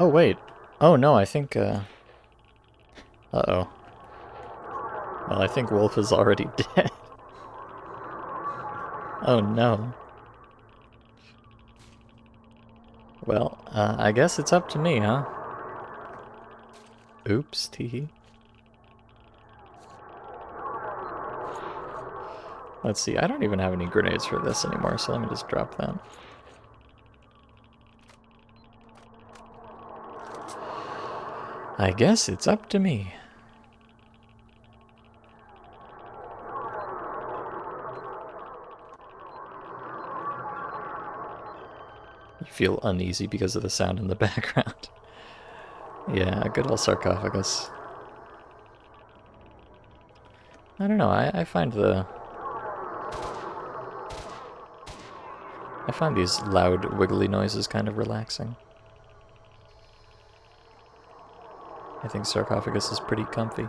[SPEAKER 1] Oh, wait. Oh, no, I think, uh-oh. Well, I think Wolf is already dead. Oh, no. Well, I guess it's up to me, huh? Oops, teehee. Let's see, I don't even have any grenades for this anymore, so let me just drop that. I guess it's up to me. You feel uneasy because of the sound in the background. Yeah, good old sarcophagus. I don't know, I find these loud, wiggly noises kind of relaxing. I think sarcophagus is pretty comfy.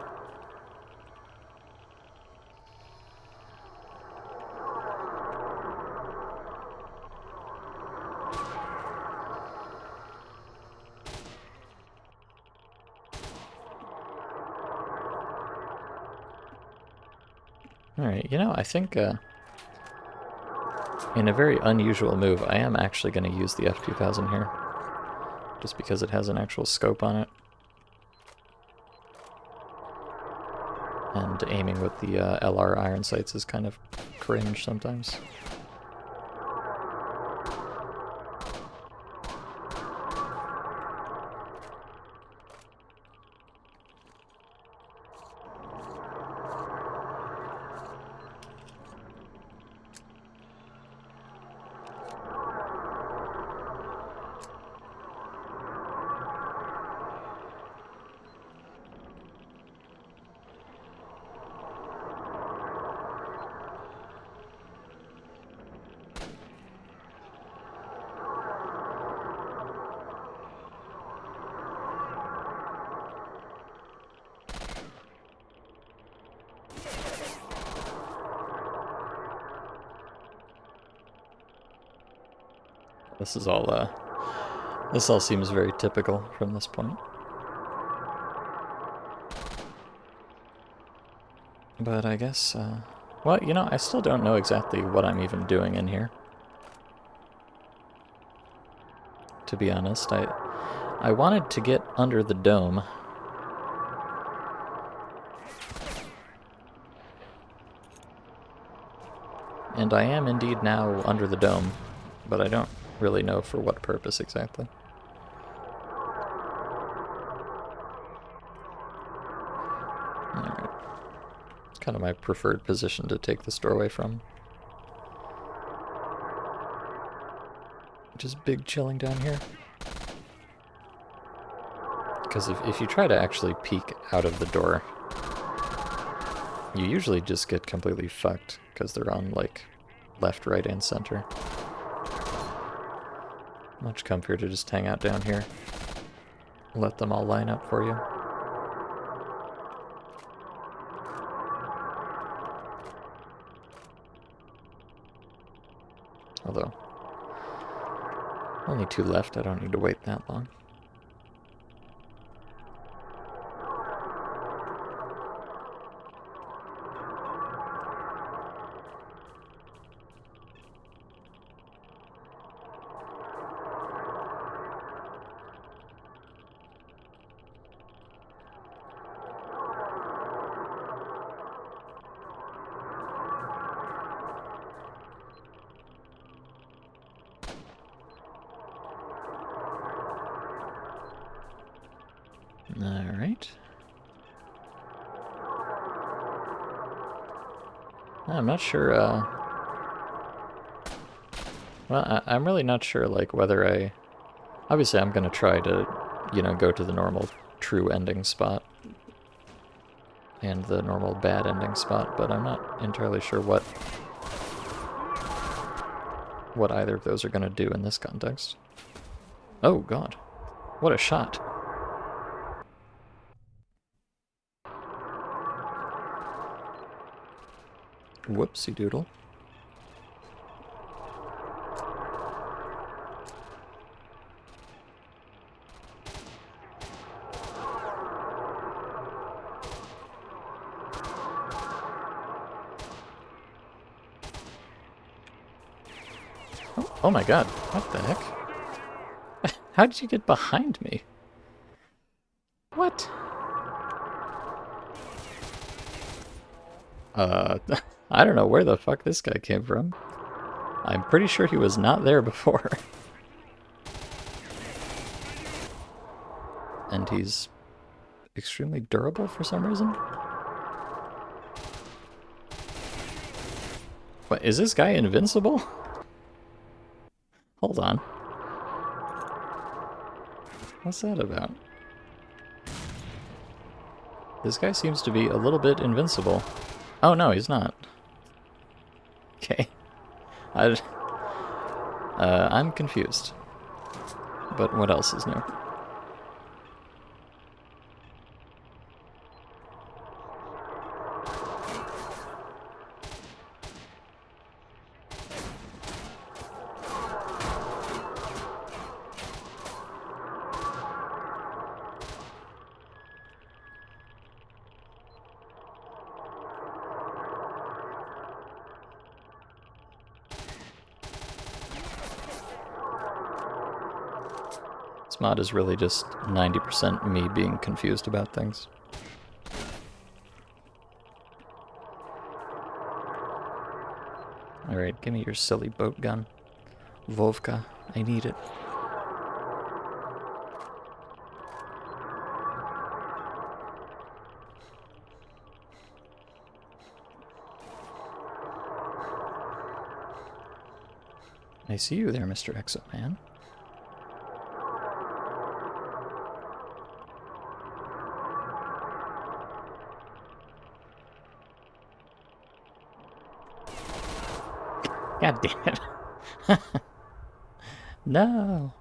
[SPEAKER 1] Alright, you know, I think, in a very unusual move, I am actually going to use the F2000 here. Just because it has an actual scope on it. And aiming with the LR iron sights is kind of cringe sometimes. This all seems very typical from this point. But I guess, well, you know, I still don't know exactly what I'm even doing in here. To be honest, I wanted to get under the dome. And I am indeed now under the dome, but I don't really know for what purpose exactly. Alright. It's kind of my preferred position to take this doorway from. Just big chilling down here. Because if you try to actually peek out of the door, you usually just get completely fucked, because they're on, like, left, right, and center. Much comfier to just hang out down here. Let them all line up for you. Although, only 2 left, I don't need to wait that long. Alright. I'm not sure, well, I'm really not sure, like, whether obviously I'm gonna try to, you know, go to the normal true ending spot. And the normal bad ending spot, but I'm not entirely sure what either of those are gonna do in this context. Oh, God. What a shot. Whoopsie doodle. Oh my God, what the heck? How did you get behind me? What? I don't know where the fuck this guy came from. I'm pretty sure he was not there before. And he's extremely durable for some reason. What, is this guy invincible? Hold on. What's that about? This guy seems to be a little bit invincible. Oh no, he's not. Okay. I'm confused. But what else is new? This mod is really just 90% me being confused about things. Alright, give me your silly boat gun. Vovka, I need it. I see you there, Mr. Exo-Man. God damn it. No.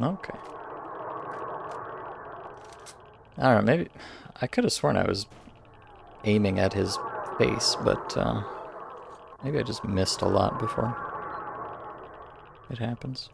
[SPEAKER 1] Okay. I don't know, maybe... I could have sworn I was aiming at his face, but maybe I just missed a lot before it happens.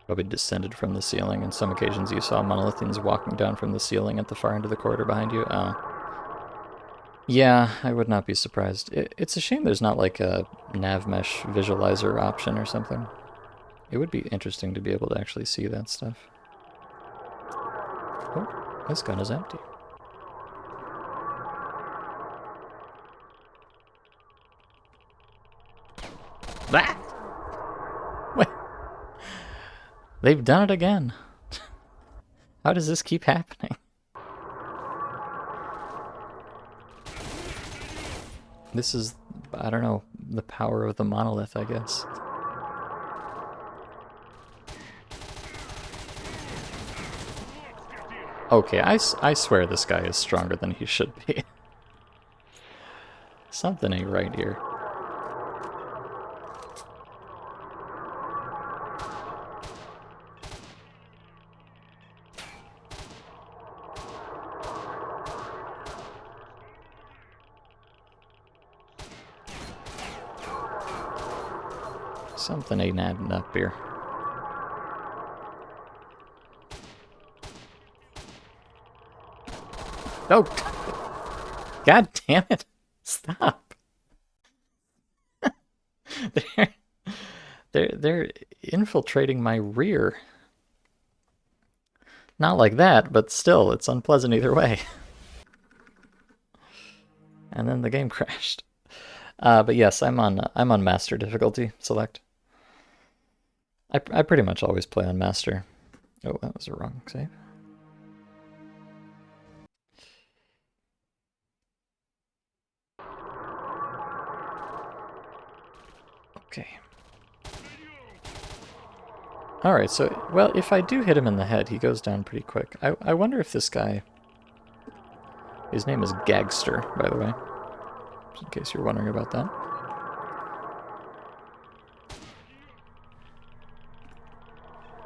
[SPEAKER 1] Probably descended from the ceiling. On some occasions you saw monolithians walking down from the ceiling at the far end of the corridor behind you. Oh. Yeah, I would not be surprised. It's a shame there's not like a nav mesh visualizer option or something. It would be interesting to be able to actually see that stuff. Oh, this gun is empty. Ah! Wait. They've done it again. How does this keep happening? This is, I don't know, the power of the monolith, I guess. Okay, I swear this guy is stronger than he should be. Something ain't right here. Something ain't adding up here. Oh! God damn it! Stop! they're infiltrating my rear. Not like that, but still, it's unpleasant either way. And then the game crashed. But yes, I'm on master difficulty. Select. I pretty much always play on master. Oh, that was a wrong save. Okay. Alright, so, well, if I do hit him in the head, he goes down pretty quick. I wonder if this guy... His name is Gagster, by the way. Just in case you're wondering about that.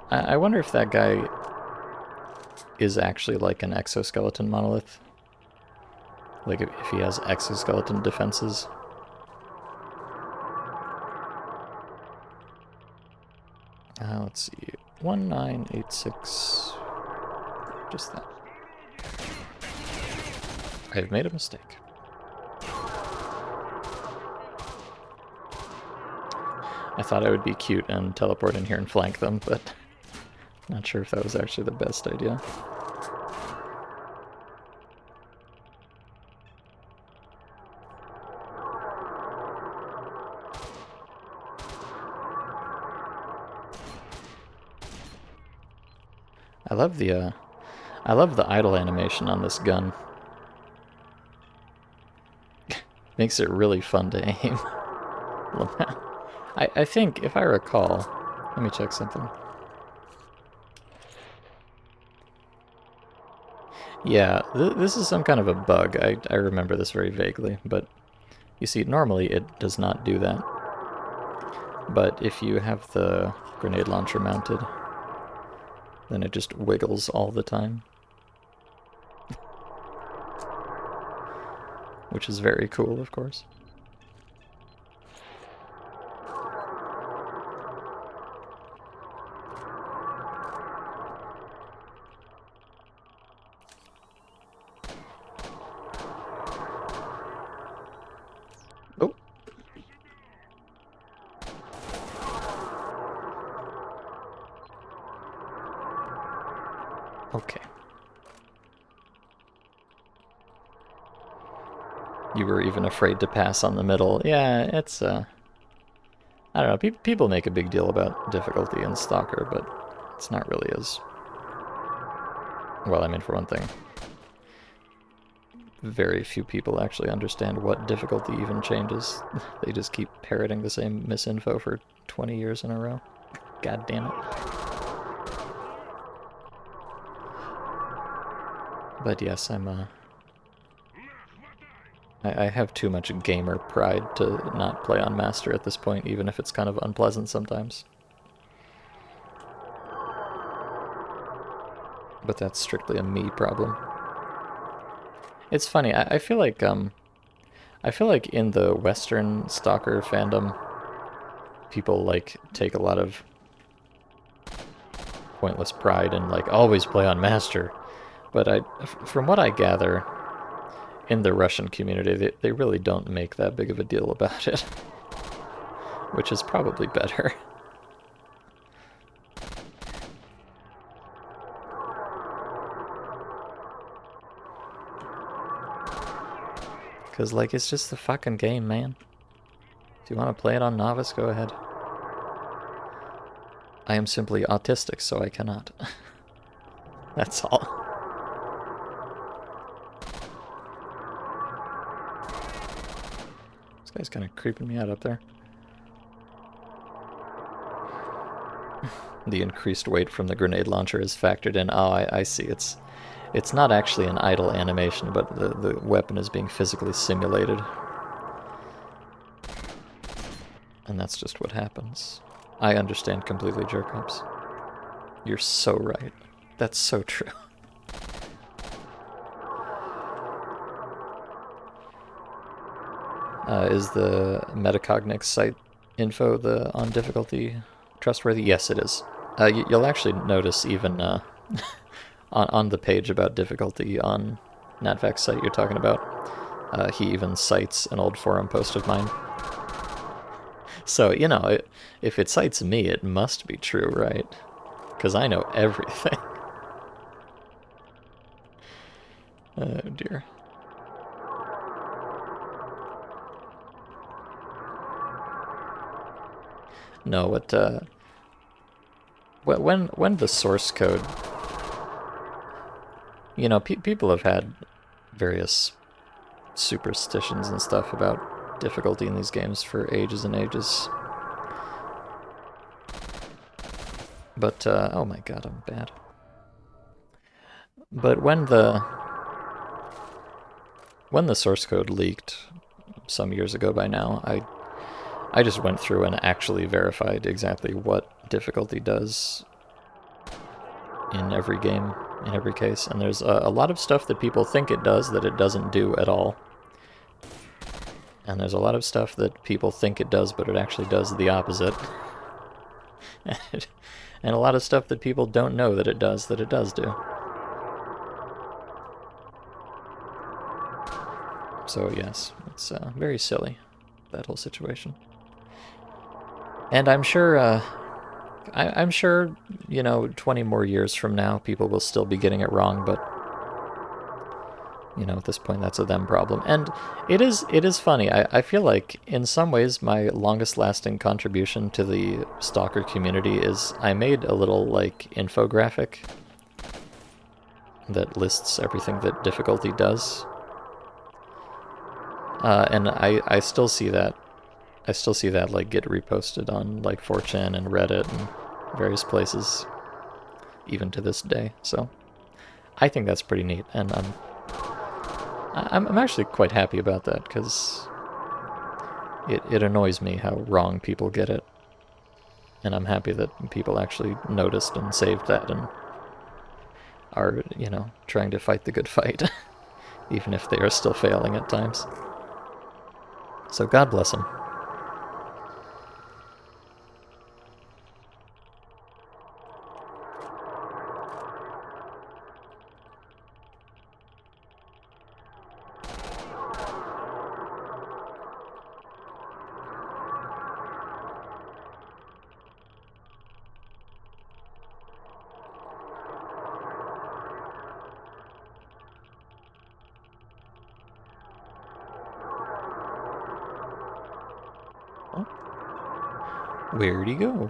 [SPEAKER 1] I wonder if that guy is actually like an exoskeleton monolith. Like if he has exoskeleton defenses. Let's see. 1986. Just that. I've made a mistake. I thought I would be cute and teleport in here and flank them, but not sure if that was actually the best idea. I love the idle animation on this gun. Makes it really fun to aim. I think, if I recall, let me check something. Yeah, this is some kind of a bug. I remember this very vaguely, but you see, normally it does not do that. But if you have the grenade launcher mounted, then it just wiggles all the time. Which is very cool, of course. Oh. Okay. You were even afraid to pass on the middle. Yeah, it's, I don't know, people make a big deal about difficulty in Stalker, but it's not really as... Well, I mean, for one thing, very few people actually understand what difficulty even changes. They just keep parroting the same misinfo for 20 years in a row. God damn it. But yes, I have too much gamer pride to not play on Master at this point, even if it's kind of unpleasant sometimes. But that's strictly a me problem. It's funny, I feel like in the Western Stalker fandom, people like take a lot of pointless pride in like always play on Master. But from what I gather, in the Russian community, they really don't make that big of a deal about it. Which is probably better. Because, like, it's just the fucking game, man. If you want to play it on Novice, go ahead. I am simply autistic, so I cannot. That's all. This guy's kind of creeping me out up there. The increased weight from the grenade launcher is factored in. Oh, I see. It's not actually an idle animation, but the weapon is being physically simulated. And that's just what happens. I understand completely, Jerkops. You're so right. That's so true. Is the Metacognics site info on difficulty trustworthy? Yes, it is. You'll actually notice even on the page about difficulty on NatVac's site you're talking about, he even cites an old forum post of mine. So, you know, if it cites me, it must be true, right? Because I know everything. Oh, dear. No, when the source code... You know, people have had various superstitions and stuff about difficulty in these games for ages and ages. But, oh my god, I'm bad. But when the source code leaked some years ago by now, I just went through and actually verified exactly what difficulty does in every game, in every case. And there's a lot of stuff that people think it does that it doesn't do at all. And there's a lot of stuff that people think it does, but it actually does the opposite. And a lot of stuff that people don't know that it does do. So yes, it's very silly, that whole situation. And I'm sure, I'm sure, 20 more years from now, people will still be getting it wrong, but, at this point, that's a them problem. And it is funny. I feel like, in some ways, my longest-lasting contribution to the Stalker community is I made a little, infographic that lists everything that difficulty does. And I still see that. I still see that, get reposted on, 4chan and Reddit and various places, even to this day. So, I think that's pretty neat, and I'm actually quite happy about that, because it annoys me how wrong people get it. And I'm happy that people actually noticed and saved that and are, trying to fight the good fight, even if they are still failing at times. So God bless them. Where'd he go?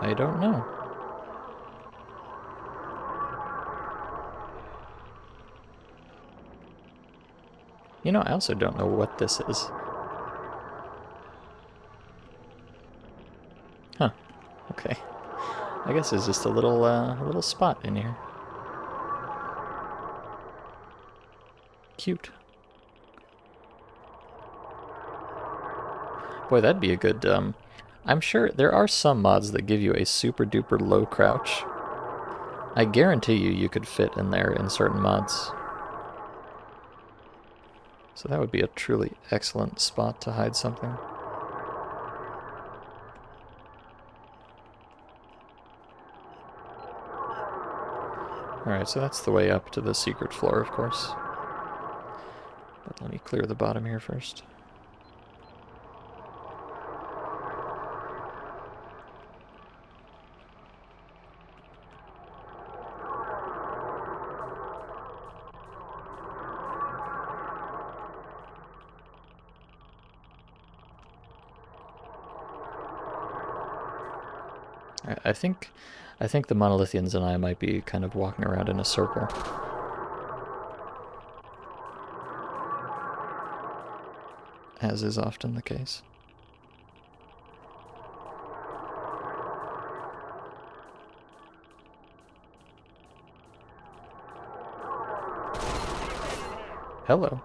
[SPEAKER 1] I don't know. I also don't know what this is. Huh. Okay. I guess it's just a little spot in here. Cute. Boy, that'd be a good, I'm sure there are some mods that give you a super duper low crouch. I guarantee you could fit in there in certain mods. So that would be a truly excellent spot to hide something. Alright, so that's the way up to the secret floor, of course. But let me clear the bottom here first. I think the Monolithians and I might be kind of walking around in a circle. As is often the case. Hello.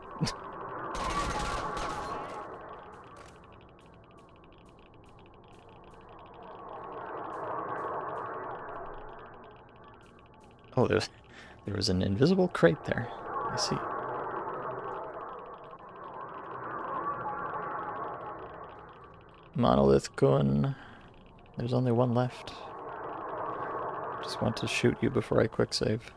[SPEAKER 1] Oh, there was an invisible crate there. I see. Monolith Kun. There's only one left. Just want to shoot you before I quick save.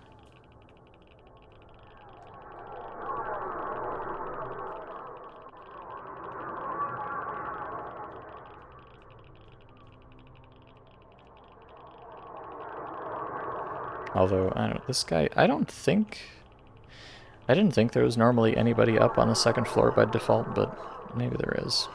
[SPEAKER 1] Although, I don't know, this guy, I didn't think there was normally anybody up on the second floor by default, but maybe there is.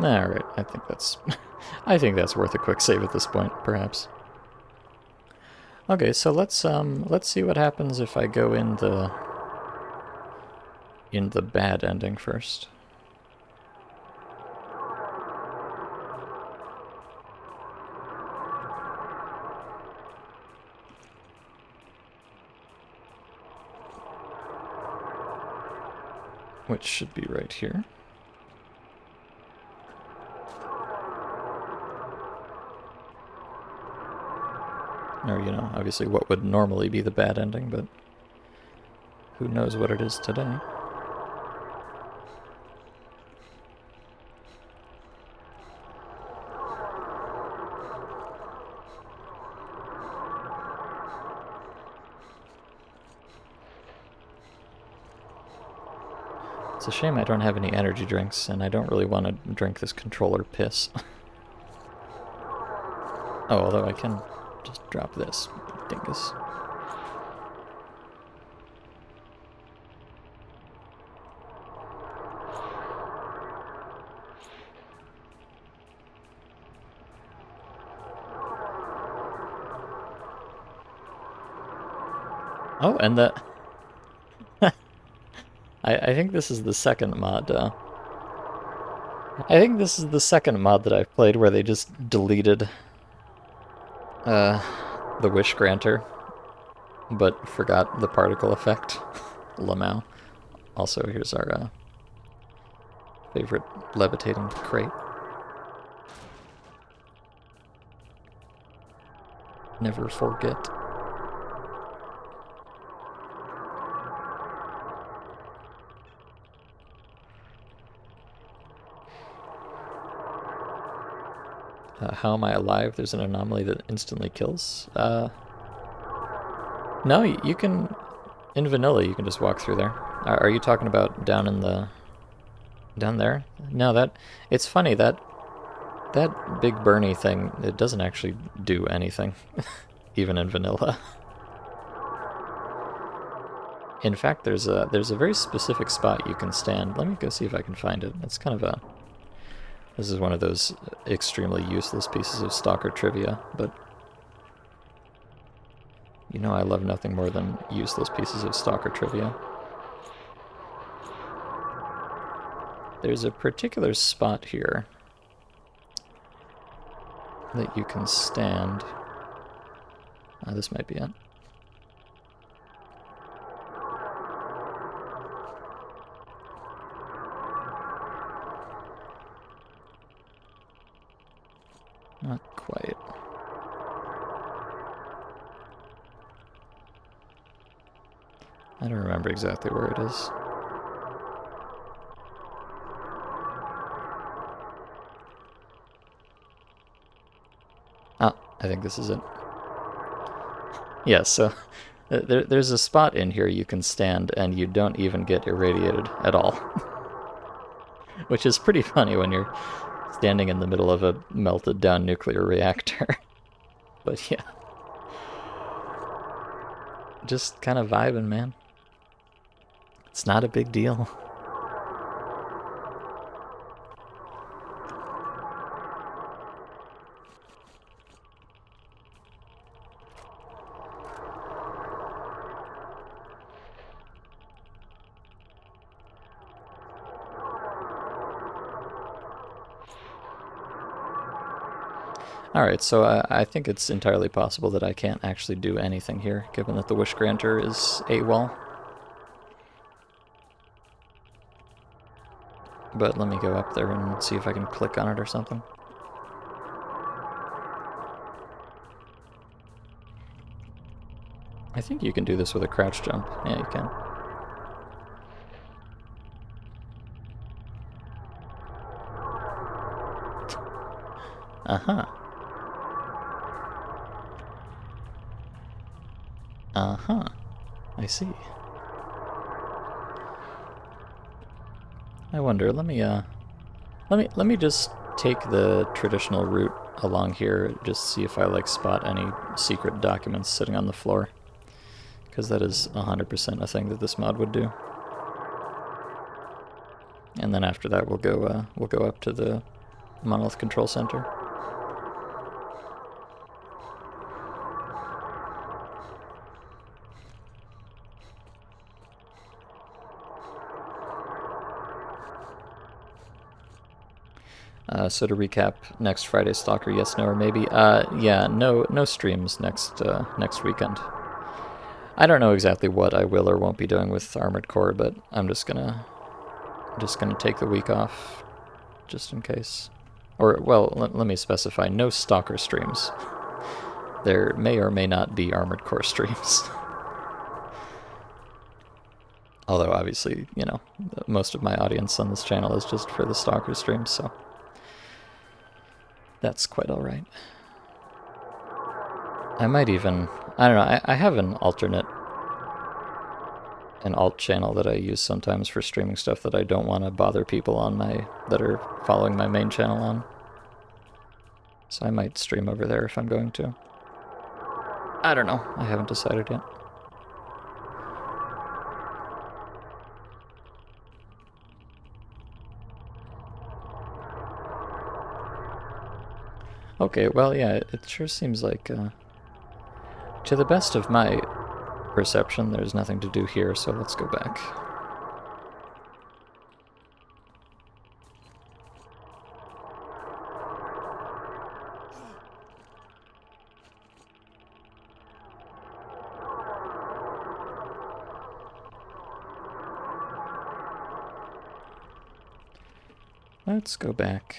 [SPEAKER 1] Alright, I think that's I think that's worth a quick save at this point, perhaps. Okay, so let's see what happens if I go in the bad ending first. Which should be right here. Or, you know, obviously what would normally be the bad ending, but who knows what it is today. It's a shame I don't have any energy drinks, and I don't really want to drink this controller piss. Oh, although I can just drop this dingus. Oh, and the... I think this is the second mod, I think this is the second mod that I've played where they just deleted the Wish Granter, but forgot the particle effect. Lamau. Also, here's our favorite levitating crate. Never forget. How am I alive? There's an anomaly that instantly kills. No, you can... In vanilla, you can just walk through there. Are you talking about down in the... down there? No, that... It's funny, that big Bernie thing, it doesn't actually do anything. Even in vanilla. In fact, there's a very specific spot you can stand. Let me go see if I can find it. It's kind of a... This is one of those extremely useless pieces of Stalker trivia, but you know I love nothing more than useless pieces of Stalker trivia. There's a particular spot here that you can stand. This might be it. Not quite. I don't remember exactly where it is. Ah, I think this is it. Yeah, so there's a spot in here you can stand and you don't even get irradiated at all. Which is pretty funny when you're standing in the middle of a melted down nuclear reactor. But yeah. Just kind of vibing, man. It's not a big deal. Alright, so I think it's entirely possible that I can't actually do anything here, given that the Wish Granter is AWOL. But let me go up there and see if I can click on it or something. I think you can do this with a crouch jump. Yeah, you can. Uh-huh. Uh-huh. I see. I wonder, let me just take the traditional route along here, just see if I like spot any secret documents sitting on the floor. Because that is 100% a thing that this mod would do. And then after that we'll go up to the Monolith Control Center. So to recap, next Friday, Stalker, yes, no, or maybe. Yeah, no streams next weekend. I don't know exactly what I will or won't be doing with Armored Core, but I'm just gonna take the week off, just in case. Or, well, let me specify, no Stalker streams. There may or may not be Armored Core streams. Although, obviously, you know, most of my audience on this channel is just for the Stalker streams, so that's quite alright. I might even, I don't know, I have an alt channel that I use sometimes for streaming stuff that I don't want to bother people on that are following my main channel on. So I might stream over there if I'm going to. I don't know, I haven't decided yet. Okay, well, yeah, it sure seems like, to the best of my perception, there's nothing to do here, so let's go back. Let's go back.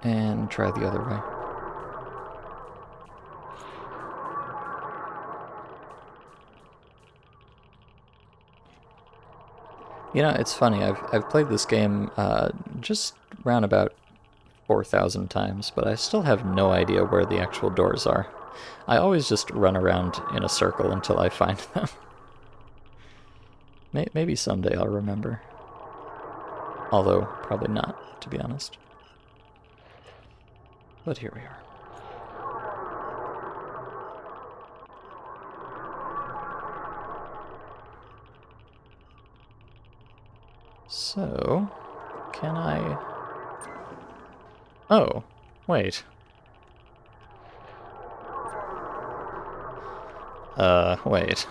[SPEAKER 1] And try the other way. You know, it's funny, I've played this game just round about 4,000 times, but I still have no idea where the actual doors are. I always just run around in a circle until I find them. Maybe someday I'll remember. Although, probably not, to be honest. But here we are. So, can I... Oh, wait. Wait.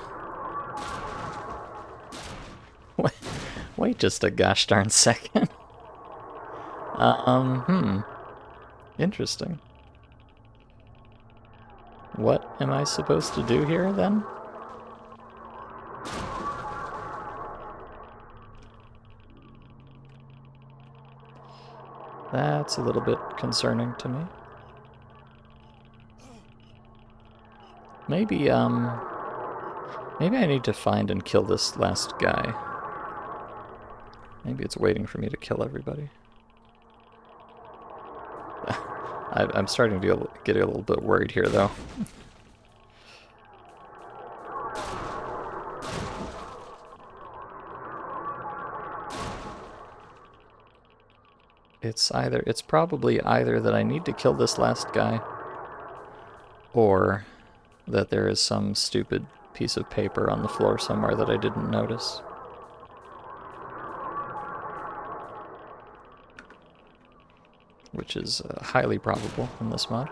[SPEAKER 1] Wait just a gosh darn second. Interesting. What am I supposed to do here, then? That's a little bit concerning to me. Maybe I need to find and kill this last guy. Maybe it's waiting for me to kill everybody. I'm starting to get a little bit worried here, though. It's probably either that I need to kill this last guy, or that there is some stupid piece of paper on the floor somewhere that I didn't notice. Which is highly probable in this mod.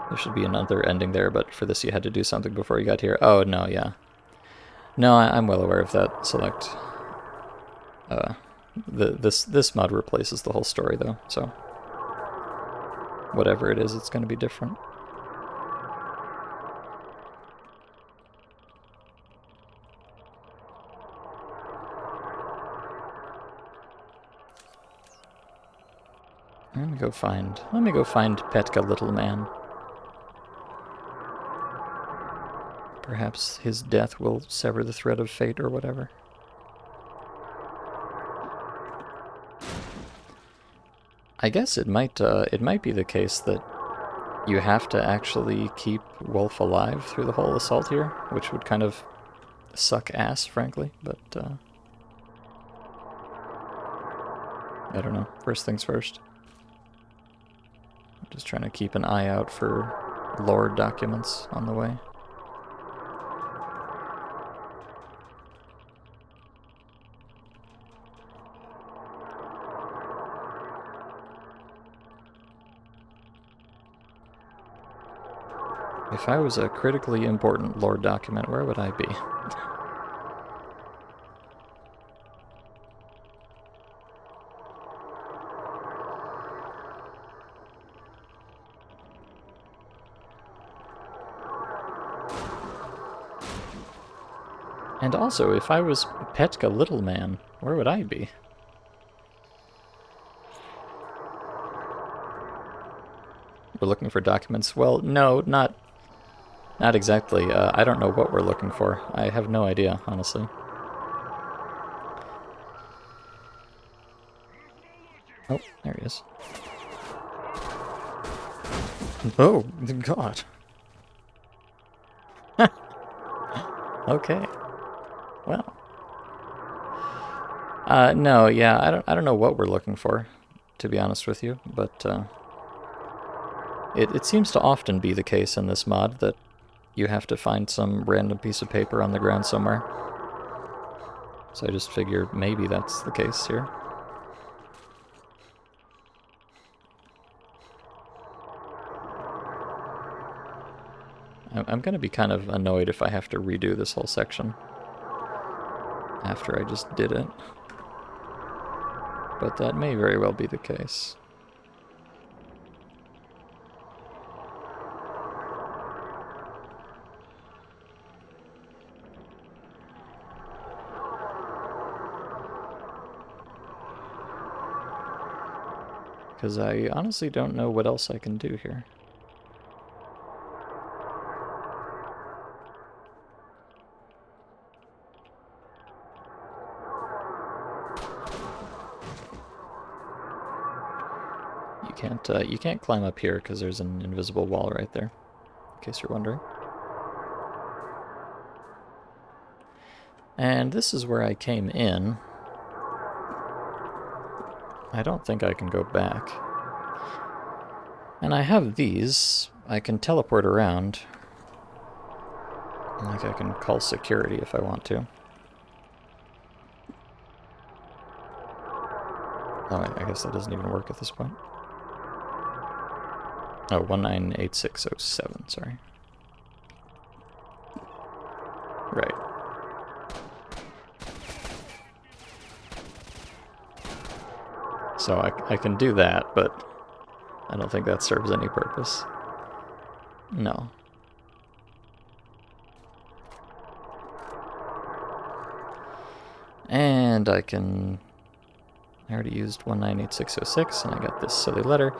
[SPEAKER 1] There should be another ending there, but for this you had to do something before you got here. Oh, no, yeah. No, I'm well aware of that select. This mod replaces the whole story, though, so whatever it is, it's going to be different. Let me go find Petka, little man. Perhaps his death will sever the thread of fate or whatever. I guess it might be the case that you have to actually keep Wolf alive through the whole assault here, which would kind of suck ass, frankly, but I don't know. First things first. Just trying to keep an eye out for lore documents on the way. If I was a critically important lore document, where would I be? And also, if I was Petka Little Man, where would I be? We're looking for documents. Well, no, not exactly. I don't know what we're looking for. I have no idea, honestly. Oh, there he is. Oh, God. Okay. Well. No, yeah, I don't know what we're looking for, to be honest with you, but it seems to often be the case in this mod that you have to find some random piece of paper on the ground somewhere. So I just figure maybe that's the case here. I'm gonna be kind of annoyed if I have to redo this whole section after I just did it. But that may very well be the case. Because I honestly don't know what else I can do here. You can't climb up here because there's an invisible wall right there, in case you're wondering. And this is where I came in. I don't think I can go back. And I have these. I can teleport around. Like I can call security if I want to. Oh, I guess that doesn't even work at this point. Oh, 198607, sorry. Right. So I can do that, but I don't think that serves any purpose. No. And I already used 198606, and I got this silly letter.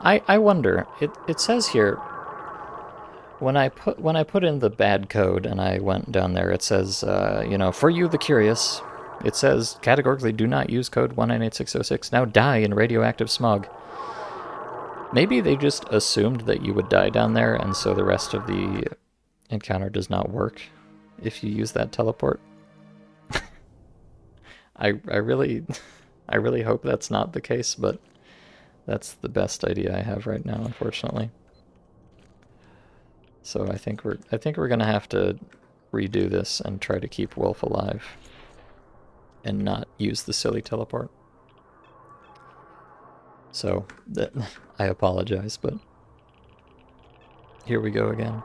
[SPEAKER 1] I wonder, it says here, when I put in the bad code and I went down there, it says, you know, for you the curious, it says categorically do not use code 198606, now die in radioactive smog. Maybe they just assumed that you would die down there, and so the rest of the encounter does not work if you use that teleport. I really hope that's not the case, but that's the best idea I have right now, unfortunately. So I think we're gonna have to redo this and try to keep Wolf alive and not use the silly teleport. So I apologize, but here we go again.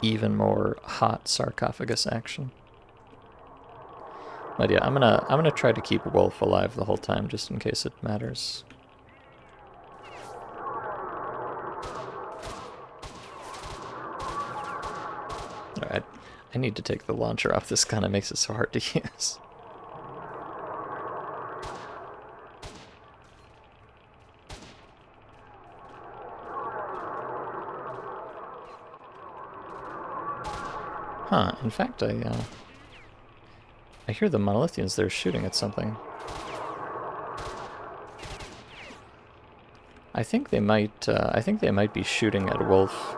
[SPEAKER 1] Even more hot sarcophagus action. But yeah, I'm gonna try to keep Wolf alive the whole time, just in case it matters. Alright, I need to take the launcher off. This kind of makes it so hard to use. Huh, in fact, I hear the Monolithians there shooting at something. I think they might be shooting at Wolf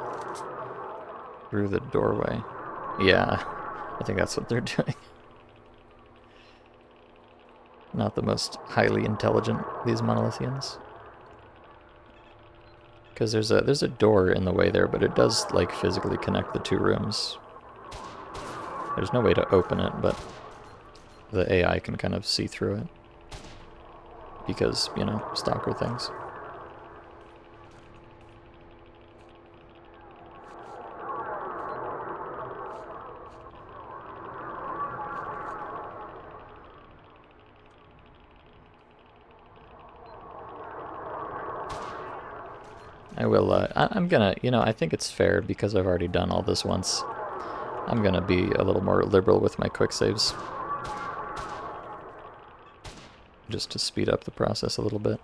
[SPEAKER 1] Through the doorway. Yeah, I think that's what they're doing. Not the most highly intelligent, these monolithians. Because there's a door in the way there, but it does like physically connect the two rooms. There's no way to open it, but the AI can kind of see through it. Because, you know, stalker things. I will, I'm gonna, you know, I think it's fair because I've already done all this once. I'm gonna be a little more liberal with my quick saves. Just to speed up the process a little bit.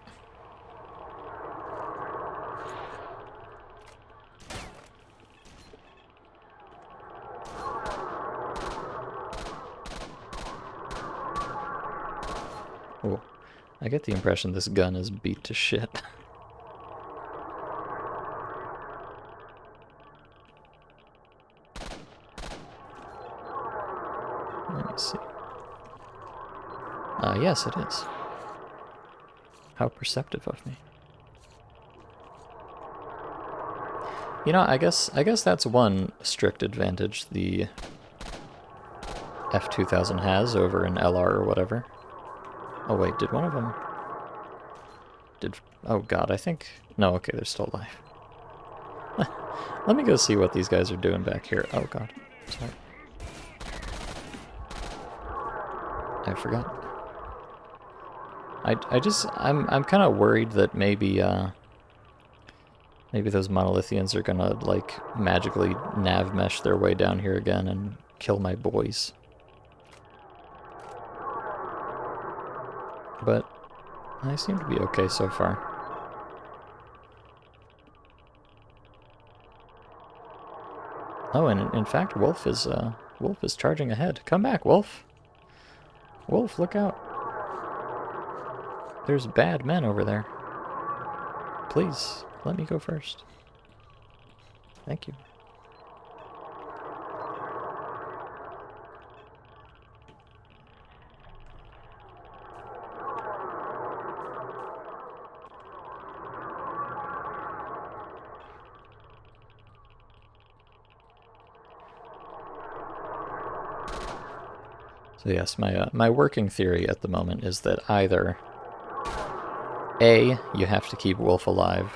[SPEAKER 1] Oh, I get the impression this gun is beat to shit. Let me see. Yes, it is. How perceptive of me. You know, I guess that's one strict advantage the F2000 has over an LR or whatever. Oh wait, did one of them... Oh god, I think... No, okay, they're still alive. Let me go see what these guys are doing back here. Oh god, sorry. I forgot. I'm kind of worried that maybe maybe those monolithians are gonna like magically nav mesh their way down here again and kill my boys. But I seem to be okay so far. Oh, and in fact, Wolf is charging ahead. Come back, Wolf. Wolf, look out. There's bad men over there. Please, let me go first. Thank you. So yes, my working theory at the moment is that either A, you have to keep Wolf alive,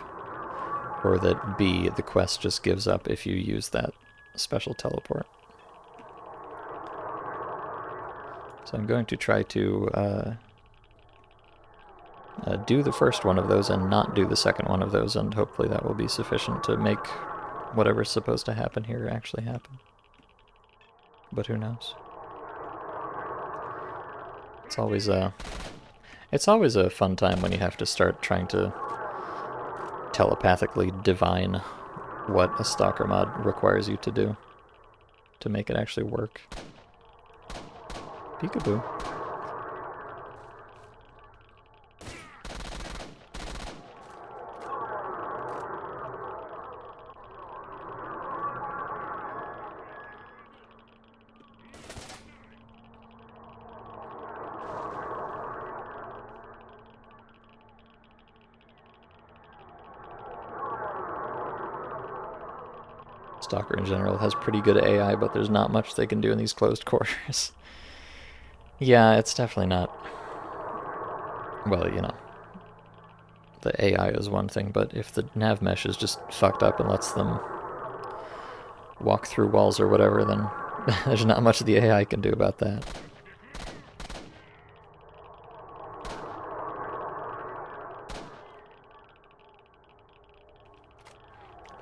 [SPEAKER 1] or that B, the quest just gives up if you use that special teleport. So I'm going to try to do the first one of those and not do the second one of those, and hopefully that will be sufficient to make whatever's supposed to happen here actually happen. But who knows? It's always a fun time when you have to start trying to telepathically divine what a stalker mod requires you to do to make it actually work. Peekaboo. Stalker in general has pretty good AI, but there's not much they can do in these closed quarters. Yeah, it's definitely not... Well, you know, the AI is one thing, but if the nav mesh is just fucked up and lets them walk through walls or whatever, then there's not much the AI can do about that.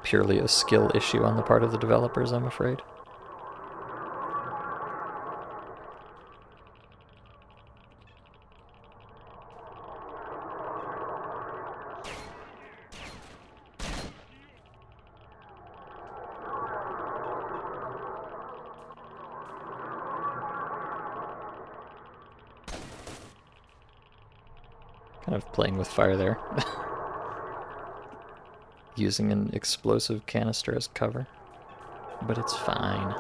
[SPEAKER 1] Purely a skill issue on the part of the developers, I'm afraid. Kind of playing with fire there. Using an explosive canister as cover. but it's fine.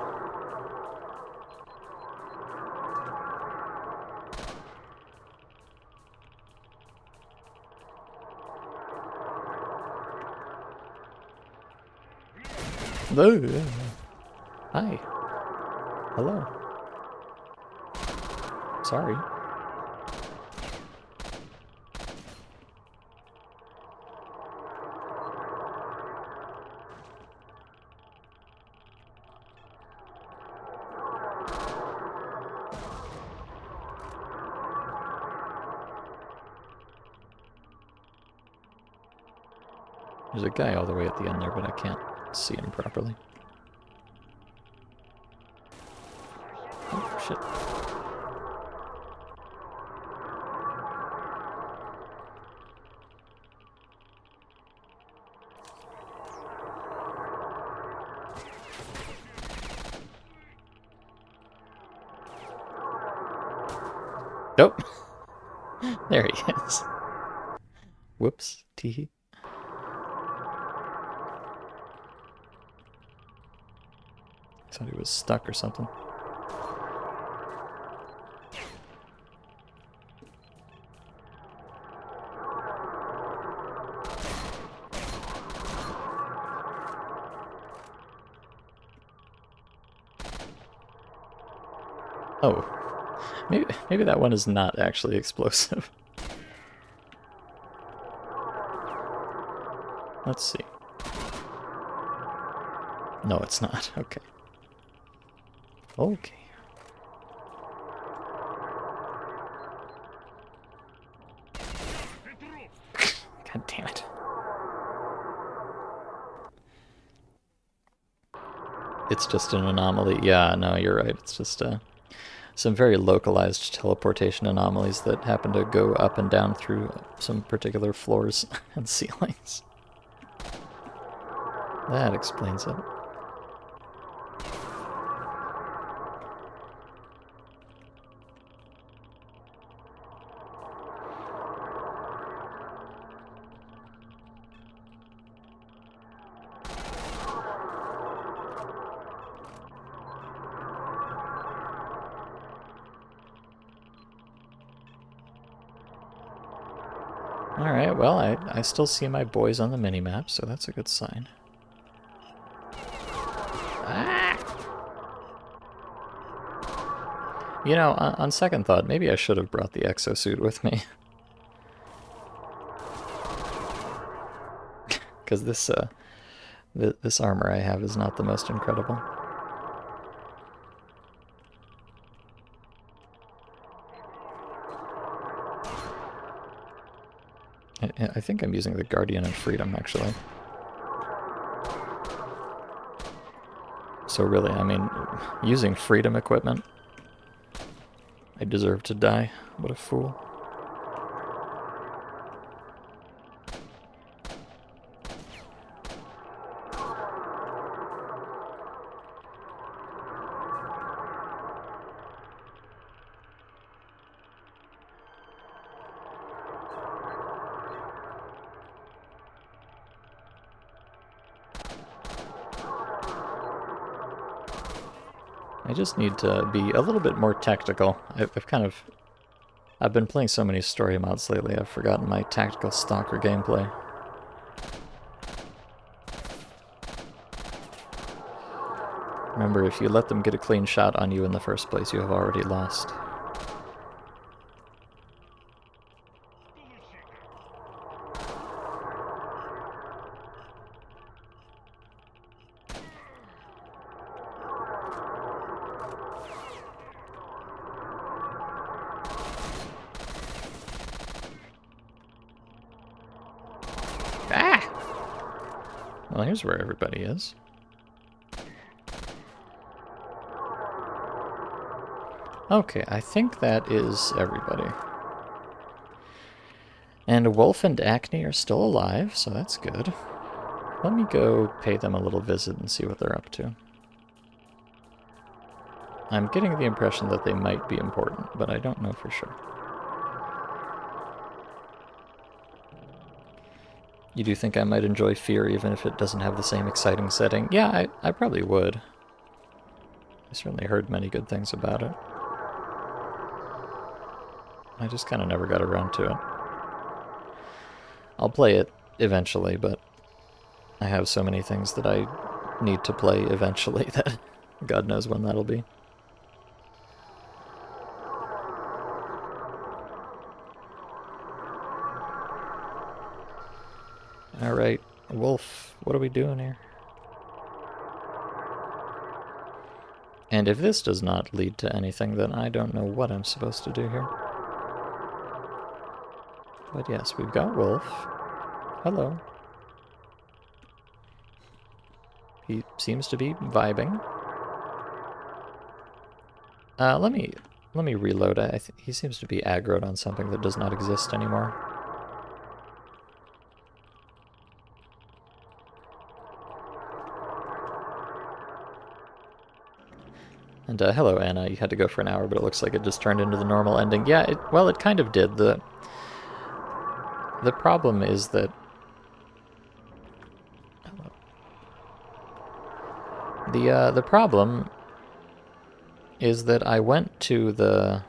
[SPEAKER 1] Hi. Hello. Sorry. There's a guy all the way at the end there, but I can't see him properly. Oh, shit. Nope. There he is. Whoops. Teehee. Thought he was stuck or something. Oh, maybe that one is not actually explosive. Let's see. No, it's not. Okay. Okay. God damn it. It's just an anomaly. Yeah, no, you're right. It's just some very localized teleportation anomalies that happen to go up and down through some particular floors and ceilings. That explains it. Alright, well, I still see my boys on the minimap, so that's a good sign. Ah! You know, on second thought, maybe I should have brought the exosuit with me. Because this armor I have is not the most incredible. I think I'm using the Guardian of Freedom, actually. So really, I mean, using Freedom equipment, I deserve to die. What a fool. I just need to be a little bit more tactical. I've been playing so many story mods lately, I've forgotten my tactical stalker gameplay. Remember, if you let them get a clean shot on you in the first place, you have already lost. Well, here's where everybody is. Okay, I think that is everybody. And Wolf and Acne are still alive, so that's good. Let me go pay them a little visit and see what they're up to. I'm getting the impression that they might be important, but I don't know for sure. You do think I might enjoy Fear even if it doesn't have the same exciting setting? Yeah, I probably would. I certainly heard many good things about it. I just kind of never got around to it. I'll play it eventually, but I have so many things that I need to play eventually that God knows when that'll be. Alright, Wolf, what are we doing here? And if this does not lead to anything, then I don't know what I'm supposed to do here. But yes, we've got Wolf. Hello. He seems to be vibing. Let me reload. He seems to be aggroed on something that does not exist anymore. And hello, Anna. You had to go for an hour, but it looks like it just turned into the normal ending. Yeah, it kind of did. The problem is that the problem is that I went to the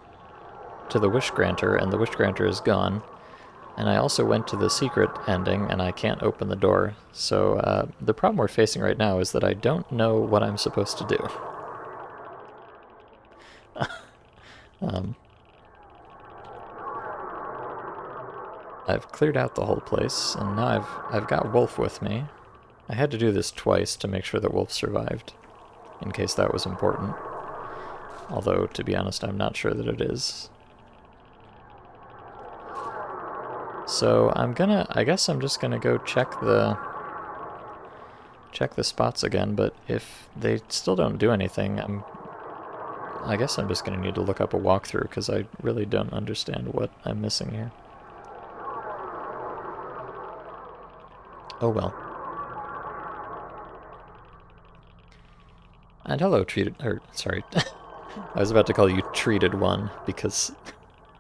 [SPEAKER 1] Wish Granter, and the Wish Granter is gone. And I also went to the secret ending, and I can't open the door. So the problem we're facing right now is that I don't know what I'm supposed to do. I've cleared out the whole place, and now I've got Wolf with me. I had to do this twice to make sure that Wolf survived, in case that was important. Although, to be honest, I'm not sure that it is. So I guess I'm just gonna go check the spots again, but if they still don't do anything, I guess I'm just gonna need to look up a walkthrough, because I really don't understand what I'm missing here. Oh well. And hello, sorry. I was about to call you Treated One, because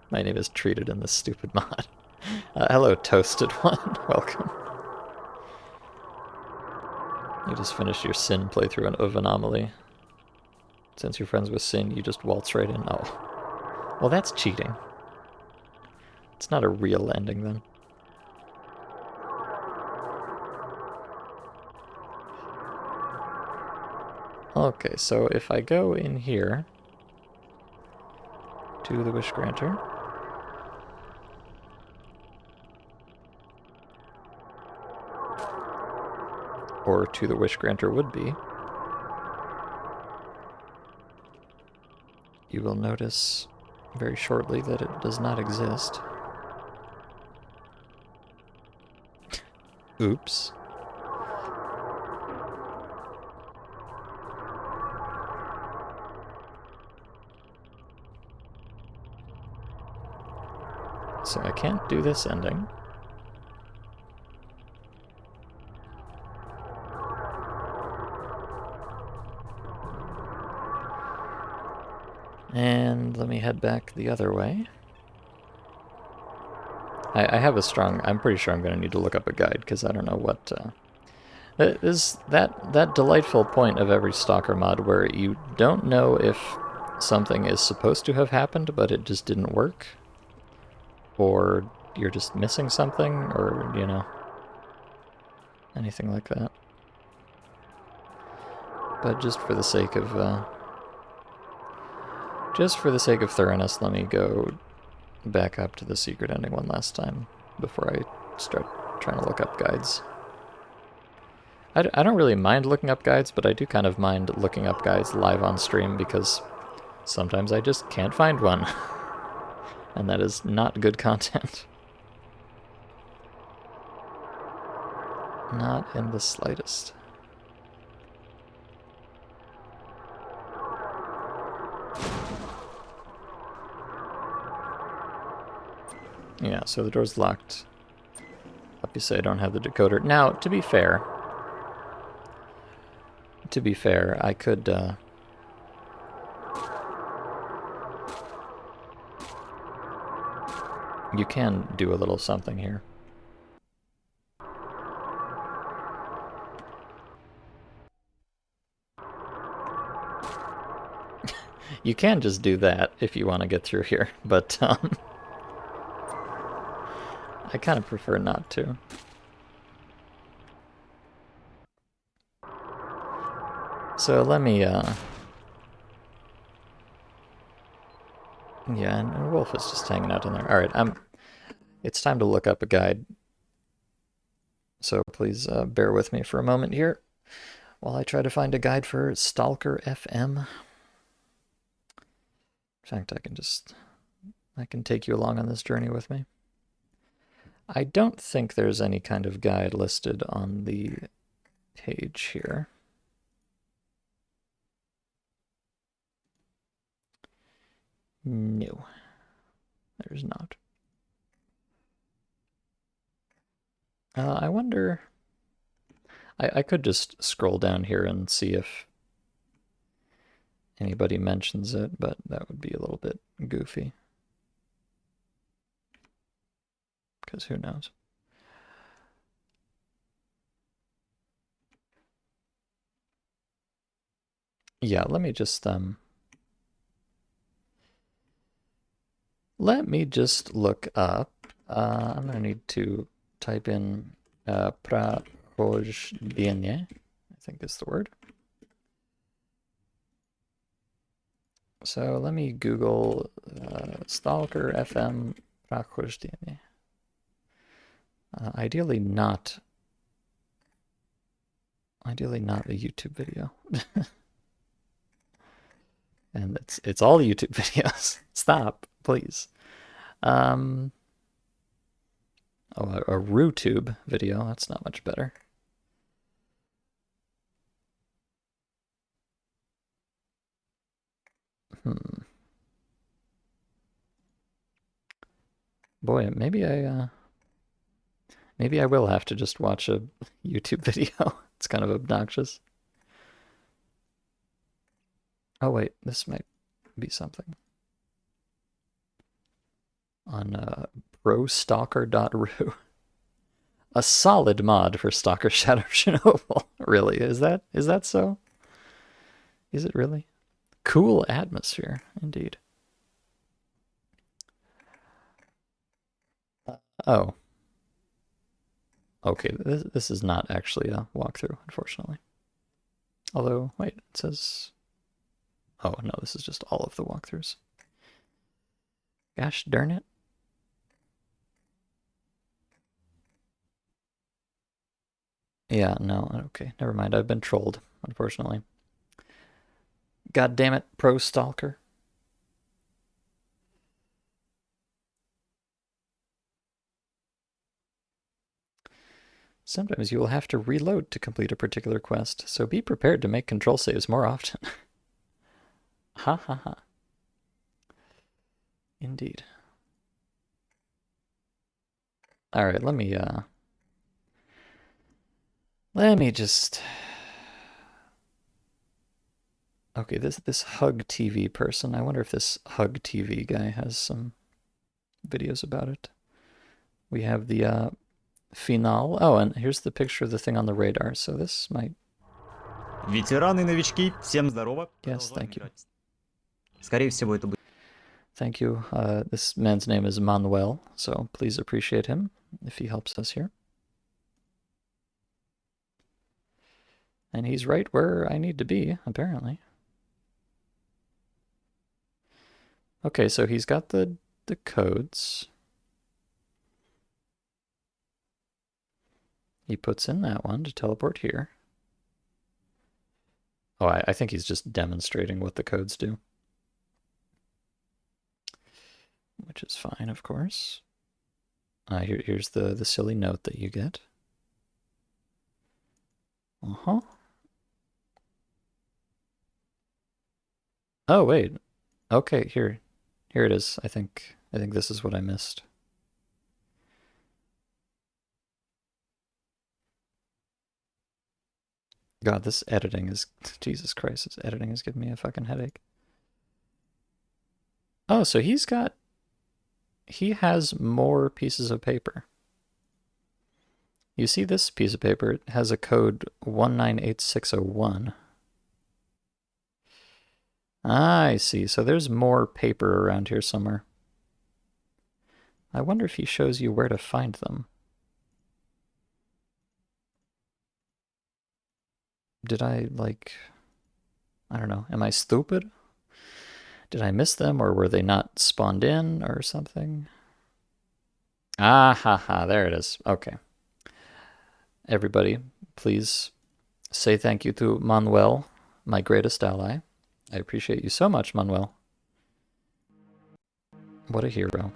[SPEAKER 1] my name is Treated in this stupid mod. Hello, Toasted One. Welcome. You just finished your Sin playthrough of Anomaly. Since you're friends with Sin, you just waltz right in. Oh. Well, that's cheating. It's not a real ending, then. Okay, so if I go in here to the Wish Granter, or to the Wish Granter would be, you will notice very shortly that it does not exist. Oops. So I can't do this ending. And let me head back the other way. I have a strong... I'm pretty sure I'm going to need to look up a guide, because I don't know what... is that delightful point of every Stalker mod where you don't know if something is supposed to have happened, but it just didn't work? Or you're just missing something, or, you know, anything like that. But just for the sake of thoroughness, let me go back up to the secret ending one last time before I start trying to look up guides. I don't really mind looking up guides, but I do kind of mind looking up guides live on stream, because sometimes I just can't find one. And that is not good content. Not in the slightest. Yeah, so the door's locked. Obviously I don't have the decoder. Now, to be fair, I could, you can do a little something here. You can just do that if you want to get through here, but I kind of prefer not to. So let me, yeah, and Wolf is just hanging out in there. Alright, it's time to look up a guide. So please bear with me for a moment here while I try to find a guide for Stalker FM. In fact, I can take you along on this journey with me. I don't think there's any kind of guide listed on the page here. No, there's not. I wonder... I could just scroll down here and see if anybody mentions it, but that would be a little bit goofy. Because who knows? Yeah, let me just look up. I'm gonna need to type in прохождение, I think is the word. So let me Google Stalker FM прохождение. Ideally not a YouTube video. And it's all YouTube videos. Stop, please. Oh, a RooTube video. That's not much better. Boy, maybe I will have to just watch a YouTube video. It's kind of obnoxious. Oh wait, this might be something. On prostalker.ru. A solid mod for Stalker Shadow of Chernobyl. Really? Is that so? Is it really? Cool atmosphere, indeed. Oh. Okay, this is not actually a walkthrough, unfortunately. Although, wait, it says... Oh, no, this is just all of the walkthroughs. Gosh darn it. Yeah, no, okay, never mind. I've been trolled, unfortunately. God damn it, Pro Stalker. Sometimes you will have to reload to complete a particular quest, so be prepared to make control saves more often. Ha ha ha. Indeed. Alright, let me just... Okay, this Hug TV person, I wonder if this Hug TV guy has some videos about it. We have the Finale. Oh, and here's the picture of the thing on the radar, so this might...
[SPEAKER 7] Ветераны и новички, всем здорово.
[SPEAKER 1] Yes, thank you.
[SPEAKER 7] Скорее всего, это будет...
[SPEAKER 1] Thank you. This man's name is Manuel, so please appreciate him if he helps us here. And he's right where I need to be, apparently. Okay, so he's got the codes. He puts in that one to teleport here. Oh, I think he's just demonstrating what the codes do. Which is fine, of course. Here's the silly note that you get. Uh-huh. Oh, wait. Okay, here it is. I think this is what I missed. God, this editing is... Jesus Christ, this editing is giving me a fucking headache. Oh, so he has more pieces of paper. You see this piece of paper? It has a code 198601. I see. So there's more paper around here somewhere. I wonder if he shows you where to find them. Did I, like... I don't know. Am I stupid? Did I miss them, or were they not spawned in, or something? Ah, ha, ha. There it is. Okay. Everybody, please say thank you to Manuel, my greatest ally. I appreciate you so much, Manuel. What a hero.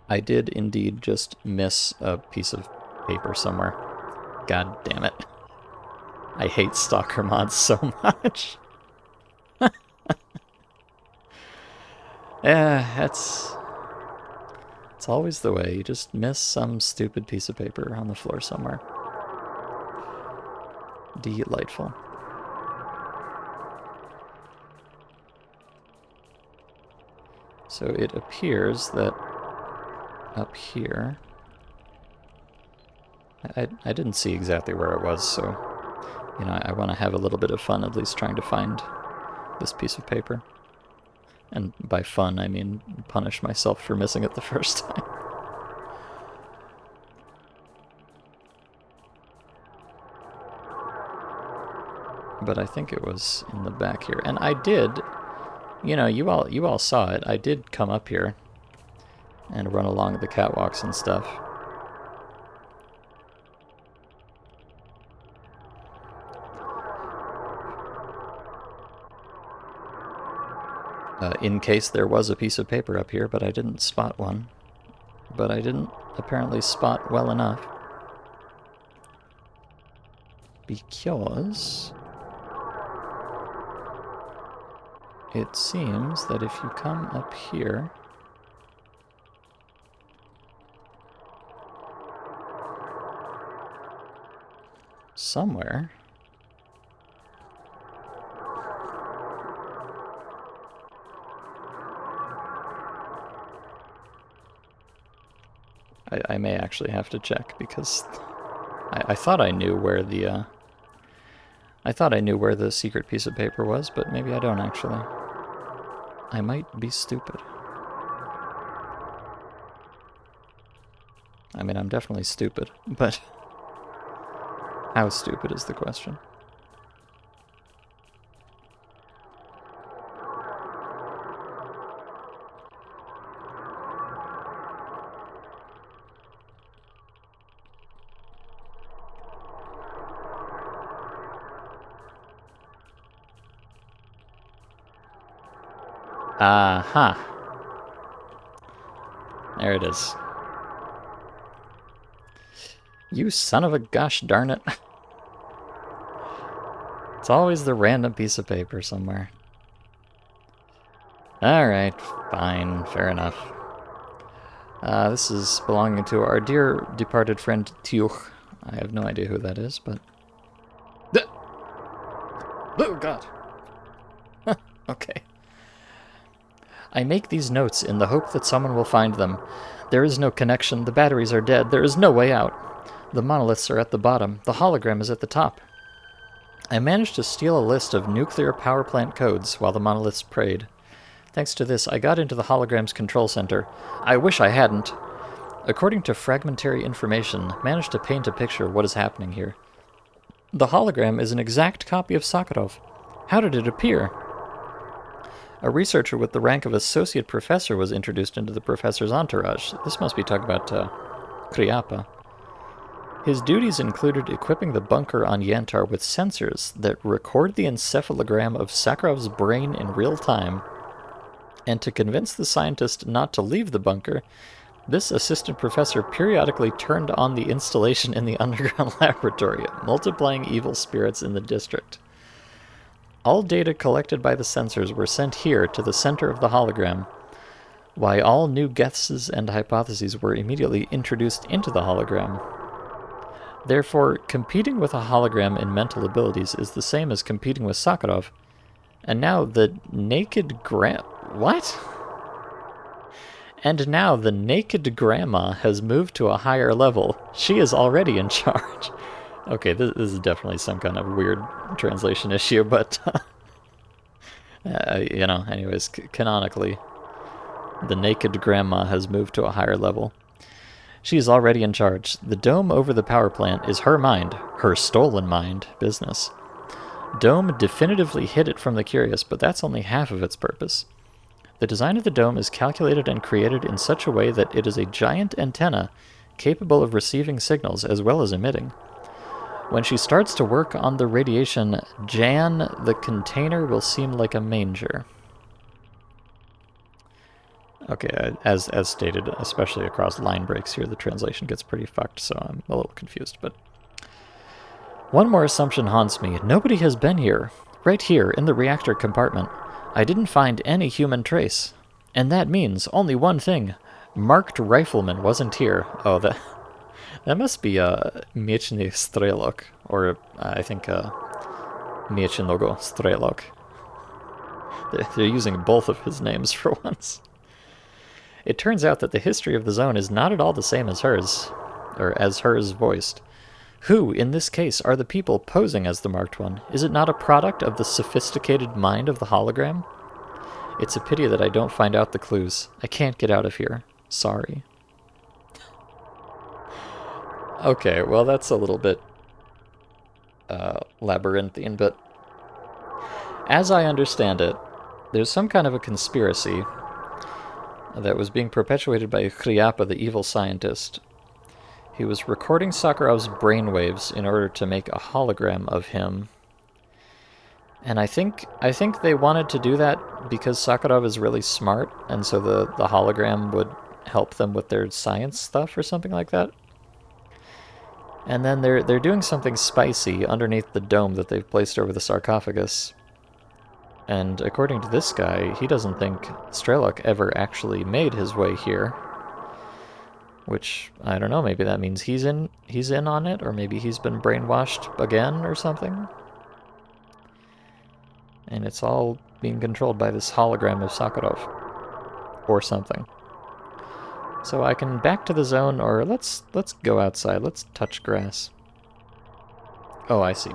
[SPEAKER 1] I did indeed just miss a piece of paper somewhere. God damn it. I hate Stalker mods so much. Yeah, it's always the way. You just miss some stupid piece of paper on the floor somewhere. Delightful. So it appears that up here... I didn't see exactly where it was, so... You know, I want to have a little bit of fun at least trying to find this piece of paper. And by fun, I mean punish myself for missing it the first time. But I think it was in the back here. And I did, you know, you all saw it. I did come up here and run along the catwalks and stuff. In case there was a piece of paper up here, but I didn't spot one. But I didn't apparently spot well enough. Because it seems that if you come up here... somewhere... I may actually have to check, because I thought I knew where the secret piece of paper was, but maybe I don't actually. I might be stupid. I mean, I'm definitely stupid, but how stupid is the question? Aha. There it is. You son of a gosh darn it. It's always the random piece of paper somewhere. Alright, fine, fair enough. This is belonging to our dear departed friend Tiuch. I have no idea who that is, but... Oh god. Okay. I make these notes in the hope that someone will find them. There is no connection, the batteries are dead, there is no way out. The monoliths are at the bottom, the hologram is at the top. I managed to steal a list of nuclear power plant codes while the monoliths prayed. Thanks to this, I got into the hologram's control center. I wish I hadn't. According to fragmentary information, managed to paint a picture of what is happening here. The hologram is an exact copy of Sakharov. How did it appear? A researcher with the rank of associate professor was introduced into the professor's entourage. This must be talking about Kriapa. His duties included equipping the bunker on Yantar with sensors that record the encephalogram of Sakharov's brain in real time. And to convince the scientist not to leave the bunker, this assistant professor periodically turned on the installation in the underground laboratory, multiplying evil spirits in the district. All data collected by the sensors were sent here to the center of the hologram, while all new guesses and hypotheses were immediately introduced into the hologram. Therefore, competing with a hologram in mental abilities is the same as competing with Sakharov. And now the naked What? And now the naked grandma has moved to a higher level. She is already in charge. Okay, this is definitely some kind of weird translation issue, but Anyways, canonically, the naked grandma has moved to a higher level. She is already in charge. The dome over the power plant is her mind, her stolen mind, business. Dome definitively hid it from the curious, but that's only half of its purpose. The design of the dome is calculated and created in such a way that it is a giant antenna capable of receiving signals as well as emitting. When she starts to work on the radiation, Jan, the container will seem like a manger. Okay, as stated, especially across line breaks here, the translation gets pretty fucked, so I'm a little confused, but... One more assumption haunts me. Nobody has been here. Right here, in the reactor compartment. I didn't find any human trace. And that means only one thing. Marked rifleman wasn't here. Oh, that must be Mieczny Strelok, or I think Miecznogo Strelok. They're using both of his names for once. It turns out that the history of the zone is not at all the same as hers, or as hers voiced. Who, in this case, are the people posing as the marked one? Is it not a product of the sophisticated mind of the hologram? It's a pity that I don't find out the clues. I can't get out of here. Sorry. Okay, well that's a little bit labyrinthine, but as I understand it, there's some kind of a conspiracy that was being perpetuated by Khryapa, the evil scientist. He was recording Sakharov's brainwaves in order to make a hologram of him. And I think they wanted to do that because Sakharov is really smart, and so the hologram would help them with their science stuff or something like that. And then they're doing something spicy underneath the dome that they've placed over the sarcophagus. And according to this guy, he doesn't think Strelok ever actually made his way here. Which, I don't know, maybe that means he's in on it, or maybe he's been brainwashed again or something. And it's all being controlled by this hologram of Sakharov. Or something. So I can back to the zone, or let's go outside. Let's touch grass. Oh, I see.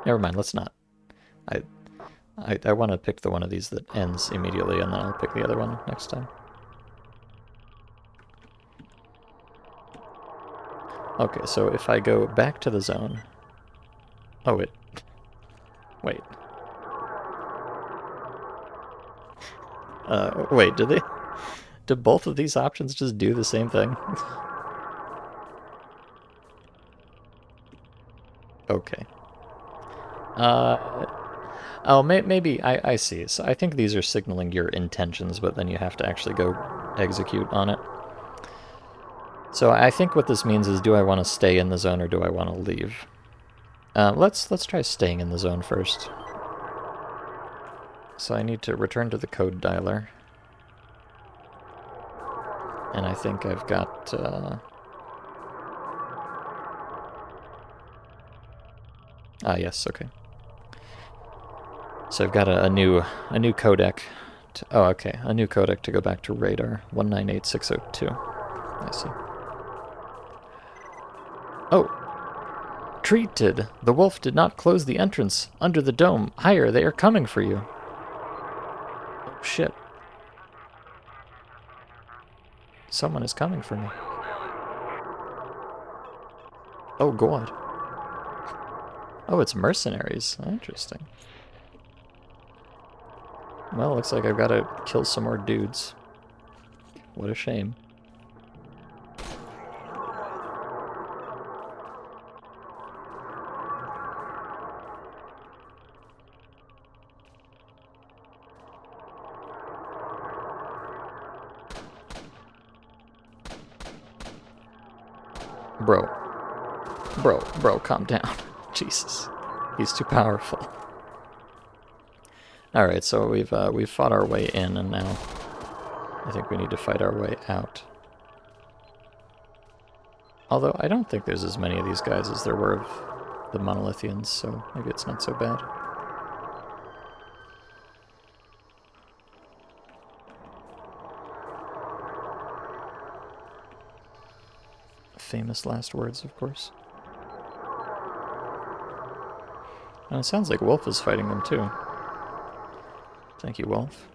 [SPEAKER 1] Never mind, let's not. I want to pick the one of these that ends immediately, and then I'll pick the other one next time. Okay, so if I go back to the zone... Oh, wait. Wait. Wait, did both of these options just do the same thing? Okay. Oh, maybe, I see. So I think these are signaling your intentions, but then you have to actually go execute on it. So I think what this means is, do I want to stay in the zone or do I want to leave? Let's try staying in the zone first. So I need to return to the code dialer. And I think I've got... yes, okay. So I've got a new codec. Oh, okay, a new codec to go back to radar 198602. I see. Oh, treated. The wolf did not close the entrance under the dome. Higher, they are coming for you. Oh shit! Someone is coming for me. Oh god. Oh, it's mercenaries. Interesting. Well, looks like I've got to kill some more dudes. What a shame. Bro, calm down. Jesus. He's too powerful. Alright, so we've fought our way in, and now I think we need to fight our way out. Although, I don't think there's as many of these guys as there were of the Monolithians, so maybe it's not so bad. Famous last words, of course. And it sounds like Wolf is fighting them too. Thank you, Wolf.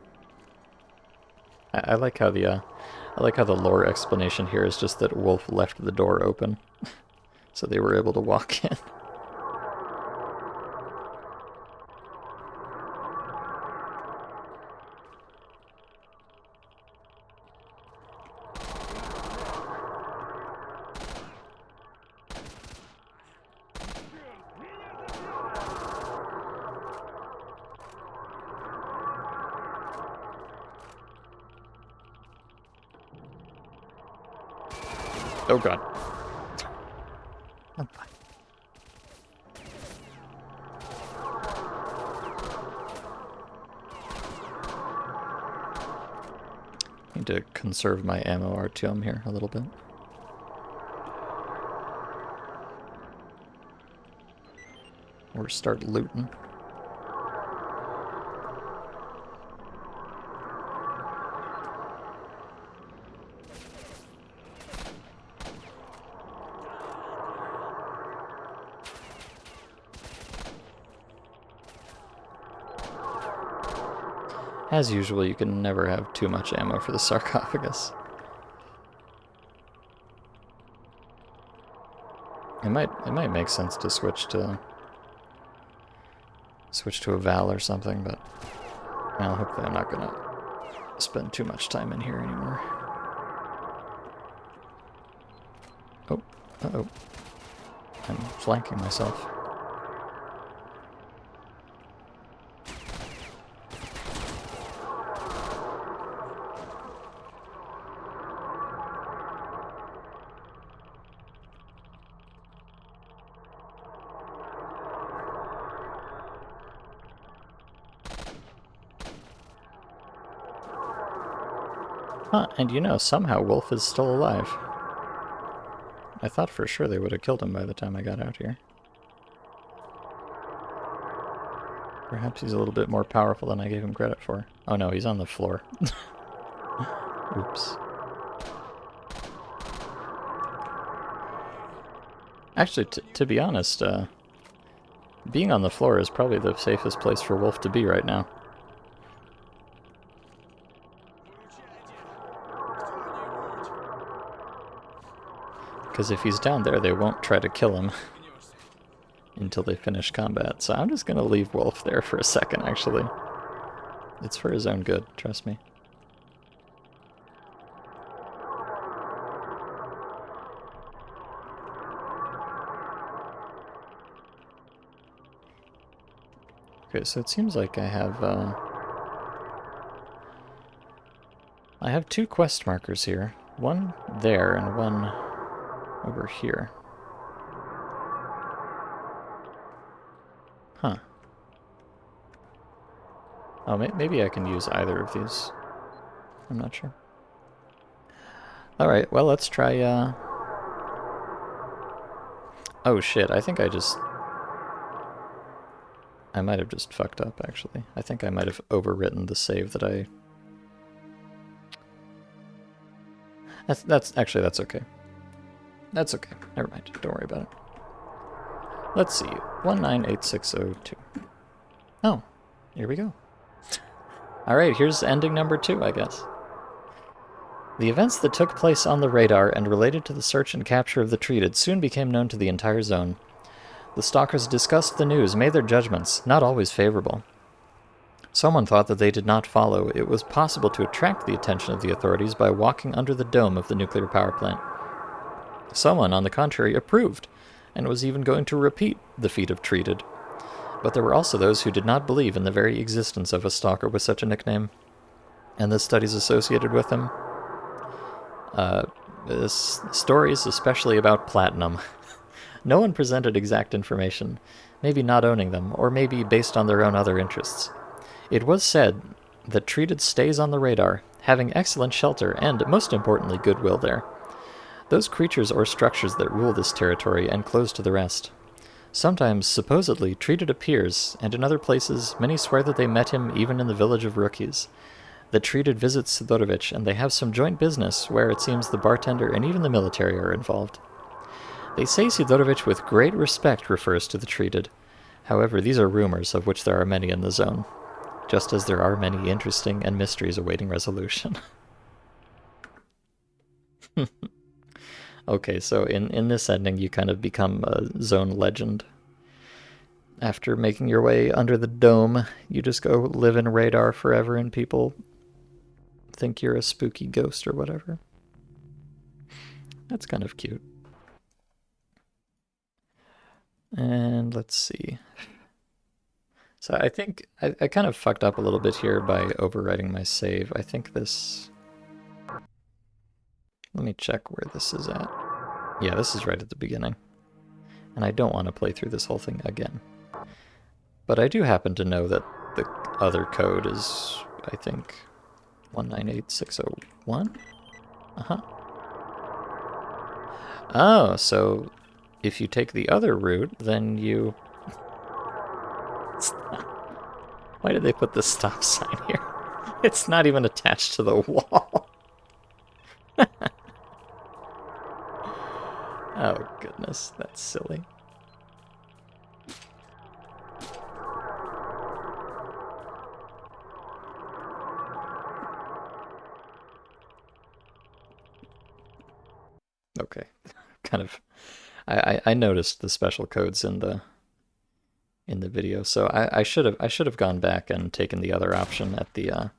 [SPEAKER 1] I like how the lore explanation here is just that Wolf left the door open, so they were able to walk in. Oh god. I'm fine. Need to conserve my ammo artyom here a little bit. Or start looting. As usual, you can never have too much ammo for the sarcophagus. It might make sense to switch to a Val or something, but well, hopefully I'm not gonna spend too much time in here anymore. Oh, uh-oh. I'm flanking myself. Huh, and you know, somehow Wolf is still alive. I thought for sure they would have killed him by the time I got out here. Perhaps he's a little bit more powerful than I gave him credit for. Oh no, he's on the floor. Oops. Actually, to be honest, being on the floor is probably the safest place for Wolf to be right now. Because if he's down there, they won't try to kill him until they finish combat. So I'm just going to leave Wolf there for a second, actually. It's for his own good, trust me. Okay, so it seems like I have two quest markers here. One there and one over here. Huh. Oh, maybe I can use either of these. I'm not sure. Alright, well, let's try, Oh shit, I think I might have just fucked up, actually. I think I might have overwritten the save that I... That's okay. That's okay. Never mind. Don't worry about it. Let's see. 198602. Oh, here we go. Alright, here's ending number 2, I guess. The events that took place on the radar and related to the search and capture of the treated soon became known to the entire zone. The stalkers discussed the news, made their judgments, not always favorable. Someone thought that they did not follow. It was possible to attract the attention of the authorities by walking under the dome of the nuclear power plant. Someone, on the contrary, approved, and was even going to repeat the feat of treated. But there were also those who did not believe in the very existence of a stalker with such a nickname, and the studies associated with him. Stories especially about platinum. No one presented exact information, maybe not owning them, or maybe based on their own other interests. It was said that treated stays on the radar, having excellent shelter and, most importantly, goodwill there. Those creatures or structures that rule this territory and close to the rest. Sometimes, supposedly, treated appears, and in other places, many swear that they met him even in the village of rookies. The treated visits Sidorovich, and they have some joint business where it seems the bartender and even the military are involved. They say Sidorovich with great respect refers to the treated. However, these are rumors, of which there are many in the zone. just as there are many interesting and mysteries awaiting resolution. Okay, so in this ending, you kind of become a zone legend. After making your way under the dome, you just go live in radar forever and people think you're a spooky ghost or whatever. That's kind of cute. And let's see. So I think I kind of fucked up a little bit here by overwriting my save. I think this... Let me check where this is at. Yeah, this is right at the beginning. And I don't want to play through this whole thing again. But I do happen to know that the other code is, I think, 198601? Uh-huh. Oh, so if you take the other route, then you... Why did they put the stop sign here? It's not even attached to the wall. Oh, goodness, that's silly. Okay, kind of. I noticed the special codes in the video, so I should have gone back and taken the other option at the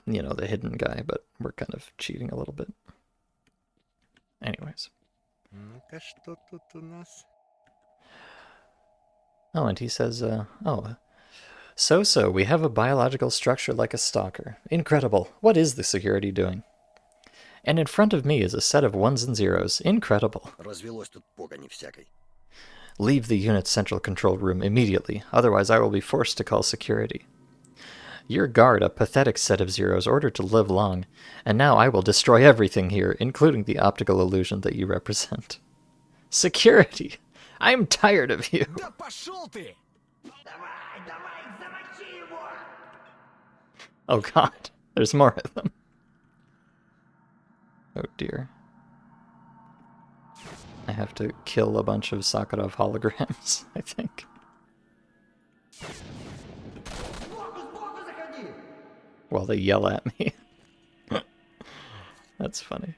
[SPEAKER 1] you know, the hidden guy, but we're kind of cheating a little bit. Anyways.
[SPEAKER 3] Ну-ка, что тут у нас?
[SPEAKER 1] Oh, and he says, oh, so, we have a biological structure like a stalker. Incredible. What is the security doing? And in front of me is a set of ones and zeros. Incredible.
[SPEAKER 3] Развелось тут погони всякой.
[SPEAKER 1] Leave the unit's central control room immediately, otherwise I will be forced to call security. Your guard, a pathetic set of zeros, ordered to live long, and now I will destroy everything here, including the optical illusion that you represent. Security! I am tired of you!
[SPEAKER 2] Да пошел ты!
[SPEAKER 1] Oh god, there's more of them. Oh dear. I have to kill a bunch of Sakharov holograms, I think. While they yell at me. That's funny.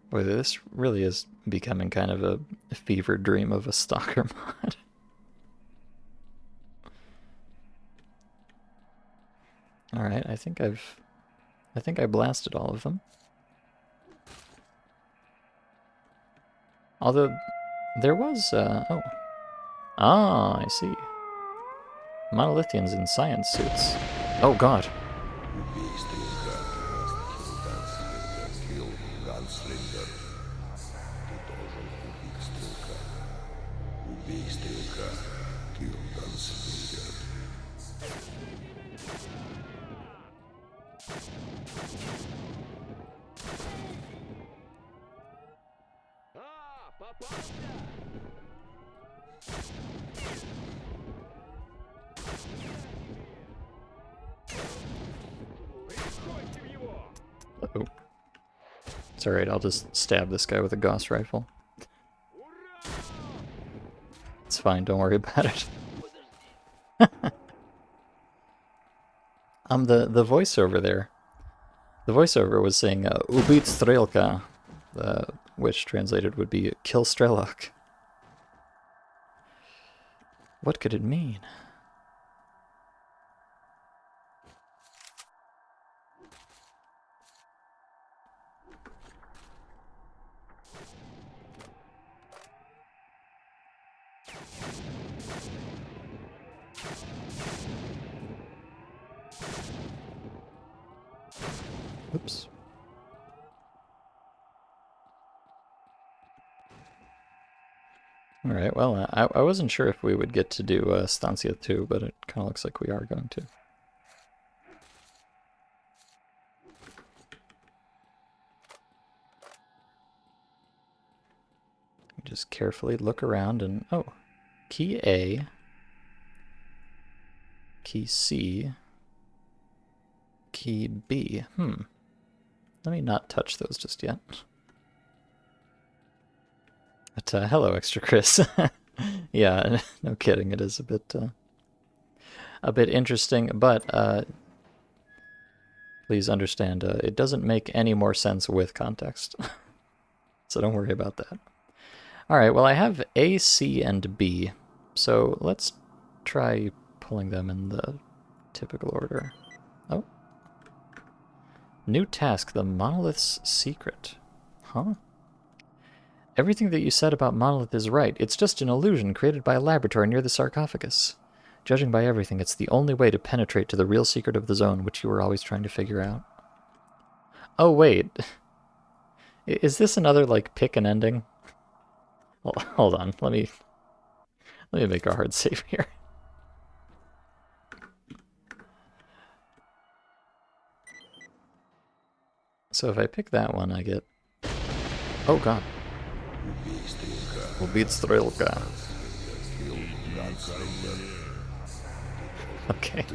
[SPEAKER 1] Boy, this really is becoming kind of a fever dream of a stalker mod. Alright, I think I blasted all of them. Although, there was, oh. Ah, I see. Monolithians in science suits. Oh god. Oh. It's alright, I'll just stab this guy with a Gauss rifle. It's fine, don't worry about it. The voiceover there. The voiceover was saying, Ubit Strelka, which translated would be kill Strelok. What could it mean? Oops. Alright, well, I wasn't sure if we would get to do Stancia 2, but it kind of looks like we are going to. Just carefully look around and... Oh. Key A. Key C. Key B. Let me not touch those just yet. But, hello, Extra Chris. Yeah, no kidding. It is a bit interesting, but please understand, it doesn't make any more sense with context. So don't worry about that. Alright, well I have A, C, and B. So let's try pulling them in the typical order. Oh. New task, the Monolith's secret. Huh? Everything that you said about Monolith is right. It's just an illusion created by a laboratory near the sarcophagus. Judging by everything, it's the only way to penetrate to the real secret of the zone, which you were always trying to figure out. Oh, wait. Is this another, like, pick an ending? Well, hold on. Let me make a hard save here. So if I pick that one, I get... Oh, God. Убить стрелка. Okay.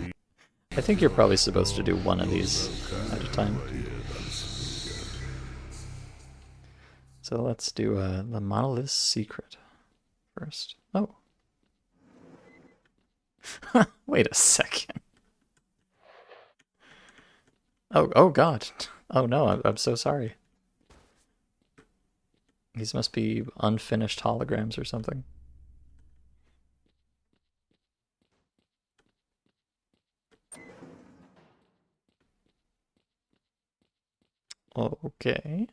[SPEAKER 1] I think you're probably supposed to do one of these at a time. So let's do the Monolith's secret first. Oh. Wait a second. Oh God. Oh no, I'm so sorry. These must be unfinished holograms or something. Okay.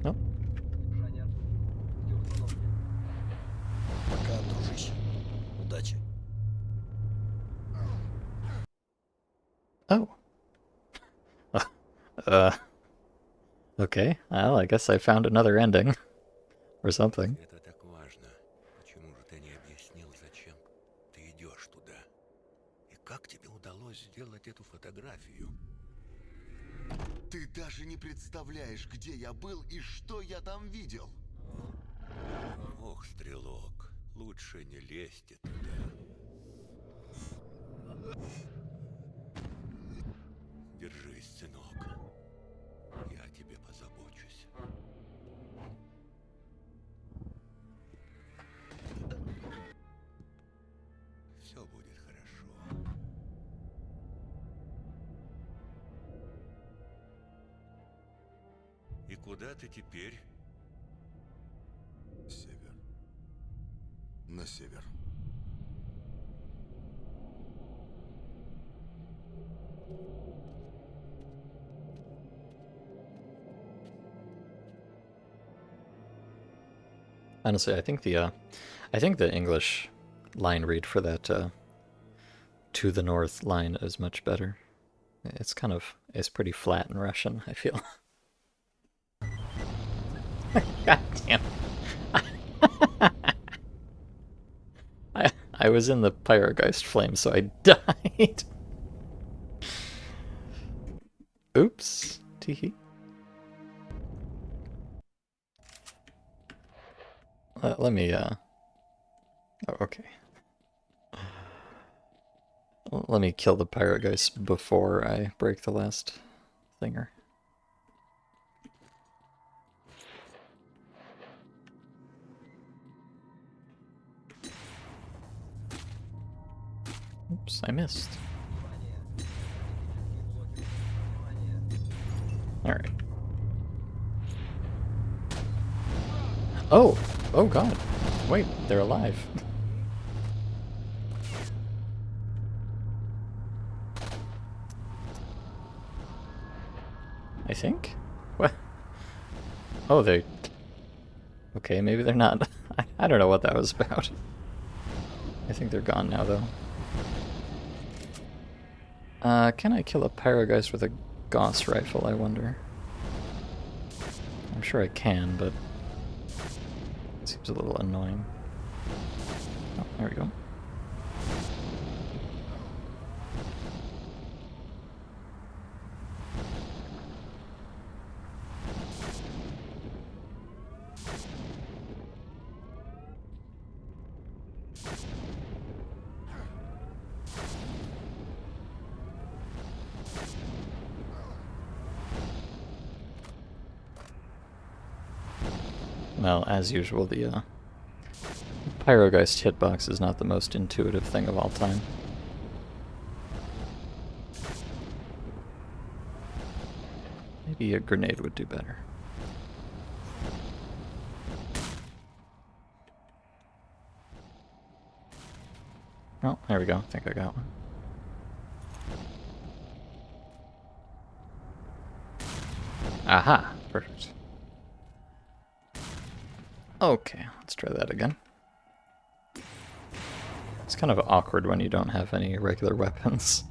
[SPEAKER 1] Oh.
[SPEAKER 3] Пока, дружище. Удачи.
[SPEAKER 1] Oh. Okay. Well, I guess I found another ending. Or something.
[SPEAKER 2] Это так важно. Почему же ты не объяснил, зачем ты идешь туда? И как тебе удалось сделать эту фотографию?
[SPEAKER 8] Ты даже не представляешь, где я был и что я там видел.
[SPEAKER 2] Ох, стрелок, лучше не лезьте туда. Держись, сынок. Я о тебе позабочусь. Все будет хорошо. И куда ты теперь?
[SPEAKER 8] Север. На север.
[SPEAKER 1] Honestly, I think the English line read for that to the north line is much better. It's pretty flat in Russian, I feel. God damn. I was in the Pyrogeist flame, so I died. Oops. Teehee. Let me, oh, okay. Let me kill the Pyrogeist before I break the last thinger. Oops, I missed. Alright. Oh! Oh god. Wait, they're alive. I think? What? Oh, they... Okay, maybe they're not. I don't know what that was about. I think they're gone now, though. Can I kill a Pyrogeist with a Gauss rifle, I wonder? I'm sure I can, but... It seems a little annoying. Oh, there we go. Well, as usual, the Pyrogeist hitbox is not the most intuitive thing of all time. Maybe a grenade would do better. Oh, there we go. I think I got one. Aha! Perfect. Okay, let's try that again. It's kind of awkward when you don't have any regular weapons.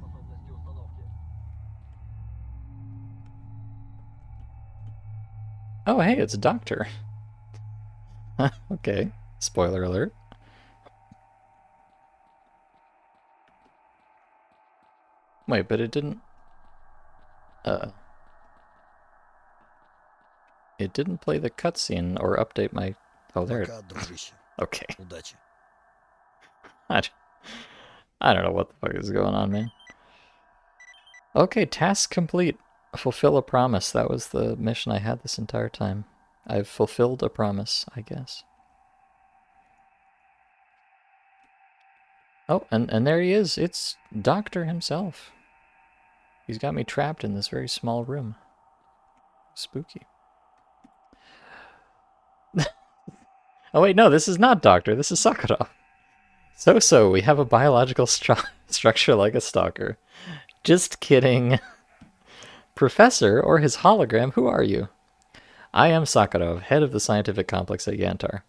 [SPEAKER 1] Oh, hey, it's a doctor. Okay, spoiler alert. Wait, but it didn't... It didn't play the cutscene or update my... Oh, there it...
[SPEAKER 3] Пока, дружище.
[SPEAKER 1] Okay.
[SPEAKER 3] Удачи.
[SPEAKER 1] I don't know what the fuck is going on, man. Okay, task complete. Fulfill a promise. That was the mission I had this entire time. I've fulfilled a promise, I guess. Oh, and there he is. It's Doctor himself. He's got me trapped in this very small room. Spooky. Oh wait, no, this is not Doctor. This is Sakharov. So, we have a biological structure like a stalker. Just kidding. Professor, or his hologram, who are you? I am Sakharov, head of the scientific complex at Yantar.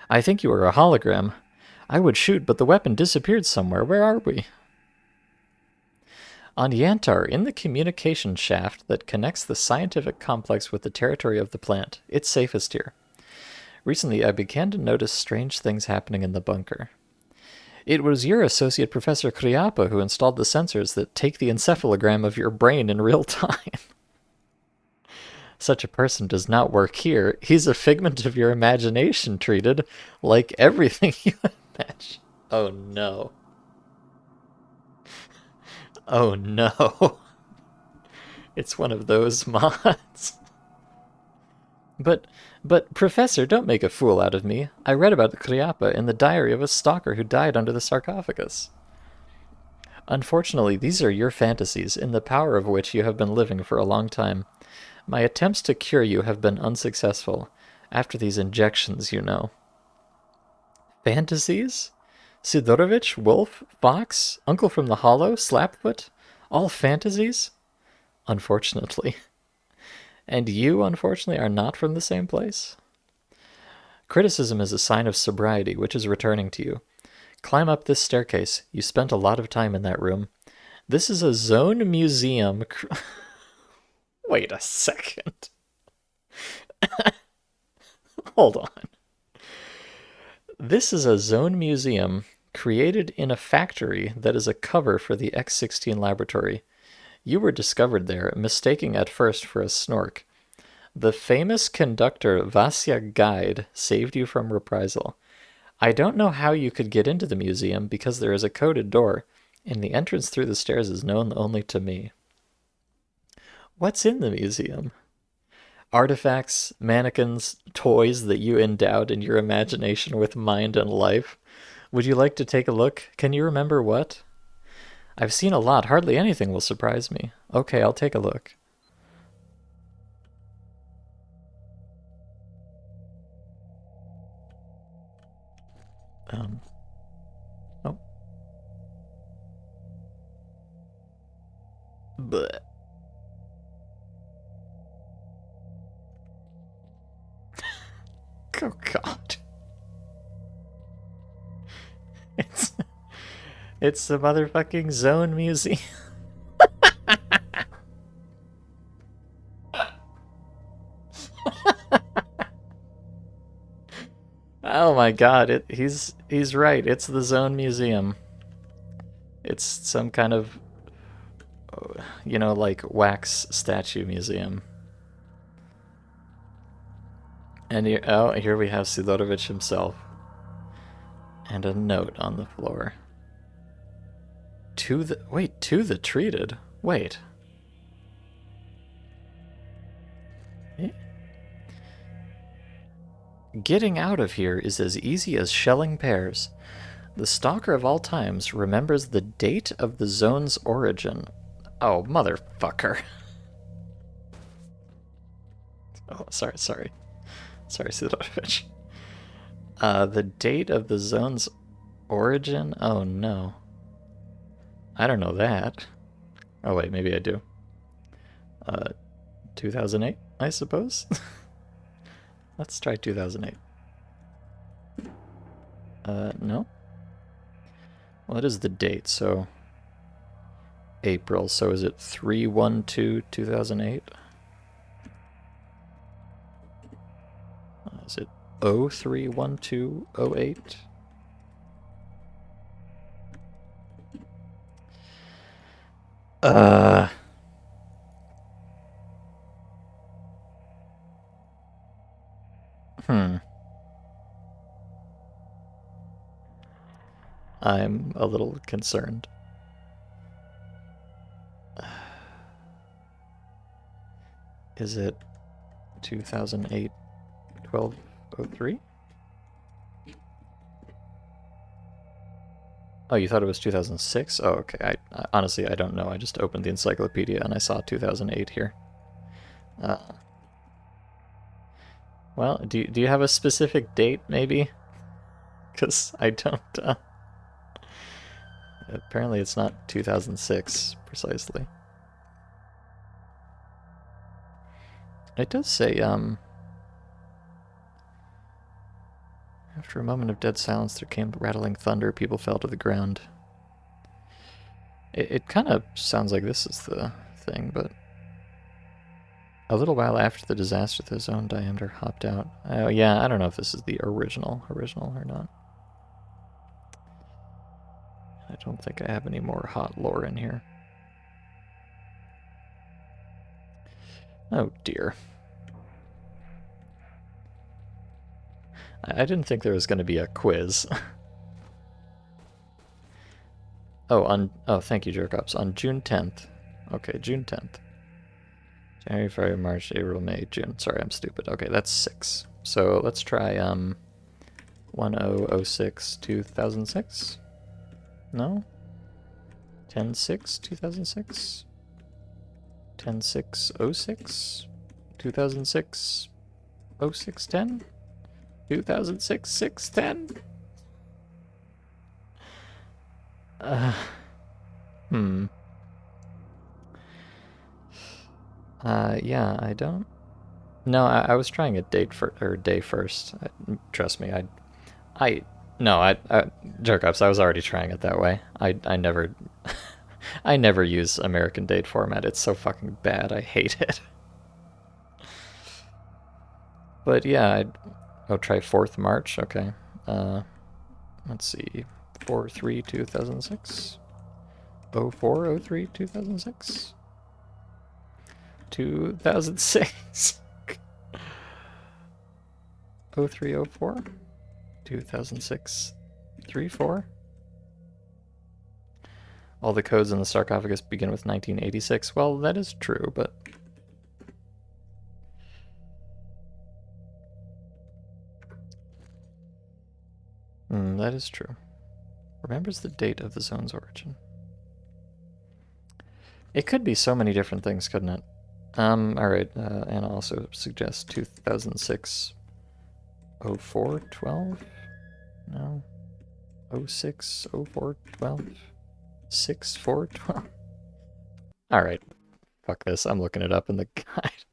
[SPEAKER 1] I think you are a hologram. I would shoot, but the weapon disappeared somewhere. Where are we? On Yantar, in the communication shaft that connects the scientific complex with the territory of the plant. It's safest here. Recently, I began to notice strange things happening in the bunker. It was your associate, Professor Kryapa, who installed the sensors that take the encephalogram of your brain in real time. Such a person does not work here. He's a figment of your imagination, treated like everything you imagine. Oh no. Oh no. It's one of those mods. But, Professor, don't make a fool out of me. I read about Kryapa in the diary of a stalker who died under the sarcophagus. Unfortunately, these are your fantasies, in the power of which you have been living for a long time. My attempts to cure you have been unsuccessful. After these injections, you know. Fantasies? Sidorovich, Wolf, Fox, Uncle from the Hollow, Slapfoot? All fantasies? Unfortunately. And you, unfortunately, are not from the same place? Criticism is a sign of sobriety, which is returning to you. Climb up this staircase. You spent a lot of time in that room. This is a zone museum. Wait a second. Hold on. This is a zone museum created in a factory that is a cover for the X-16 laboratory. You were discovered there, mistaking at first for a snork. The famous conductor Vasya Guide saved you from reprisal. I don't know how you could get into the museum because there is a coded door, and the entrance through the stairs is known only to me. What's in the museum? Artifacts, mannequins, toys that you endowed in your imagination with mind and life. Would you like to take a look? Can you remember what? I've seen a lot. Hardly anything will surprise me. Okay, I'll take a look. Oh. But. Oh God. It's the motherfucking Zone Museum. Oh my God, he's right. It's the Zone Museum. It's some kind of, like wax statue museum. And here we have Sidorovich himself. And a note on the floor. To the treated? Wait. Getting out of here is as easy as shelling pears. The stalker of all times remembers the date of the zone's origin. Oh, motherfucker. Oh, sorry. Sorry, Sidorovich. The date of the zone's origin? Oh, no. I don't know that. Oh, wait, maybe I do. 2008, I suppose? Let's try 2008. No? Well, it is the date, so... April, so is it 3/12/2008? Is it 03/12/08? I'm a little concerned. Is it 2008 12/03? Oh, you thought it was 2006? Oh, okay. Honestly, I don't know. I just opened the encyclopedia and I saw 2008 here. Well, do you have a specific date, maybe? Because I don't... Apparently it's not 2006, precisely. It does say, after a moment of dead silence, there came rattling thunder. People fell to the ground. It kind of sounds like this is the thing, but... A little while after the disaster, the zone diameter hopped out. Oh, yeah, I don't know if this is the original or not. I don't think I have any more hot lore in here. Oh, dear. I didn't think there was going to be a quiz. Oh, thank you, Jerkops. On June 10th. Okay, June 10th. January, February, March, April, May, June. Sorry, I'm stupid. Okay, that's 6. So let's try 10/06/2006. No? 10/6/2006. 10/6/06. 2006. 06/10. 2006 6/10. Yeah, I don't... No, I was trying a day first. Trust me, Jerkups, I was already trying it that way. I never... I never use American date format. It's so fucking bad. I hate it. But yeah, I'll try 4th March. Okay. Let's see. 4/3/2006. 04/03/2006. 2006. 03/04. 2006. 3/4. All the codes in the sarcophagus begin with 1986. Well, that is true, but... that is true. Remembers the date of the zone's origin. It could be so many different things, couldn't it? Alright, Anna also suggests 2006... 04/12? No. 06/04/12? 6/4/12? Alright. Fuck this, I'm looking it up in the guide.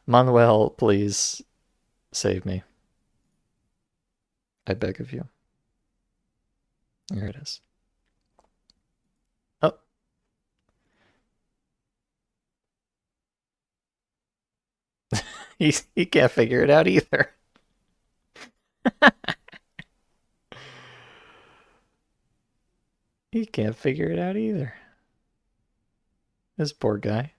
[SPEAKER 1] Manuel, please save me. I beg of you. Here it is. Oh. He can't figure it out either. He can't figure it out either. This poor guy.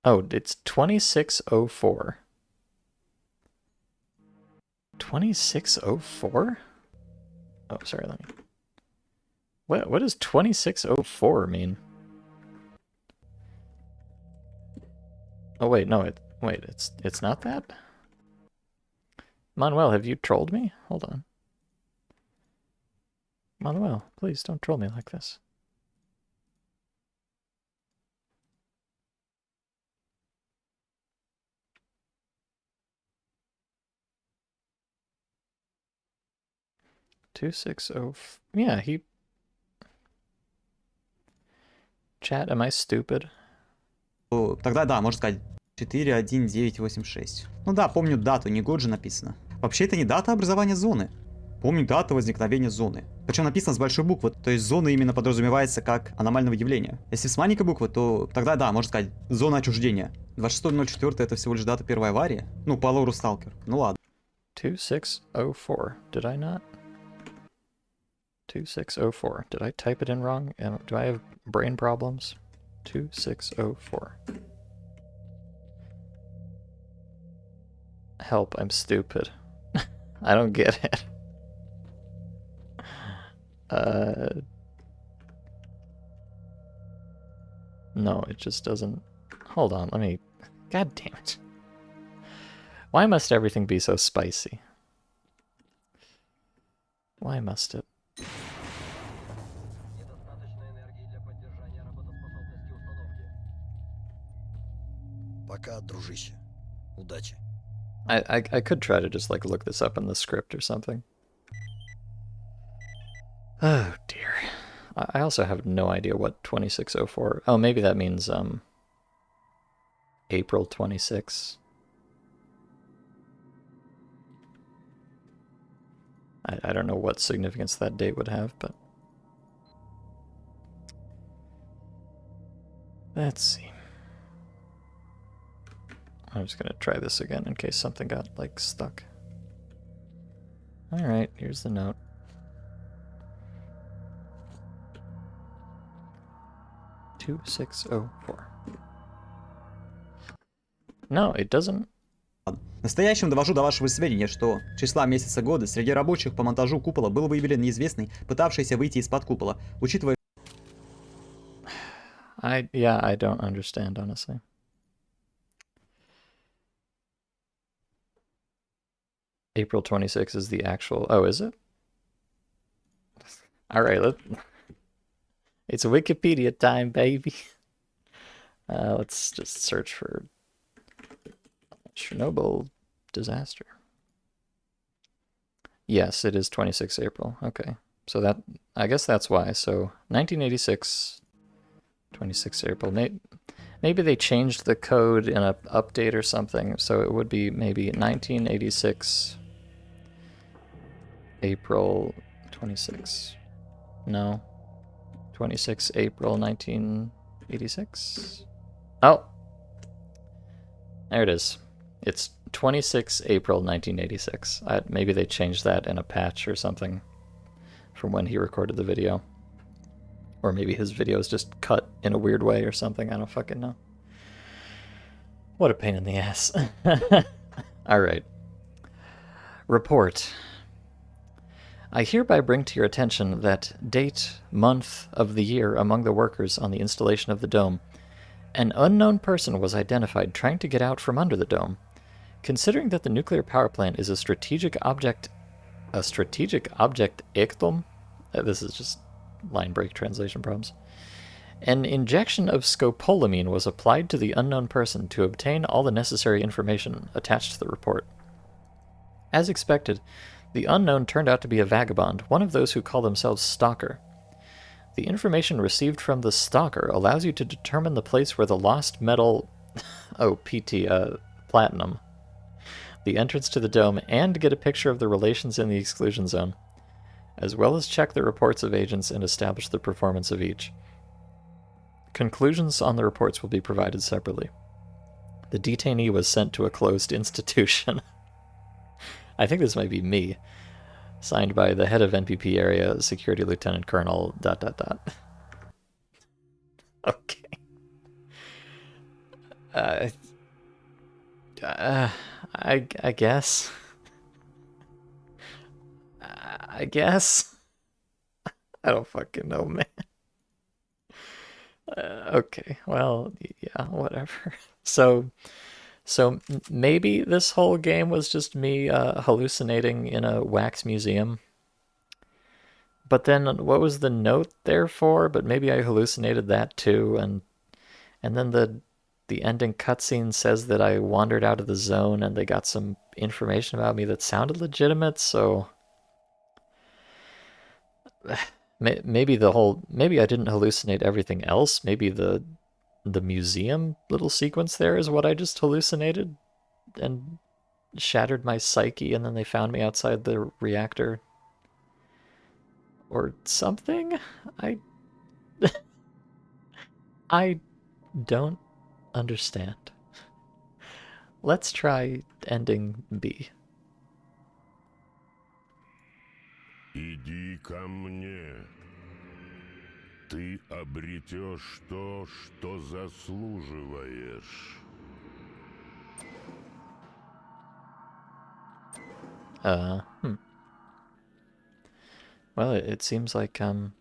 [SPEAKER 1] Oh, it's 26/04. 26/04? Oh, sorry, let me... What does 26/04 mean? Oh wait, no, it's not that? Manuel, have you trolled me? Hold on. Manuel, please don't troll me like this. Yeah, he... Chat, am I stupid?
[SPEAKER 7] Тогда да, можно сказать 41986. Ну да, помню дату, не год же написано. Вообще это не дата образования зоны. Помню дату возникновения зоны. Причем написано с большой буквы, то есть зона именно подразумевается как аномального явления. Если с маленькой буквы, то тогда да, можно сказать зона отчуждения. 26.04 это всего лишь дата первой аварии. Ну, по лору Сталкер. Ну ладно.
[SPEAKER 1] 2604. Did I not? 2604. Did I type it in wrong? Do I have brain problems? 2604. Help, I'm stupid. I don't get it. No, it just doesn't... Hold on, let me... God damn it. Why must everything be so spicy? Why must it?
[SPEAKER 3] Пока, дружище. Удачи.
[SPEAKER 1] I could try to just like look this up in the script or something. Oh dear. I also have no idea what 2604... Oh, maybe that means April 26. I don't know what significance that date would have, but... Let's see. I'm just gonna try this again in case something got, like, stuck. Alright, here's the note. $2604. No, it doesn't.
[SPEAKER 7] Настоящим довожу до вашего сведения, что числа месяца года среди рабочих по монтажу купола был выявлен неизвестный, пытавшийся выйти из-под купола. Учитывая...
[SPEAKER 1] I don't understand, honestly. April 26 is the actual... Oh, is it? Alright, it's Wikipedia time, baby. Let's just search for Chernobyl disaster. Yes, it is 26 April. Okay. So that... I guess that's why. So, 1986... 26 April. Maybe they changed the code in an update or something, so it would be maybe 1986 April 26. No. 26 April 1986? Oh! There it is. It's 26 April 1986. Maybe they changed that in a patch or something from when he recorded the video. Or maybe his video is just cut in a weird way or something. I don't fucking know. What a pain in the ass. Alright. Report. I hereby bring to your attention that date, month of the year among the workers on the installation of the dome. An unknown person was identified trying to get out from under the dome. Considering that the nuclear power plant is a strategic object ectom? This is just line break translation problems. An injection of scopolamine was applied to the unknown person to obtain all the necessary information attached to the report. As expected, the unknown turned out to be a vagabond, one of those who call themselves Stalker. The information received from the Stalker allows you to determine the place where the lost metal... platinum. The entrance to the dome, and get a picture of the relations in the exclusion zone, as well as check the reports of agents and establish the performance of each. Conclusions on the reports will be provided separately. The detainee was sent to a closed institution. I think this might be me. Signed by the head of NPP area, Security Lieutenant Colonel... ... Okay. I guess. I guess. I don't fucking know, man. Okay, well, yeah, whatever. So maybe this whole game was just me hallucinating in a wax museum. But then what was the note there for? But maybe I hallucinated that too, and then the ending cutscene says that I wandered out of the zone and they got some information about me that sounded legitimate, so maybe I didn't hallucinate everything else. Maybe the museum little sequence there is what I just hallucinated and shattered my psyche, and then they found me outside the reactor or something. I I don't understand. Let's try ending B.
[SPEAKER 4] Иди ко мне. Ты обретешь то, что заслуживаешь.
[SPEAKER 1] Hmm. Well, it seems like I'm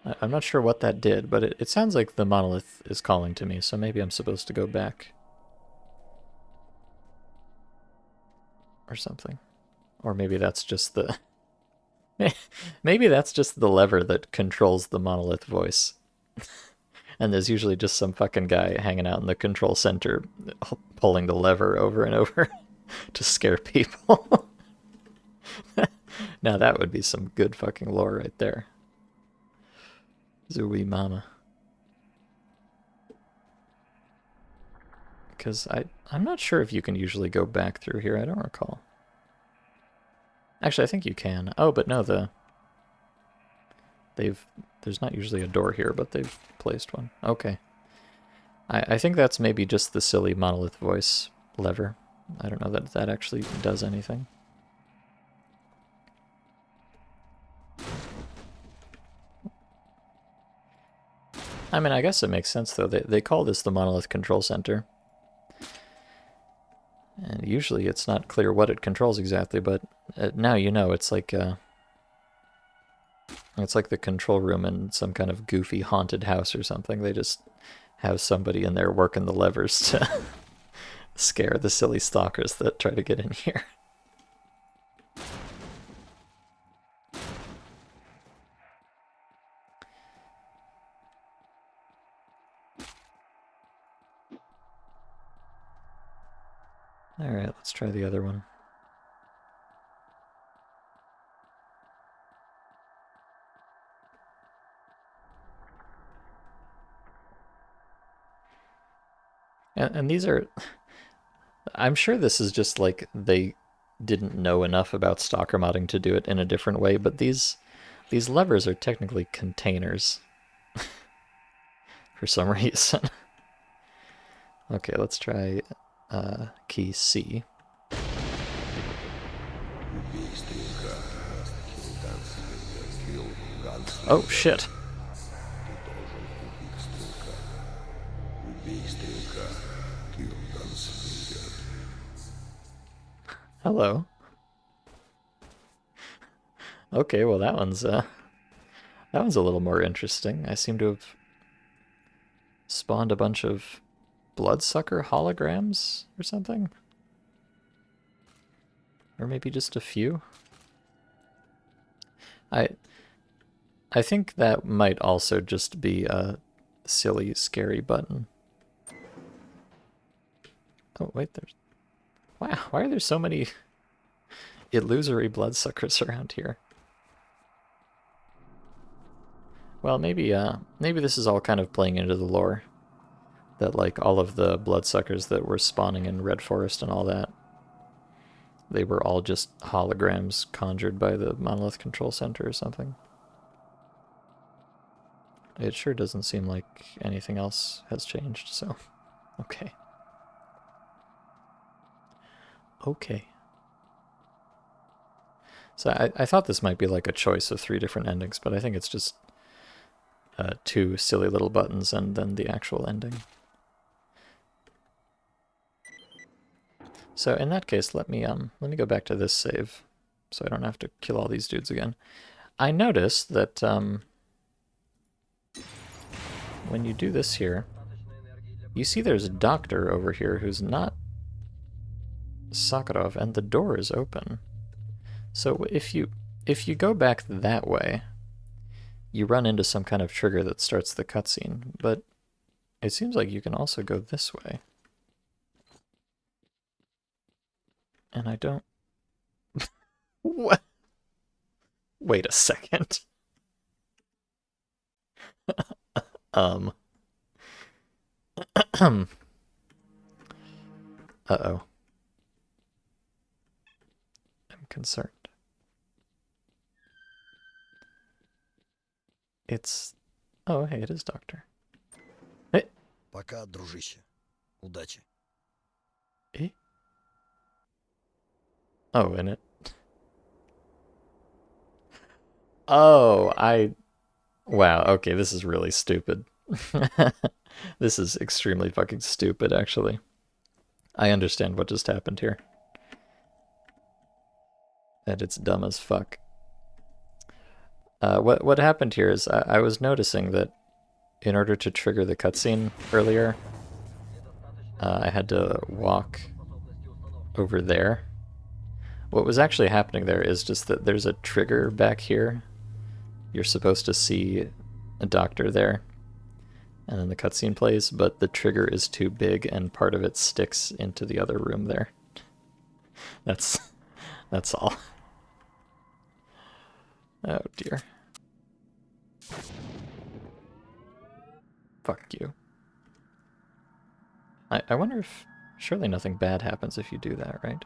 [SPEAKER 1] not sure what that did, but it sounds like the monolith is calling to me, so maybe I'm supposed to go back. Or something. Or maybe that's just the maybe that's just the lever that controls the monolith voice. And there's usually just some fucking guy hanging out in the control center pulling the lever over and over to scare people. Now that would be some good fucking lore right there. Zooey mama. Because I'm not sure if you can usually go back through here. I don't recall. Actually, I think you can. Oh, but no, there's not usually a door here, but they've placed one. Okay. I think that's maybe just the silly monolith voice lever. I don't know that that actually does anything. I mean, I guess it makes sense, though. They call this the Monolith Control Center. And usually it's not clear what it controls exactly, but now you know it's like the control room in some kind of goofy haunted house or something. They just have somebody in there working the levers to scare the silly stalkers that try to get in here. Alright, let's try the other one. And these are... I'm sure this is just like they didn't know enough about stalker modding to do it in a different way, but these levers are technically containers. For some reason. Okay, let's try key C. Oh shit. Hello. Okay, well that one's a little more interesting. I seem to have spawned a bunch of bloodsucker holograms or something. Or maybe just a few. I think that might also just be a silly, scary button. Oh, wait, there's... Wow, why are there so many illusory bloodsuckers around here? Well, maybe this is all kind of playing into the lore. That, like, all of the bloodsuckers that were spawning in Red Forest and all that, they were all just holograms conjured by the Monolith Control Center or something. It sure doesn't seem like anything else has changed, so... Okay. Okay. So I thought this might be like a choice of 3 different endings, but I think it's just 2 silly little buttons and then the actual ending. So in that case, let me go back to this save, so I don't have to kill all these dudes again. I noticed that when you do this here, you see there's a doctor over here who's not Sakharov, and the door is open. So if you go back that way, you run into some kind of trigger that starts the cutscene, but it seems like you can also go this way. And I don't... What? Wait a second. Uh-oh. I'm concerned. It's... Oh, hey, it is Doctor. Hey!
[SPEAKER 3] Пока, дружище. Удачи.
[SPEAKER 1] Eh? Oh, in it. Oh, Wow, okay, this is really stupid. This is extremely fucking stupid, actually. I understand what just happened here. And it's dumb as fuck. What happened here is I was noticing that in order to trigger the cutscene earlier, I had to walk over there. What was actually happening there is just that there's a trigger back here. You're supposed to see a doctor there, and then the cutscene plays, but the trigger is too big and part of it sticks into the other room there. That's all. Oh dear. Fuck you. I wonder if... Surely nothing bad happens if you do that, right?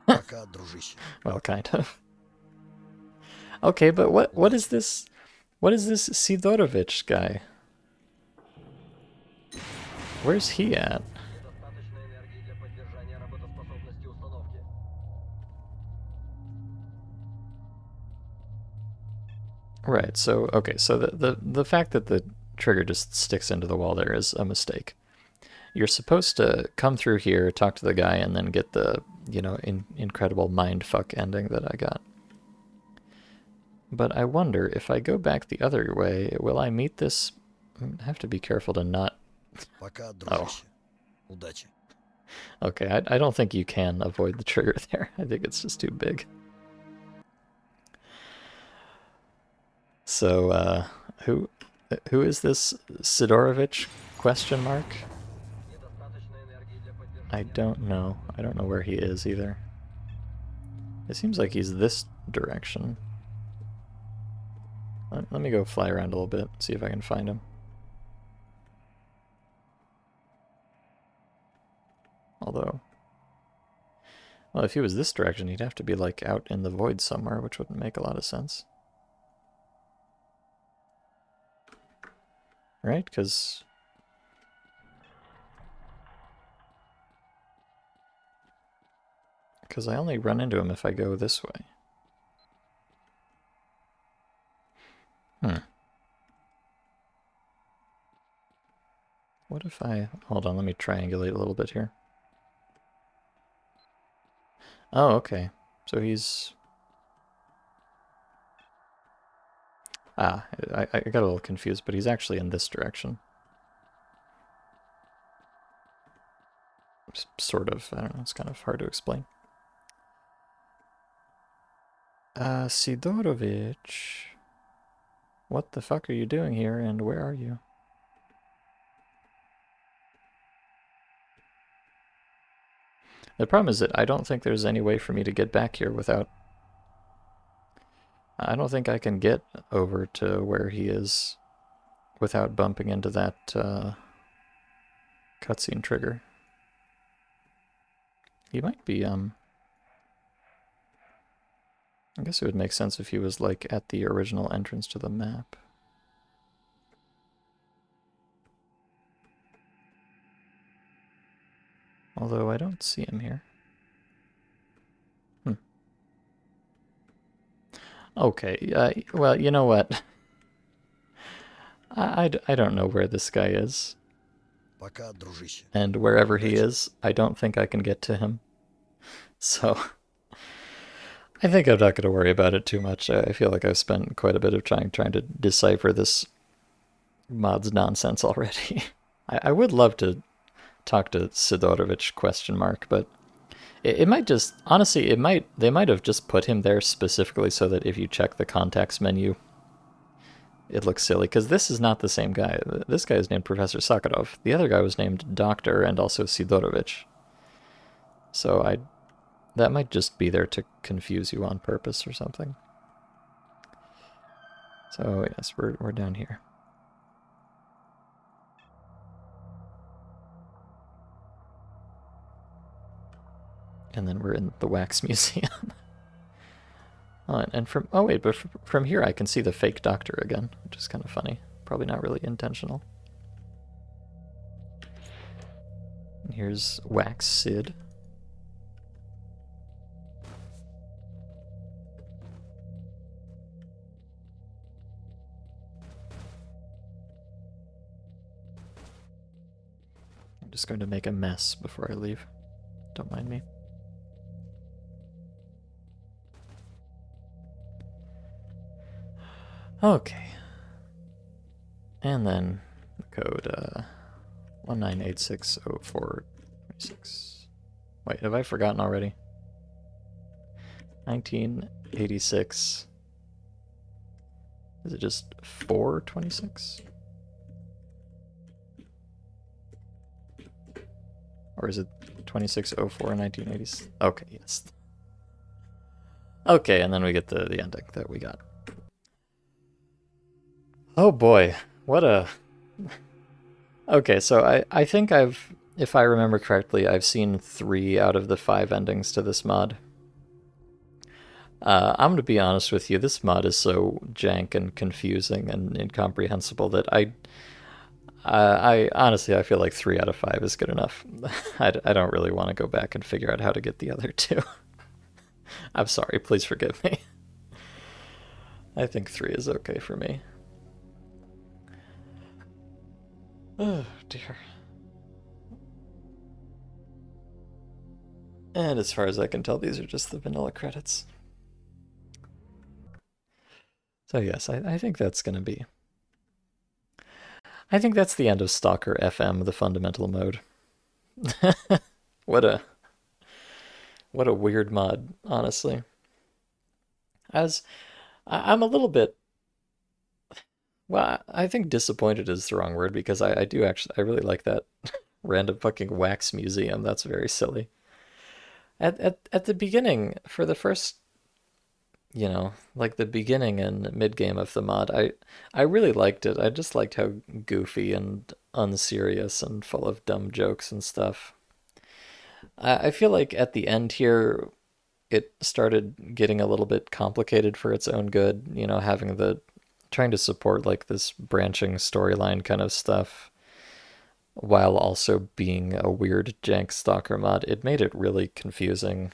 [SPEAKER 3] Пока, дружище.
[SPEAKER 1] Well, kind of. Okay, but what is this... What is this Sidorovich guy? Where's he at? Right, so, okay, so the fact that the trigger just sticks into the wall there is a mistake. You're supposed to come through here, talk to the guy, and then get the, you know, incredible mindfuck ending that I got. But I wonder, if I go back the other way, will I meet this... I have to be careful to not...
[SPEAKER 3] Пока, дружище. Удачи.
[SPEAKER 1] Okay, I don't think you can avoid the trigger there. I think it's just too big. So, who is this Sidorovich? Question mark? I don't know. I don't know where he is either. It seems like he's this direction. Let me go fly around a little bit, see if I can find him. Although... Well, if he was this direction, he'd have to be, like, out in the void somewhere, which wouldn't make a lot of sense. Right? Because... I only run into him if I go this way. What if I... Hold on, let me triangulate a little bit here. Oh, okay. So he's... I got a little confused, but he's actually in this direction. Sort of. I don't know, it's kind of hard to explain. Sidorovich... What the fuck are you doing here, and where are you? The problem is that I don't think there's any way for me to get back here without... I don't think I can get over to where he is without bumping into that cutscene trigger. He might be, I guess it would make sense if he was, like, at the original entrance to the map. Although I don't see him here. Okay, well, you know what? I don't know where this guy is.
[SPEAKER 3] Пока, дружище.
[SPEAKER 1] And wherever he is, I don't think I can get to him. So... I think I'm not going to worry about it too much. I feel like I've spent quite a bit of time trying to decipher this mod's nonsense already. I would love to talk to Sidorovich ? But it might just, honestly, they might have just put him there specifically so that if you check the contacts menu, it looks silly, because this is not the same guy. This guy is named Professor Sakharov. The other guy was named Doctor and also Sidorovich. So that might just be there to confuse you on purpose or something. So yes, we're down here. And then we're in the wax museum. And from here I can see the fake doctor again, which is kind of funny. Probably not really intentional. And here's Wax Sid. I'm just going to make a mess before I leave. Don't mind me. Okay. And then the code 19860426. Wait, have I forgotten already? 1986. Is it just 426? Or is it 2604 1980s? Okay, yes. Okay, and then we get the ending that we got. Oh boy, what a... Okay, so I think if I remember correctly, I've seen 3 out of the 5 endings to this mod. I'm going to be honest with you, this mod is so jank and confusing and incomprehensible that I honestly, I feel like 3 out of 5 is good enough. I don't really want to go back and figure out how to get the other 2. I'm sorry, please forgive me. I think 3 is okay for me. Oh, dear. And as far as I can tell, these are just the vanilla credits. So yes, I think that's going to be... I think that's the end of Stalker FM, the fundamental mode. What a weird mod, honestly. I'm a little bit... Well, I think disappointed is the wrong word, because I really like that random fucking wax museum. That's very silly. At the beginning, for the first, like the beginning and mid-game of the mod, I really liked it. I just liked how goofy and unserious and full of dumb jokes and stuff. I feel like at the end here, it started getting a little bit complicated for its own good, trying to support like this branching storyline kind of stuff while also being a weird jank stalker mod. It made it really confusing,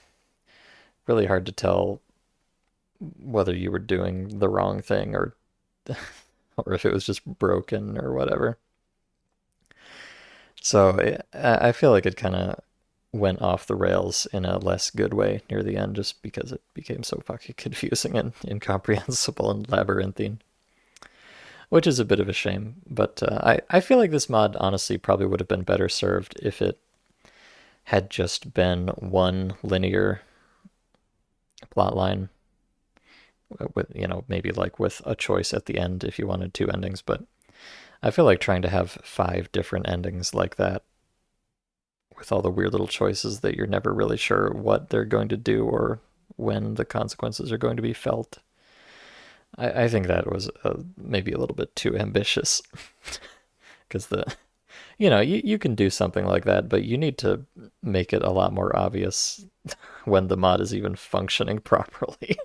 [SPEAKER 1] really hard to tell whether you were doing the wrong thing or if it was just broken or whatever. So I feel like it kind of went off the rails in a less good way near the end, just because it became so fucking confusing and incomprehensible and labyrinthine. Which is a bit of a shame, but I feel like this mod honestly probably would have been better served if it had just been one linear plotline, with maybe like with a choice at the end if you wanted 2 endings. But I feel like trying to have 5 different endings like that, with all the weird little choices that you're never really sure what they're going to do or when the consequences are going to be felt. I think that was maybe a little bit too ambitious, because you can do something like that, but you need to make it a lot more obvious when the mod is even functioning properly.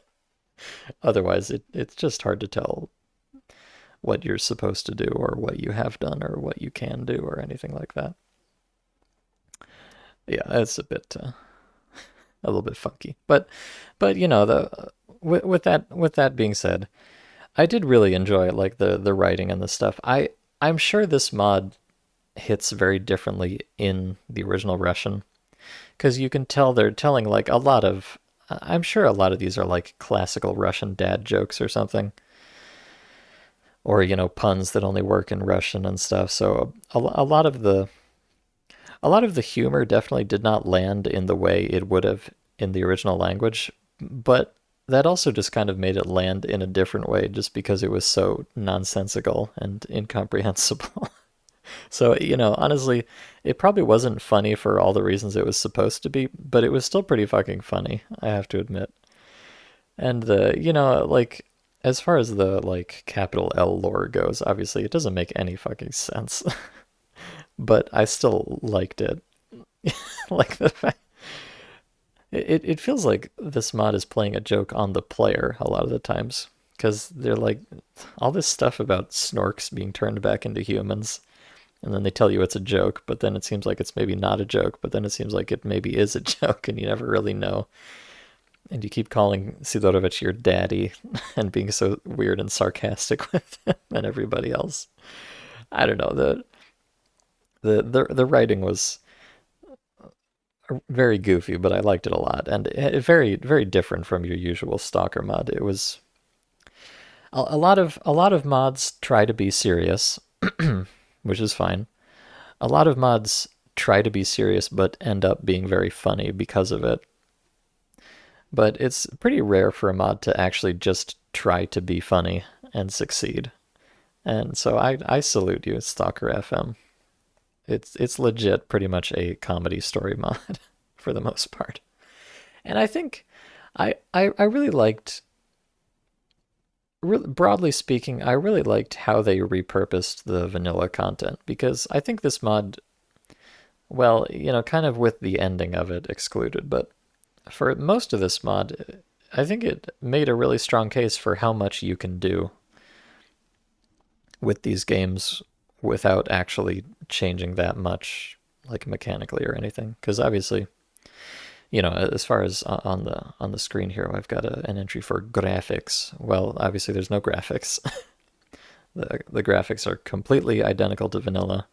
[SPEAKER 1] Otherwise, it's just hard to tell what you're supposed to do or what you have done or what you can do or anything like that. Yeah, it's a little bit funky, but with that being said, I did really enjoy like the writing and the stuff. I'm sure this mod hits very differently in the original Russian, because you can tell they're telling like a lot of... I'm sure a lot of these are like classical Russian dad jokes or something. or puns that only work in Russian and stuff. So a lot of the humor definitely did not land in the way it would have in the original language, but that also just kind of made it land in a different way just because it was so nonsensical and incomprehensible. So, honestly, it probably wasn't funny for all the reasons it was supposed to be, but it was still pretty fucking funny, I have to admit. And like, as far as the, like, capital L lore goes, obviously it doesn't make any fucking sense. But I still liked it. Like the fact it feels like this mod is playing a joke on the player a lot of the times. Because they're like, all this stuff about snorks being turned back into humans, and then they tell you it's a joke, but then it seems like it's maybe not a joke, but then it seems like it maybe is a joke, and you never really know. And you keep calling Sidorovich your daddy and being so weird and sarcastic with him and everybody else. I don't know. The writing was very goofy, but I liked it a lot, and very very different from your usual Stalker mod. It was a lot of mods try to be serious, which is fine. A lot of mods try to be serious but end up being very funny because of it. But it's pretty rare for a mod to actually just try to be funny and succeed. And so I salute you, Stalker FM. It's legit pretty much a comedy story mod for the most part. And I think I really liked, broadly speaking, I really liked how they repurposed the vanilla content, because I think this mod, well, kind of with the ending of it excluded, but for most of this mod, I think it made a really strong case for how much you can do with these games without actually changing that much, like mechanically or anything. Because obviously, as far as on the screen here, I've got an entry for graphics. Well, obviously there's no graphics. The graphics are completely identical to vanilla.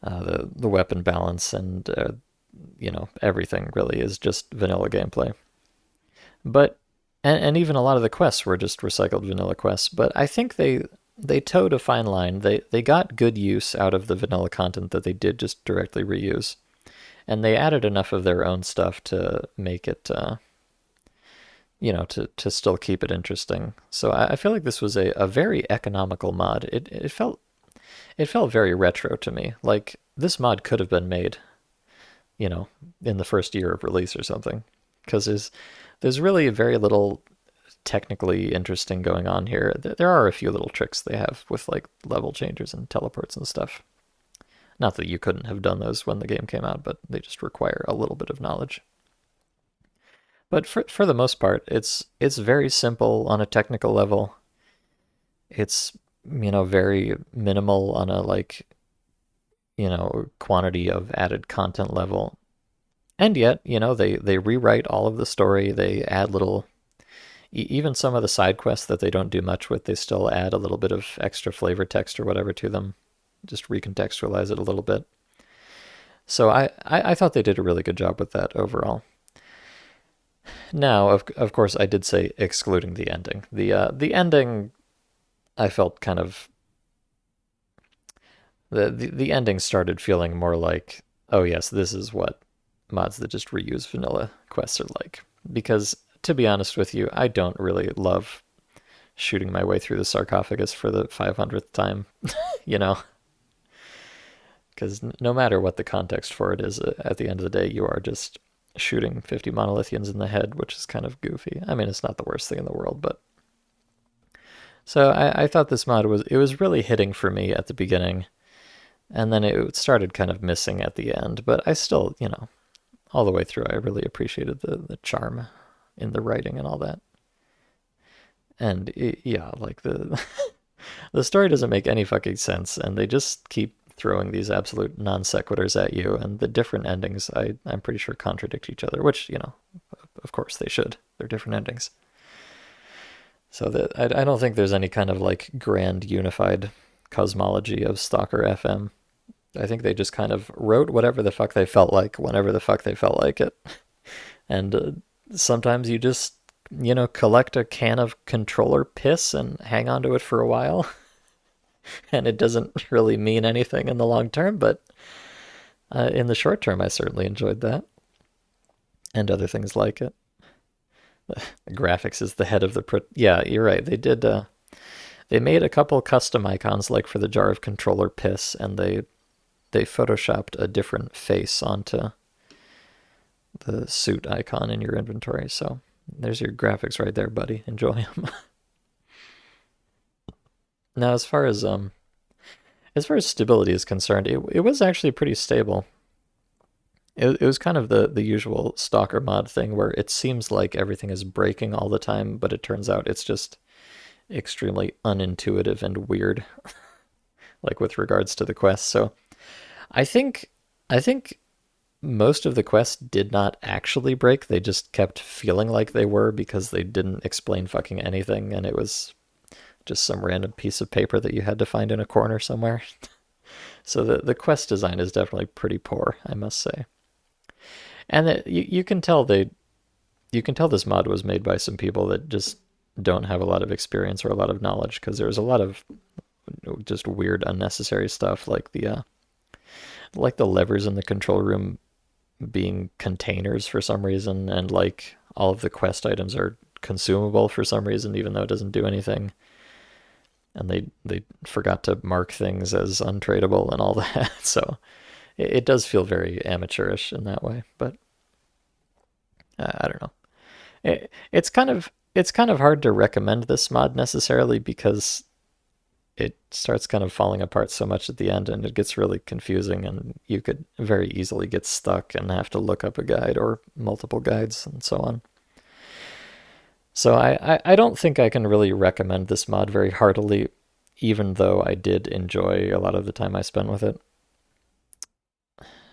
[SPEAKER 1] The weapon balance and everything really is just vanilla gameplay. But and even a lot of the quests were just recycled vanilla quests. But I think they towed a fine line. They got good use out of the vanilla content that they did just directly reuse, and they added enough of their own stuff to make it, to still keep it interesting. So I feel like this was a very economical mod. It felt very retro to me. Like this mod could have been made, in the first year of release or something, because there's really very little technically interesting going on here. There are a few little tricks they have with like level changers and teleports and stuff. Not that you couldn't have done those when the game came out, but they just require a little bit of knowledge. But for the most part, it's very simple on a technical level. It's very minimal on a quantity of added content level. And yet, they rewrite all of the story. They add little, even some of the side quests that they don't do much with, they still add a little bit of extra flavor text or whatever to them. Just recontextualize it a little bit. So I thought they did a really good job with that overall. Now, of course, I did say excluding the ending. The ending, I felt kind of, the ending started feeling more like, oh yes, this is what mods that just reuse vanilla quests are like. Because, to be honest with you, I don't really love shooting my way through the sarcophagus for the 500th time, Because no matter what the context for it is, at the end of the day, you are just shooting 50 monolithians in the head, which is kind of goofy. I mean, it's not the worst thing in the world, but... So I thought this mod was really hitting for me at the beginning, and then it started kind of missing at the end, but I still, all the way through, I really appreciated the charm in the writing and all that. And like the story doesn't make any fucking sense, and they just keep throwing these absolute non sequiturs at you, and the different endings, I'm pretty sure, contradict each other, which, of course they should. They're different endings. So I don't think there's any kind of like grand unified cosmology of Stalker FM. I think they just kind of wrote whatever the fuck they felt like, whenever the fuck they felt like it. And sometimes you just collect a can of controller piss and hang on to it for a while. And it doesn't really mean anything in the long term, but in the short term, I certainly enjoyed that. And other things like it. The graphics is the head of the... Yeah, you're right. They did... they made a couple custom icons, like for the jar of controller piss, and they photoshopped a different face onto the suit icon in your inventory. So there's your graphics right there, buddy. Enjoy them. Now, as far as stability is concerned, it was actually pretty stable. It was kind of the usual Stalker mod thing where it seems like everything is breaking all the time, but it turns out it's just extremely unintuitive and weird, like with regards to the quests. So I think most of the quests did not actually break. They just kept feeling like they were because they didn't explain fucking anything, and it was just some random piece of paper that you had to find in a corner somewhere. So the quest design is definitely pretty poor, I must say. And you can tell this mod was made by some people that just don't have a lot of experience or a lot of knowledge, because there's a lot of just weird, unnecessary stuff, like the levers in the control room being containers for some reason, and like all of the quest items are consumable for some reason, even though it doesn't do anything. And they forgot to mark things as untradeable and all that. So it does feel very amateurish in that way, but I don't know. It's kind of hard to recommend this mod necessarily, because it starts kind of falling apart so much at the end, and it gets really confusing, and you could very easily get stuck and have to look up a guide or multiple guides and so on. So I don't think I can really recommend this mod very heartily, even though I did enjoy a lot of the time I spent with it.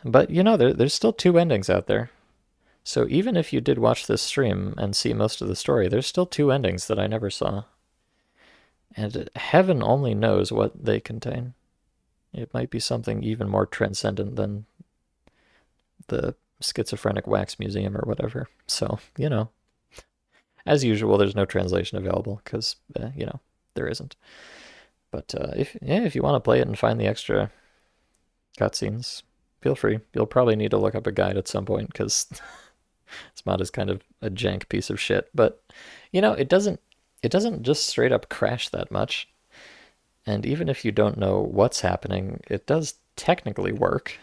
[SPEAKER 1] But there's still 2 endings out there. So even if you did watch this stream and see most of the story, there's still 2 endings that I never saw. And heaven only knows what they contain. It might be something even more transcendent than the Schizophrenic Wax Museum or whatever. So, as usual, there's no translation available because, there isn't. But if you want to play it and find the extra cutscenes, feel free. You'll probably need to look up a guide at some point, because this mod is kind of a jank piece of shit. But, it doesn't just straight up crash that much. And even if you don't know what's happening, it does technically work.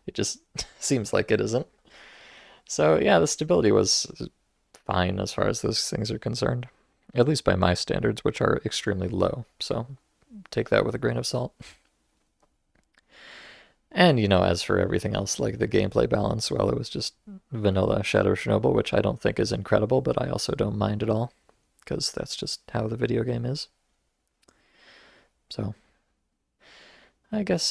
[SPEAKER 1] It just seems like it isn't. So yeah, the stability was fine as far as those things are concerned. At least by my standards, which are extremely low. So take that with a grain of salt. And, as for everything else, like the gameplay balance, well, it was just vanilla Shadow of Chernobyl, which I don't think is incredible, but I also don't mind at all, because that's just how the video game is. So, I guess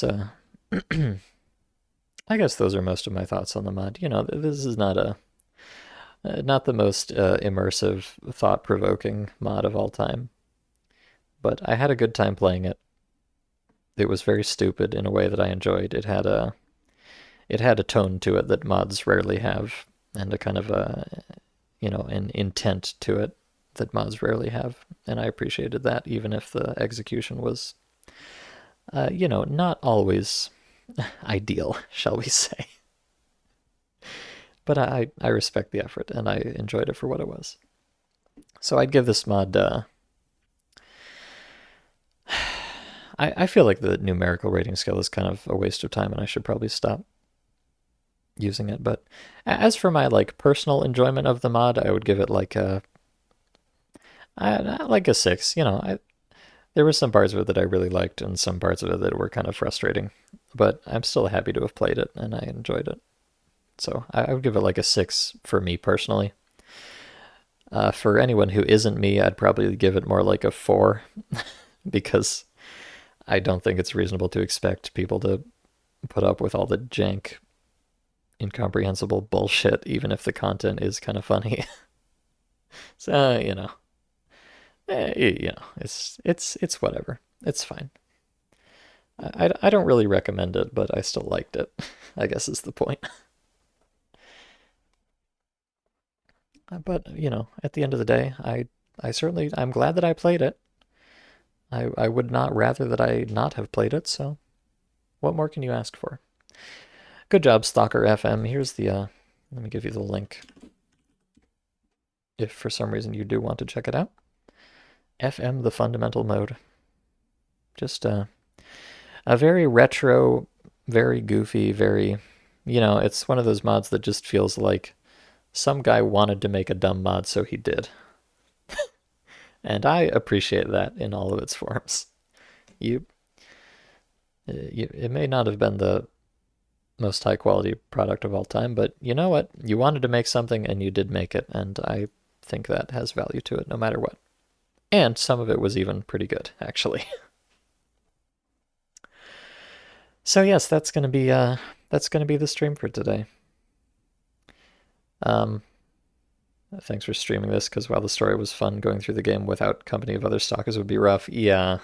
[SPEAKER 1] those are most of my thoughts on the mod. This is not the most immersive, thought-provoking mod of all time, but I had a good time playing it. It was very stupid in a way that I enjoyed. It had a tone to it that mods rarely have, and a kind of an intent to it that mods rarely have, and I appreciated that, even if the execution was, not always ideal, shall we say. But I respect the effort, and I enjoyed it for what it was. So I'd give this mod... I feel like the numerical rating scale is kind of a waste of time, and I should probably stop using it. But as for my personal enjoyment of the mod, I would give it like a 6. There were some parts of it that I really liked, and some parts of it that were kind of frustrating. But I'm still happy to have played it, and I enjoyed it. So I would give it like a 6 for me personally. For anyone who isn't me, I'd probably give it more like a 4, because I don't think it's reasonable to expect people to put up with all the jank, incomprehensible bullshit, even if the content is kind of funny. So, it's whatever. It's fine. I don't really recommend it, but I still liked it, I guess is the point. But, you know, at the end of the day, I'm glad that I played it. I would not rather that I not have played it, so what more can you ask for? Good job, Stalker FM. Here's the, let me give you the link. If for some reason you do want to check it out. FM, the fundamental mode. Just a very retro, very goofy, very, you know, it's one of those mods that just feels like some guy wanted to make a dumb mod, so he did. And I appreciate that in all of its forms. It may not have been the most high quality product of all time, but you know what? You wanted to make something and you did make it, and I think that has value to it no matter what. And some of it was even pretty good, actually. So yes, that's gonna be the stream for today. Thanks for streaming this, because while the story was fun, going through the game without company of other stalkers would be rough. Yeah.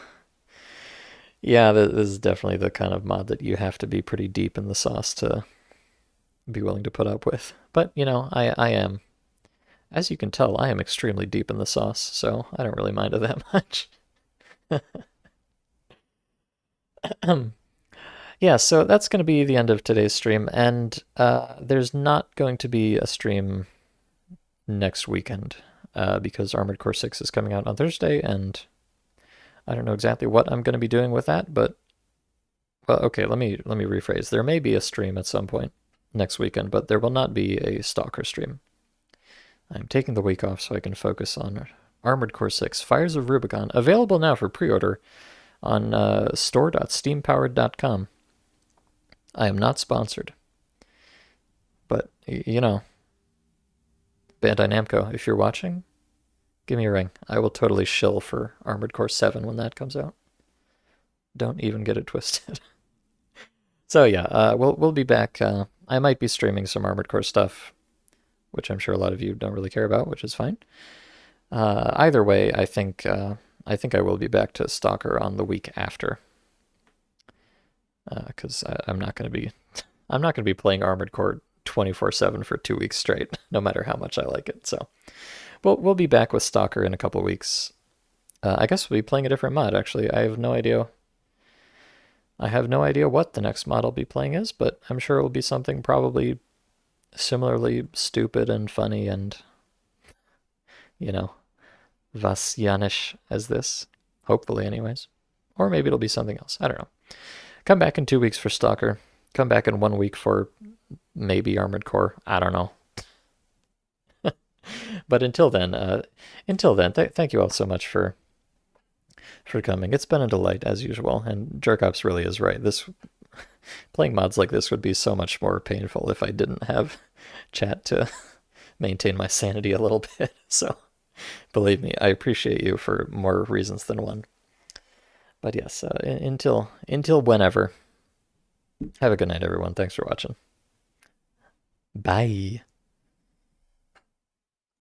[SPEAKER 1] Yeah, this is definitely the kind of mod that you have to be pretty deep in the sauce to be willing to put up with. But, you know, I am. As you can tell, I am extremely deep in the sauce, so I don't really mind it that much. Yeah, so that's going to be the end of today's stream, and there's not going to be a stream next weekend because Armored Core 6 is coming out on Thursday, and I don't know exactly what I'm going to be doing with that, but well, okay, let me rephrase. There may be a stream at some point next weekend, but there will not be a Stalker stream. I'm taking the week off so I can focus on Armored Core 6 Fires of Rubicon, available now for pre-order on store.steampowered.com. I am not sponsored, but you know, Bandai Namco, if you're watching, give me a ring. I will totally shill for Armored Core 7 when that comes out. Don't even get it twisted. So yeah, we'll be back. I might be streaming some Armored Core stuff, which I'm sure a lot of you don't really care about, which is fine. Either way, I think I will be back to Stalker on the week after, because I'm not going to be playing Armored Core 24/7 for 2 weeks straight, no matter how much I like it. So we'll be back with Stalker in a couple weeks. I guess we'll be playing a different mod, actually. I have no idea what the next mod I'll be playing is, but I'm sure it will be something probably similarly stupid and funny and, you know, Vasyanish as this. Hopefully, anyways. Or maybe it'll be something else. I don't know. Come back in 2 weeks for Stalker. Come back in 1 week for maybe Armored Core. I don't know. But until then, thank you all so much for coming. It's been a delight as usual, and Jerkops really is right. Playing mods like this would be so much more painful if I didn't have chat to maintain my sanity a little bit. So believe me, I appreciate you for more reasons than one. But yes, until whenever, have a good night, everyone. Thanks for watching. Bye.